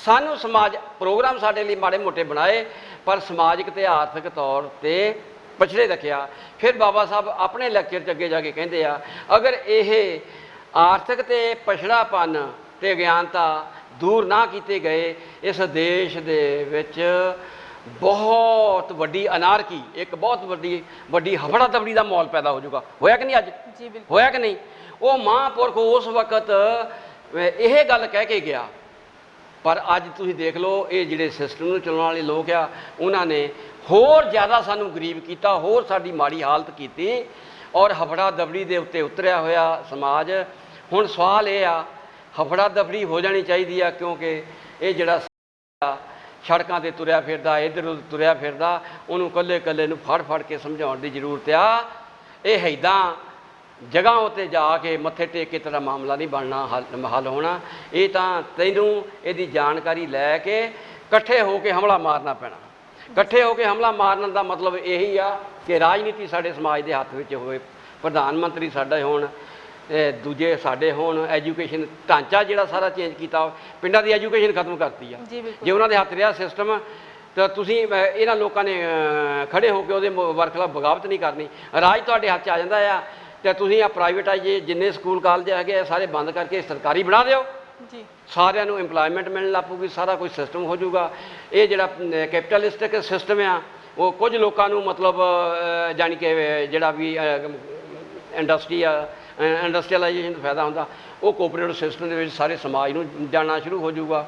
ਸਾਨੂੰ ਸਮਾਜ ਪ੍ਰੋਗਰਾਮ ਸਾਡੇ ਲਈ ਮਾੜੇ ਮੋਟੇ ਬਣਾਏ, ਪਰ ਸਮਾਜਿਕ ਤੇ ਆਰਥਿਕ ਤੌਰ ਤੇ ਪਛੜੇ ਰੱਖਿਆ। ਫਿਰ ਬਾਬਾ ਸਾਹਿਬ ਆਪਣੇ ਲੈਕਚਰ 'ਚ ਅੱਗੇ ਜਾ ਕੇ ਕਹਿੰਦੇ ਆ, ਅਗਰ ਇਹ ਆਰਥਿਕ ਤੇ ਪਛੜਾਪਨ ਤੇ ਅਗਿਆਨਤਾ ਦੂਰ ਨਾ ਕੀਤੇ ਗਏ, ਇਸ ਦੇਸ਼ ਦੇ ਵਿੱਚ ਬਹੁਤ ਵੱਡੀ ਅਨਾਰਕੀ, ਇੱਕ ਬਹੁਤ ਵੱਡੀ ਹਫੜਾ ਦਫੜੀ ਦਾ ਮਾਹੌਲ ਪੈਦਾ ਹੋ ਜਾਊਗਾ। ਹੋਇਆ ਕਿ ਨਹੀਂ ਅੱਜ? ਜੀ ਬਿਲਕੁਲ ਹੋਇਆ ਕਿ ਨਹੀਂ? ਉਹ ਮਹਾਂਪੁਰਖ ਉਸ ਵਕਤ ਇਹ ਗੱਲ ਕਹਿ ਕੇ ਗਿਆ, ਪਰ ਅੱਜ ਤੁਸੀਂ ਦੇਖ ਲਓ ਇਹ ਜਿਹੜੇ ਸਿਸਟਮ ਨੂੰ ਚਲਾਉਣ ਵਾਲੇ ਲੋਕ ਆ, ਉਹਨਾਂ ਨੇ ਹੋਰ ਜ਼ਿਆਦਾ ਸਾਨੂੰ ਗਰੀਬ ਕੀਤਾ, ਹੋਰ ਸਾਡੀ ਮਾੜੀ ਹਾਲਤ ਕੀਤੀ ਔਰ ਹਫੜਾ ਦਫੜੀ ਦੇ ਉੱਤੇ ਉਤਰਿਆ ਹੋਇਆ ਸਮਾਜ। ਹੁਣ ਸਵਾਲ ਇਹ ਆ, ਹਫੜਾ ਦਫੜੀ ਹੋ ਜਾਣੀ ਚਾਹੀਦੀ ਆ, ਕਿਉਂਕਿ ਇਹ ਜਿਹੜਾ ਸੜਕਾਂ ਤੇ ਤੁਰਿਆ ਫਿਰਦਾ, ਇੱਧਰ ਉੱਧਰ ਤੁਰਿਆ ਫਿਰਦਾ, ਉਹਨੂੰ ਇਕੱਲੇ ਇਕੱਲੇ ਨੂੰ ਫੜ ਫੜ ਕੇ ਸਮਝਾਉਣ ਦੀ ਜ਼ਰੂਰਤ ਆ। ਇਹ ਇੱਦਾਂ ਜਗ੍ਹਾ ਉੱਤੇ ਜਾ ਕੇ ਮੱਥੇ ਟੇਕ ਕੇ ਤੇਰਾ ਮਾਮਲਾ ਨਹੀਂ ਬਣਨਾ, ਹੱਲ ਹੋਣਾ। ਇਹ ਤਾਂ ਤੈਨੂੰ ਇਹਦੀ ਜਾਣਕਾਰੀ ਲੈ ਕੇ ਇਕੱਠੇ ਹੋ ਕੇ ਹਮਲਾ ਮਾਰਨਾ ਪੈਣਾ। ਇਕੱਠੇ ਹੋ ਕੇ ਹਮਲਾ ਮਾਰਨ ਦਾ ਮਤਲਬ ਇਹੀ ਆ ਕਿ ਰਾਜਨੀਤੀ ਸਾਡੇ ਸਮਾਜ ਦੇ ਹੱਥ ਵਿੱਚ ਹੋਵੇ, ਪ੍ਰਧਾਨ ਮੰਤਰੀ ਸਾਡੇ ਹੋਣ, ਦੂਜੇ ਸਾਡੇ ਹੋਣ, ਐਜੂਕੇਸ਼ਨ ਢਾਂਚਾ ਜਿਹੜਾ ਸਾਰਾ ਚੇਂਜ ਕੀਤਾ, ਪਿੰਡਾਂ ਦੀ ਐਜੂਕੇਸ਼ਨ ਖਤਮ ਕਰਤੀ ਆ। ਜੇ ਉਹਨਾਂ ਦੇ ਹੱਥ ਰਿਹਾ ਸਿਸਟਮ ਤਾਂ ਤੁਸੀਂ ਇਹਨਾਂ ਲੋਕਾਂ ਨੇ ਖੜੇ ਹੋ ਕੇ ਉਹਦੇ ਵਰਖਲਾਫ ਬਗਾਵਤ ਨਹੀਂ ਕਰਨੀ। ਰਾਜ ਤੁਹਾਡੇ ਹੱਥ 'ਚ ਆ ਜਾਂਦਾ ਆ ਤੇ ਤੁਸੀਂ ਆ ਪ੍ਰਾਈਵੇਟਾਈਜ਼ ਜਿੰਨੇ ਸਕੂਲ ਕਾਲਜ ਹੈਗੇ ਸਾਰੇ ਬੰਦ ਕਰਕੇ ਸਰਕਾਰੀ ਬਣਾ ਦਿਓ ਜੀ, ਸਾਰਿਆਂ ਨੂੰ ਇੰਪਲਾਇਮੈਂਟ ਮਿਲਣ ਲੱਗ ਪਊਗੀ, ਸਾਰਾ ਕੁਝ ਸਿਸਟਮ ਹੋ ਜਾਊਗਾ। ਇਹ ਜਿਹੜਾ ਕੈਪੀਟਲਿਸਟਿਕ ਸਿਸਟਮ ਆ ਉਹ ਕੁਝ ਲੋਕਾਂ ਨੂੰ ਮਤਲਬ ਜਾਣੀ ਕਿ ਜਿਹੜਾ ਵੀ ਇੰਡਸਟਰੀ ਆ, ਇੰਡਸਟਰੀਅਲਾਈਜੇਸ਼ਨ ਦਾ ਫਾਇਦਾ ਹੁੰਦਾ, ਉਹ ਕੋਆਪਰੇਟਿਵ ਸਿਸਟਮ ਦੇ ਵਿੱਚ ਸਾਰੇ ਸਮਾਜ ਨੂੰ ਜਾਣਾ ਸ਼ੁਰੂ ਹੋ ਜਾਊਗਾ।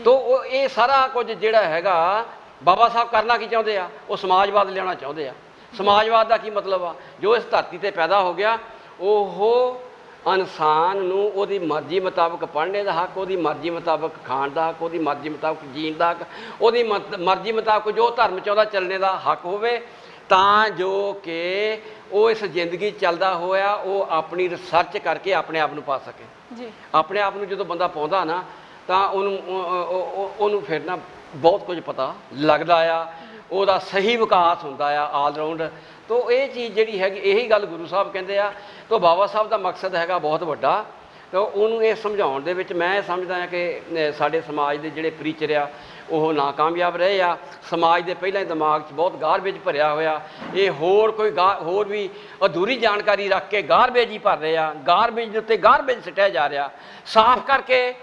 ਤੋ ਉਹ ਇਹ ਸਾਰਾ ਕੁਝ ਜਿਹੜਾ ਹੈਗਾ ਬਾਬਾ ਸਾਹਿਬ ਕਰਨਾ ਕੀ ਚਾਹੁੰਦੇ ਆ? ਉਹ ਸਮਾਜਵਾਦ ਲਿਆਉਣਾ ਚਾਹੁੰਦੇ ਆ। ਸਮਾਜਵਾਦ ਦਾ ਕੀ ਮਤਲਬ ਆ? ਜੋ ਇਸ ਧਰਤੀ ਤੇ ਪੈਦਾ ਹੋ ਗਿਆ, ਉਹ ਇਨਸਾਨ ਨੂੰ ਉਹਦੀ ਮਰਜ਼ੀ ਮੁਤਾਬਕ ਪੜ੍ਹਨੇ ਦਾ ਹੱਕ, ਉਹਦੀ ਮਰਜ਼ੀ ਮੁਤਾਬਕ ਖਾਣ ਦਾ ਹੱਕ, ਉਹਦੀ ਮਰਜ਼ੀ ਮੁਤਾਬਕ ਜੀਣ ਦਾ ਹੱਕ, ਉਹਦੀ ਮਰਜ਼ੀ ਮੁਤਾਬਕ ਜੋ ਧਰਮ ਚਾਹੁੰਦਾ ਚੱਲਣੇ ਦਾ ਹੱਕ ਹੋਵੇ, ਤਾਂ ਜੋ ਕਿ ਉਹ ਇਸ ਜ਼ਿੰਦਗੀ ਚੱਲਦਾ ਹੋਇਆ ਉਹ ਆਪਣੀ ਰਿਸਰਚ ਕਰਕੇ ਆਪਣੇ ਆਪ ਨੂੰ ਪਾ ਸਕੇ ਜੀ। ਆਪਣੇ ਆਪ ਨੂੰ ਜਦੋਂ ਬੰਦਾ ਪਾਉਂਦਾ ਨਾ ਤਾਂ ਉਹਨੂੰ ਫਿਰ ਨਾ ਬਹੁਤ ਕੁਝ ਪਤਾ ਲੱਗਦਾ ਆ, ਉਹਦਾ ਸਹੀ ਵਿਕਾਸ ਹੁੰਦਾ ਆ ਆਲ ਰਾਊਂਡ। ਤੋ ਇਹ ਚੀਜ਼ ਜਿਹੜੀ ਹੈਗੀ, ਇਹੀ ਗੱਲ ਗੁਰੂ ਸਾਹਿਬ ਕਹਿੰਦੇ ਆ। ਤੋ ਬਾਬਾ ਸਾਹਿਬ ਦਾ ਮਕਸਦ ਹੈਗਾ ਬਹੁਤ ਵੱਡਾ, ਤੋ ਉਹਨੂੰ ਇਹ ਸਮਝਾਉਣ ਦੇ ਵਿੱਚ ਮੈਂ ਸਮਝਦਾ ਹਾਂ ਕਿ ਸਾਡੇ ਸਮਾਜ ਦੇ ਜਿਹੜੇ ਪ੍ਰੀਚਰ ਆ ਉਹ ਨਾਕਾਮਯਾਬ ਰਹੇ ਆ। ਸਮਾਜ ਦੇ ਪਹਿਲਾਂ ਹੀ ਦਿਮਾਗ 'ਚ ਬਹੁਤ ਗਾਰਬੇਜ ਭਰਿਆ ਹੋਇਆ, ਇਹ ਹੋਰ ਵੀ ਅਧੂਰੀ ਜਾਣਕਾਰੀ ਰੱਖ ਕੇ ਗਾਰਬੇਜ ਹੀ ਭਰ ਰਹੇ ਆ, ਗਾਰਬੇਜ ਦੇ ਉੱਤੇ ਗਾਰਬੇਜ ਸੁੱਟਿਆ ਜਾ ਰਿਹਾ। ਸਾਫ਼ ਕਰਕੇ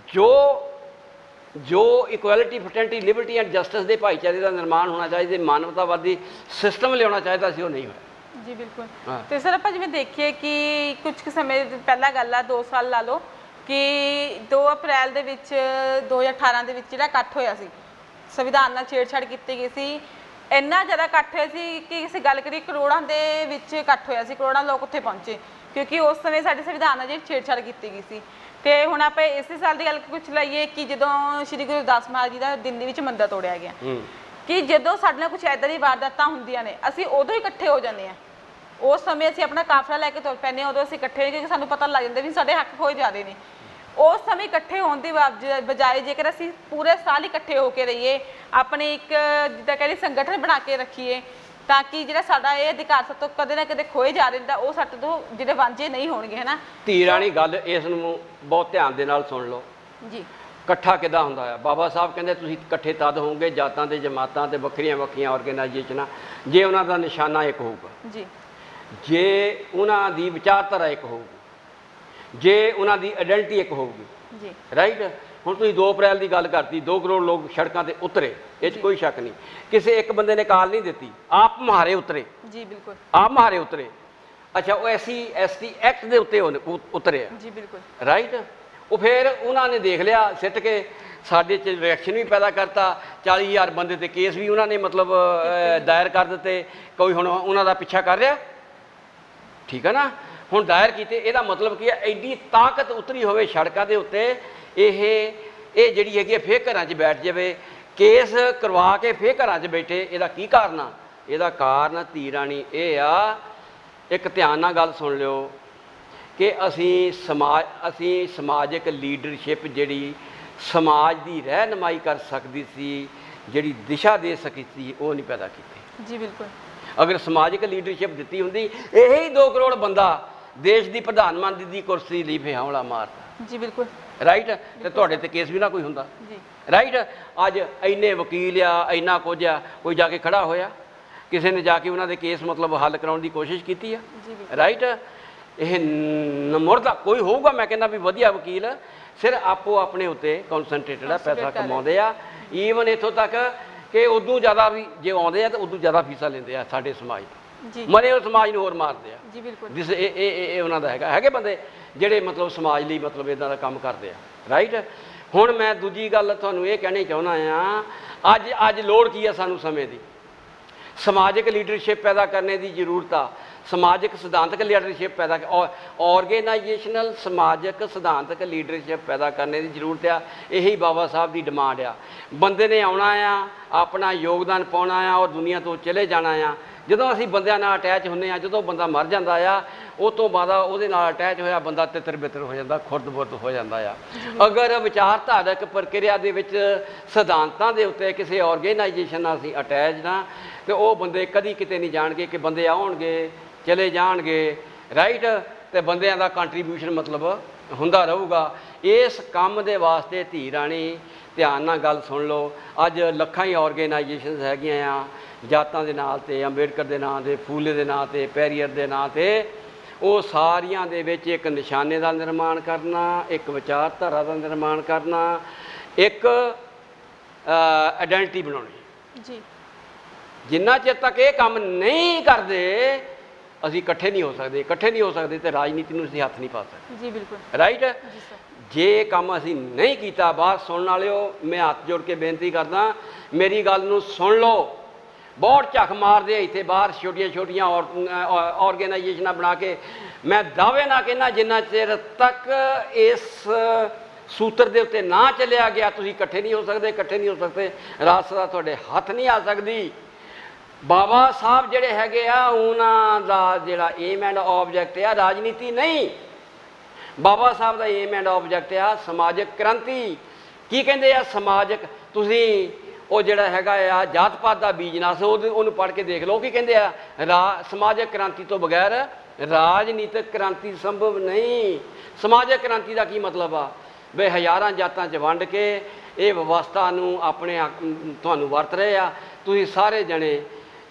ਜੋ ਜੋ equality, fraternity, Liberty and justice ਦੇ ਭਾਈਚਾਰੇ ਦਾ ਨਿਰਮਾਣ ਹੋਣਾ ਚਾਹੀਦਾ, ਮਾਨਵਤਾਵਾਦੀ ਸਿਸਟਮ ਲਿਆਉਣਾ ਚਾਹੀਦਾ ਸੀ, ਉਹ ਨਹੀਂ ਹੋਇਆ। ਜੀ ਬਿਲਕੁਲ। ਤੇ ਸਰ ਆਪਾਂ ਜਿਵੇਂ ਦੇਖੀਏ ਕਿ ਕੁਝ ਕੁ ਸਮੇਂ ਪਹਿਲਾਂ ਗੱਲ ਆ, 2 ਸਾਲ ਲਾ ਲਓ, ਕਿ 2 ਅਪ੍ਰੈਲ ਦੇ ਵਿੱਚ 2018 ਦੇ ਵਿੱਚ ਜਿਹੜਾ ਇਕੱਠ ਹੋਇਆ ਸੀ, ਸੰਵਿਧਾਨ ਨਾਲ ਛੇੜਛਾੜ ਕੀਤੀ ਗਈ ਸੀ, ਇੰਨਾ ਜ਼ਿਆਦਾ ਇਕੱਠ ਹੋਇਆ ਸੀ ਕਿ ਅਸੀਂ ਗੱਲ ਕਰੀਏ ਕਰੋੜਾਂ ਦੇ ਵਿੱਚ ਇਕੱਠ ਹੋਇਆ ਸੀ, ਕਰੋੜਾਂ ਲੋਕ ਉੱਥੇ ਪਹੁੰਚੇ, ਕਿਉਂਕਿ ਉਸ ਸਮੇਂ ਸਾਡੇ ਸੰਵਿਧਾਨ ਨਾਲ ਜਿਹੜੀ ਛੇੜਛਾੜ ਕੀਤੀ ਗਈ ਸੀ। ਤੇ ਹੁਣ ਆਪਾਂ ਇਸੇ ਸਾਲ ਦੀ ਗੱਲ ਕੁਛ ਲਾਈਏ ਕਿ ਜਦੋਂ ਸ਼੍ਰੀ ਗੁਰੂ ਰਵਿਦਾਸ ਮਹਾਰਾਜ ਜੀ ਦਾ ਦਿੱਲੀ ਵਿੱਚ ਮੰਦਰ ਤੋੜਿਆ ਗਿਆ, ਕਿ ਜਦੋਂ ਸਾਡੇ ਨਾਲ ਕੁਛ ਇੱਦਾਂ ਦੀ ਵਾਰਦਾਤਾਂ ਹੁੰਦੀਆਂ ਨੇ ਅਸੀਂ ਉਦੋਂ ਹੀ ਇਕੱਠੇ ਹੋ ਜਾਂਦੇ ਹਾਂ। ਉਸ ਸਮੇਂ ਅਸੀਂ ਆਪਣਾ ਕਾਫਲਾ ਲੈ ਕੇ ਤੁਰ ਪੈਂਦੇ ਹਾਂ, ਉਦੋਂ ਅਸੀਂ ਇਕੱਠੇ ਹੋਏ ਕਿਉਂਕਿ ਸਾਨੂੰ ਪਤਾ ਲੱਗ ਜਾਂਦਾ ਵੀ ਸਾਡੇ ਹੱਕ ਖੋਏ ਜਾ ਰਹੇ ਨੇ। ਉਸ ਸਮੇਂ ਇਕੱਠੇ ਹੋਣ ਦੀ ਬਜਾਏ ਜੇਕਰ ਅਸੀਂ ਪੂਰੇ ਸਾਲ ਇਕੱਠੇ ਹੋ ਕੇ ਰਹੀਏ, ਆਪਣੇ ਇੱਕ ਜਿੱਦਾਂ ਕਹਿੰਦੇ ਸੰਗਠਨ ਬਣਾ ਕੇ ਰੱਖੀਏ, ਤਾਂ ਕਿ ਜਿਹੜਾ ਸਾਡਾ ਇਹ ਅਧਿਕਾਰ ਸਭ ਤੋਂ ਕਦੇ ਨਾ ਕਦੇ ਖੋਏ ਜਾ ਰਹੇ ਤਾਂ ਉਹ ਸਾਡੇ ਤੋਂ ਜਿਹੜੇ ਵਾਂਝੇ ਨਹੀਂ ਹੋਣਗੇ, ਹੈ ਨਾ। ਧੀ ਰਾਣੀ ਗੱਲ ਇਸ ਨੂੰ ਬਹੁਤ ਧਿਆਨ ਦੇ ਨਾਲ ਸੁਣ ਲਓ ਜੀ। ਇਕੱਠਾ ਕਿੱਦਾਂ ਹੁੰਦਾ ਆ? ਬਾਬਾ ਸਾਹਿਬ ਕਹਿੰਦੇ ਤੁਸੀਂ ਇਕੱਠੇ ਤਦ ਹੋਵੋਗੇ ਜਾਤਾਂ ਤੇ ਜਮਾਤਾਂ ਤੇ ਵੱਖਰੀਆਂ ਵੱਖਰੀਆਂ ਆਰਗੇਨਾਈਜੇਸ਼ਨਾਂ, ਜੇ ਉਹਨਾਂ ਦਾ ਨਿਸ਼ਾਨਾ ਇੱਕ ਹੋਊਗਾ, ਜੀ, ਜੇ ਉਹਨਾਂ ਦੀ ਵਿਚਾਰਧਾਰਾ ਇੱਕ ਹੋਊਗੀ, ਜੇ ਉਹਨਾਂ ਦੀ ਆਇਡੈਂਟੀਟੀ ਇੱਕ ਹੋਊਗੀ, ਜੀ, ਰਾਈਟ। ਹੁਣ ਤੁਸੀਂ 2 ਅਪ੍ਰੈਲ ਦੀ ਗੱਲ ਕਰਤੀ, 2 ਕਰੋੜ ਲੋਕ ਸੜਕਾਂ ਤੇ ਉਤਰੇ, ਇਹ 'ਚ ਕੋਈ ਸ਼ੱਕ ਨਹੀਂ, ਕਿਸੇ ਇੱਕ ਬੰਦੇ ਨੇ ਕਾਲ ਨਹੀਂ ਦਿੱਤੀ, ਆਪ ਮੁਹਾਰੇ ਉਤਰੇ। ਜੀ ਬਿਲਕੁਲ, ਆਪ ਮੁਹਾਰੇ ਉਤਰੇ। ਅੱਛਾ, ਉਹ SC/ST ਐਕਟ ਦੇ ਉੱਤੇ ਉਤਰੇ ਆ, ਜੀ ਬਿਲਕੁਲ, ਰਾਈਟ। ਉਹ ਫਿਰ ਉਹਨਾਂ ਨੇ ਦੇਖ ਲਿਆ, ਸਿੱਟ ਕੇ ਸਾਡੇ 'ਚ ਰਿਐਕਸ਼ਨ ਵੀ ਪੈਦਾ ਕਰਤਾ, 40,000 ਬੰਦੇ ਤੇ ਕੇਸ ਵੀ ਉਹਨਾਂ ਨੇ ਮਤਲਬ ਦਾਇਰ ਕਰ ਦਿੱਤੇ। ਕੋਈ ਹੁਣ ਉਹਨਾਂ ਦਾ ਪਿੱਛਾ ਕਰ ਰਿਹਾ, ਠੀਕ ਹੈ ਨਾ। ਹੁਣ ਦਾਇਰ ਕੀਤੇ, ਇਹਦਾ ਮਤਲਬ ਕੀ ਹੈ? ਐਡੀ ਤਾਕਤ ਉਤਰੀ ਹੋਵੇ ਸੜਕਾਂ ਦੇ ਉੱਤੇ, ਇਹ ਜਿਹੜੀ ਹੈਗੀ ਫੇਰ ਘਰਾਂ 'ਚ ਬੈਠ ਜਾਵੇ, ਕੇਸ ਕਰਵਾ ਕੇ ਫੇਰ ਘਰਾਂ 'ਚ ਬੈਠੇ। ਇਹਦਾ ਕੀ ਕਾਰਨ ਆ? ਇਹਦਾ ਕਾਰਨ ਧੀ ਰਾਣੀ ਇਹ ਆ, ਇੱਕ ਧਿਆਨ ਨਾਲ ਗੱਲ ਸੁਣ ਲਿਓ, ਕਿ ਅਸੀਂ ਸਮਾਜਿਕ ਲੀਡਰਸ਼ਿਪ ਜਿਹੜੀ ਸਮਾਜ ਦੀ ਰਹਿਨੁਮਾਈ ਕਰ ਸਕਦੀ ਸੀ, ਜਿਹੜੀ ਦਿਸ਼ਾ ਦੇ ਸਕੀ ਸੀ, ਉਹ ਨਹੀਂ ਪੈਦਾ ਕੀਤੀ। ਜੀ ਬਿਲਕੁਲ। ਅਗਰ ਸਮਾਜਿਕ ਲੀਡਰਸ਼ਿਪ ਦਿੱਤੀ ਹੁੰਦੀ, ਇਹੀ 2 ਕਰੋੜ ਬੰਦਾ ਦੇਸ਼ ਦੀ ਪ੍ਰਧਾਨ ਮੰਤਰੀ ਦੀ ਕੁਰਸੀ ਲਈ ਫੇ ਹਮਲਾ ਮਾਰਦਾ। ਜੀ ਬਿਲਕੁਲ, ਰਾਈਟ। ਤੇ ਤੁਹਾਡੇ ਤੇ ਕੇਸ ਵੀ ਨਾ ਕੋਈ ਹੁੰਦਾ, ਜੀ, ਰਾਈਟ। ਅੱਜ ਇੰਨੇ ਵਕੀਲ ਆ, ਇੰਨਾ ਕੁਝ ਆ, ਕੋਈ ਜਾ ਕੇ ਖੜਾ ਹੋਇਆ? ਕਿਸੇ ਨੇ ਜਾ ਕੇ ਉਹਨਾਂ ਦੇ ਕੇਸ ਮਤਲਬ ਹੱਲ ਕਰਾਉਣ ਦੀ ਕੋਸ਼ਿਸ਼ ਕੀਤੀ ਆ? ਰਾਈਟ। ਇਹ ਨਮਰਦਾ ਕੋਈ ਹੋਊਗਾ, ਮੈਂ ਕਹਿੰਦਾ ਵੀ ਵਧੀਆ ਵਕੀਲ, ਸਿਰ ਆਪੋ ਆਪਣੇ ਉੱਤੇ ਕਨਸੈਂਟਰੇਟਡ ਆ, ਪੈਸਾ ਕਮਾਉਂਦੇ ਆ। ਈਵਨ ਇੱਥੋਂ ਤੱਕ ਕਿ ਉਦੋਂ ਜ਼ਿਆਦਾ ਵੀ ਜੇ ਆਉਂਦੇ ਆ ਤਾਂ ਉਦੋਂ ਜ਼ਿਆਦਾ ਫੀਸਾਂ ਲੈਂਦੇ ਆ ਸਾਡੇ ਸਮਾਜ ਤੋਂ, ਮਰੇ ਉਹ ਸਮਾਜ ਨੂੰ ਹੋਰ ਮਾਰਦੇ ਆ। ਜੀ ਬਿਲਕੁਲ। ਇਹ ਉਹਨਾਂ ਦਾ ਹੈਗੇ ਬੰਦੇ ਜਿਹੜੇ ਮਤਲਬ ਸਮਾਜ ਲਈ ਮਤਲਬ ਇੱਦਾਂ ਦਾ ਕੰਮ ਕਰਦੇ ਆ, ਰਾਈਟ। ਹੁਣ ਮੈਂ ਦੂਜੀ ਗੱਲ ਤੁਹਾਨੂੰ ਇਹ ਕਹਿਣੀ ਚਾਹੁੰਦਾ ਆ, ਅੱਜ ਲੋੜ ਕੀ ਆ ਸਾਨੂੰ ਸਮੇਂ ਦੀ? ਸਮਾਜਿਕ ਲੀਡਰਸ਼ਿਪ ਪੈਦਾ ਕਰਨੇ ਦੀ ਜ਼ਰੂਰਤ ਆ, ਸਮਾਜਿਕ ਸਿਧਾਂਤਕ ਲੀਡਰਸ਼ਿਪ ਪੈਦਾ, ਆਰਗੇਨਾਈਜੇਸ਼ਨਲ ਸਮਾਜਿਕ ਸਿਧਾਂਤਕ ਲੀਡਰਸ਼ਿਪ ਪੈਦਾ ਕਰਨੇ ਦੀ ਜ਼ਰੂਰਤ ਆ। ਇਹੀ ਬਾਬਾ ਸਾਹਿਬ ਦੀ ਡਿਮਾਂਡ ਆ। ਬੰਦੇ ਨੇ ਆਉਣਾ ਆ, ਆਪਣਾ ਯੋਗਦਾਨ ਪਾਉਣਾ ਆ ਔਰ ਦੁਨੀਆ ਤੋਂ ਚਲੇ ਜਾਣਾ ਆ। ਜਦੋਂ ਅਸੀਂ ਬੰਦਿਆਂ ਨਾਲ ਅਟੈਚ ਹੁੰਦੇ ਆ, ਜਦੋਂ ਬੰਦਾ ਮਰ ਜਾਂਦਾ ਆ, ਉਹ ਤੋਂ ਬਾਅਦ ਉਹਦੇ ਨਾਲ ਅਟੈਚ ਹੋਇਆ ਬੰਦਾ ਤਿੱਤਰ ਬਿੱਤਰ ਹੋ ਜਾਂਦਾ, ਖੁਰਦ-ਬੁਰਦ ਹੋ ਜਾਂਦਾ ਆ। ਅਗਰ ਵਿਚਾਰਧਾਰਕ ਪ੍ਰਕਿਰਿਆ ਦੇ ਵਿੱਚ ਸਿਧਾਂਤਾਂ ਦੇ ਉੱਤੇ ਕਿਸੇ ਆਰਗੇਨਾਈਜੇਸ਼ਨ ਨਾਲ ਅਸੀਂ ਅਟੈਚ ਨਾ, ਤੇ ਉਹ ਬੰਦੇ ਕਦੀ ਕਿਤੇ ਨਹੀਂ ਜਾਣਗੇ, ਕਿ ਬੰਦੇ ਆਉਣਗੇ ਚਲੇ ਜਾਣਗੇ, ਰਾਈਟ। ਤੇ ਬੰਦਿਆਂ ਦਾ ਕੰਟਰੀਬਿਊਸ਼ਨ ਮਤਲਬ ਹੁੰਦਾ ਰਹੂਗਾ। ਇਸ ਕੰਮ ਦੇ ਵਾਸਤੇ ਧੀ ਰਾਣੀ ਧਿਆਨ ਨਾਲ ਗੱਲ ਸੁਣ ਲਓ, ਅੱਜ ਲੱਖਾਂ ਹੀ ਆਰਗੇਨਾਈਜੇਸ਼ਨਸ ਹੈਗੀਆਂ ਆ, ਜਾਤਾਂ ਦੇ ਨਾਂ 'ਤੇ, ਅੰਬੇਡਕਰ ਦੇ ਨਾਂ 'ਤੇ, ਫੂਲੇ ਦੇ ਨਾਂ 'ਤੇ, ਪੈਰੀਅਰ ਦੇ ਨਾਂ 'ਤੇ। ਉਹ ਸਾਰੀਆਂ ਦੇ ਵਿੱਚ ਇੱਕ ਨਿਸ਼ਾਨੇ ਦਾ ਨਿਰਮਾਣ ਕਰਨਾ, ਇੱਕ ਵਿਚਾਰਧਾਰਾ ਦਾ ਨਿਰਮਾਣ ਕਰਨਾ, ਇੱਕ ਆਇਡੈਂਟੀਟੀ ਬਣਾਉਣੀ। ਜੀ। ਜਿੰਨਾ ਚਿਰ ਤੱਕ ਇਹ ਕੰਮ ਨਹੀਂ ਕਰਦੇ, ਅਸੀਂ ਇਕੱਠੇ ਨਹੀਂ ਹੋ ਸਕਦੇ। ਇਕੱਠੇ ਨਹੀਂ ਹੋ ਸਕਦੇ ਤੇ ਰਾਜਨੀਤੀ ਨੂੰ ਅਸੀਂ ਹੱਥ ਨਹੀਂ ਪਾ ਸਕਦੇ। ਜੀ ਬਿਲਕੁਲ, ਰਾਈਟ। ਜੇ ਕੰਮ ਅਸੀਂ ਨਹੀਂ ਕੀਤਾ, ਬਾਤ ਸੁਣਨ ਵਾਲਿਓ, ਮੈਂ ਹੱਥ ਜੋੜ ਕੇ ਬੇਨਤੀ ਕਰਦਾ, ਮੇਰੀ ਗੱਲ ਨੂੰ ਸੁਣ ਲਓ। ਬਹੁਤ ਝੱਖ ਮਾਰਦੇ ਇੱਥੇ ਬਾਹਰ ਛੋਟੀਆਂ ਆਰਗੇਨਾਈਜੇਸ਼ਨਾਂ ਬਣਾ ਕੇ। ਮੈਂ ਦਾਅਵੇ ਨਾਲ ਕਹਿੰਦਾ, ਜਿੰਨਾ ਚਿਰ ਤੱਕ ਇਸ ਸੂਤਰ ਦੇ ਉੱਤੇ ਨਾ ਚੱਲਿਆ ਗਿਆ, ਤੁਸੀਂ ਇਕੱਠੇ ਨਹੀਂ ਹੋ ਸਕਦੇ। ਇਕੱਠੇ ਨਹੀਂ ਹੋ ਸਕਦੇ, ਰਾਜਸਭਾ ਤੁਹਾਡੇ ਹੱਥ ਨਹੀਂ ਆ ਸਕਦੀ। ਬਾਬਾ ਸਾਹਿਬ ਜਿਹੜੇ ਹੈਗੇ ਆ, ਉਹਨਾਂ ਦਾ ਜਿਹੜਾ ਏਮ ਐਂਡ ਆਬਜੈਕਟ ਆ ਰਾਜਨੀਤੀ ਨਹੀਂ। ਬਾਬਾ ਸਾਹਿਬ ਦਾ ਏਮ ਐਂਡ ਆਬਜੈਕਟ ਆ ਸਮਾਜਿਕ ਕ੍ਰਾਂਤੀ। ਕੀ ਕਹਿੰਦੇ ਆ ਸਮਾਜਿਕ? ਤੁਸੀਂ ਉਹ ਜਿਹੜਾ ਹੈਗਾ ਆ ਜਾਤ ਪਾਤ ਦਾ ਬੀਜਨਾਸ, ਉਹਨੂੰ ਪੜ੍ਹ ਕੇ ਦੇਖ ਲਓ। ਕੀ ਕਹਿੰਦੇ ਆ? ਸਮਾਜਿਕ ਕ੍ਰਾਂਤੀ ਤੋਂ ਬਗੈਰ ਰਾਜਨੀਤਿਕ ਕ੍ਰਾਂਤੀ ਸੰਭਵ ਨਹੀਂ। ਸਮਾਜਿਕ ਕ੍ਰਾਂਤੀ ਦਾ ਕੀ ਮਤਲਬ ਆ? ਵੀ ਹਜ਼ਾਰਾਂ ਜਾਤਾਂ 'ਚ ਵੰਡ ਕੇ ਇਹ ਵਿਵਸਥਾ ਨੂੰ ਆਪਣੇ ਤੁਹਾਨੂੰ ਵਰਤ ਰਹੇ ਆ। ਤੁਸੀਂ ਸਾਰੇ ਜਣੇ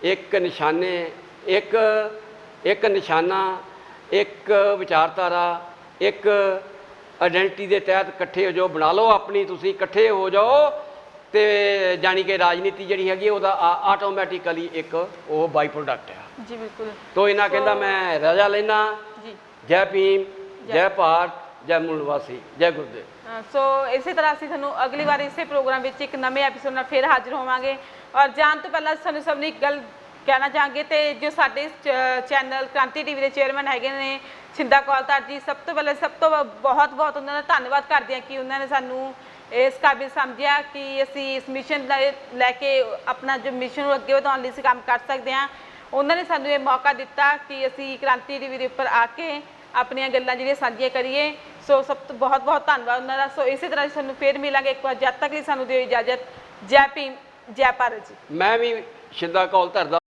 ਇੱਕ ਨਿਸ਼ਾਨੇ, ਇੱਕ ਨਿਸ਼ਾਨਾ, ਇੱਕ ਵਿਚਾਰਧਾਰਾ, ਇੱਕ ਆਇਡੈਂਟੀਟੀ ਦੇ ਤਹਿਤ ਇਕੱਠੇ ਹੋ ਜਾਓ, ਬਣਾ ਲਓ ਆਪਣੀ, ਤੁਸੀਂ ਇਕੱਠੇ ਹੋ ਜਾਓ ਤੇ ਜਾਣੀ ਕਿ ਰਾਜਨੀਤੀ ਜਿਹੜੀ ਹੈਗੀ ਉਹਦਾ ਆਟੋਮੈਟਿਕਲੀ ਇੱਕ ਉਹ ਬਾਈ ਪ੍ਰੋਡਕਟ ਆ ਜੀ ਬਿਲਕੁਲ। ਤੋ ਇਹਨਾਂ ਕਹਿੰਦਾ ਮੈਂ ਰਜਾ ਲੈਣਾ ਜੀ। ਜੈ ਭੀਮ, ਜੈ ਭਾਰਤ, ਜੈ ਮੂਲ ਨਿਵਾਸੀ, ਜੈ ਗੁਰਦੇਵ। ਸੋ ਇਸੇ ਤਰ੍ਹਾਂ ਅਸੀਂ ਤੁਹਾਨੂੰ ਅਗਲੀ ਵਾਰ ਇਸੇ ਪ੍ਰੋਗਰਾਮ ਵਿੱਚ ਇੱਕ ਨਵੇਂ ਐਪੀਸੋਡ ਨਾਲ ਫਿਰ ਹਾਜ਼ਰ ਹੋਵਾਂਗੇ। ਔਰ ਜਾਣ ਤੋਂ ਪਹਿਲਾਂ ਸਾਨੂੰ ਸਭ ਨੂੰ ਇੱਕ ਗੱਲ ਕਹਿਣਾ ਚਾਹਾਂਗੇ, ਤੇ ਜੋ ਸਾਡੇ ਚੈਨਲ ਕ੍ਰਾਂਤੀ ਟੀਵੀ ਦੇ ਚੇਅਰਮੈਨ ਹੈਗੇ ਨੇ ਛਿੰਦਾ ਕੌਲਤਾਰ ਜੀ, ਸਭ ਤੋਂ ਪਹਿਲਾਂ ਬਹੁਤ ਬਹੁਤ ਉਹਨਾਂ ਦਾ ਧੰਨਵਾਦ ਕਰਦੇ ਹਾਂ ਕਿ ਉਹਨਾਂ ਨੇ ਸਾਨੂੰ ਇਸ ਕਾਬਿਲ ਸਮਝਿਆ ਕਿ ਅਸੀਂ ਇਸ ਮਿਸ਼ਨ ਲੈ ਕੇ ਆਪਣਾ ਜੋ ਮਿਸ਼ਨ ਨੂੰ ਅੱਗੇ ਵਧਾਉਣ ਲਈ ਅਸੀਂ ਕੰਮ ਕਰ ਸਕਦੇ ਹਾਂ। ਉਹਨਾਂ ਨੇ ਸਾਨੂੰ ਇਹ ਮੌਕਾ ਦਿੱਤਾ ਕਿ ਅਸੀਂ ਕ੍ਰਾਂਤੀ ਟੀਵੀ ਦੇ ਉੱਪਰ ਆ ਕੇ ਆਪਣੀਆਂ ਗੱਲਾਂ ਜਿਹੜੀਆਂ ਸਾਂਝੀਆਂ ਕਰੀਏ। ਸੋ ਸਭ ਤੋਂ ਬਹੁਤ ਬਹੁਤ ਧੰਨਵਾਦ ਉਹਨਾਂ ਦਾ। ਸੋ ਇਸੇ ਤਰ੍ਹਾਂ ਸਾਨੂੰ ਫਿਰ ਮਿਲਾਂਗੇ ਇੱਕ ਵਾਰ, ਜਦ ਤੱਕ ਲਈ ਸਾਨੂੰ ਦਿਓ ਇਜਾਜ਼ਤ। ਜੈ ਭੀਮ, ਜੈ ਭਾਰਤ ਜੀ। ਮੈਂ ਵੀ ਛਿੰਦਾ ਕੌਲਤਾਰ ਦਾ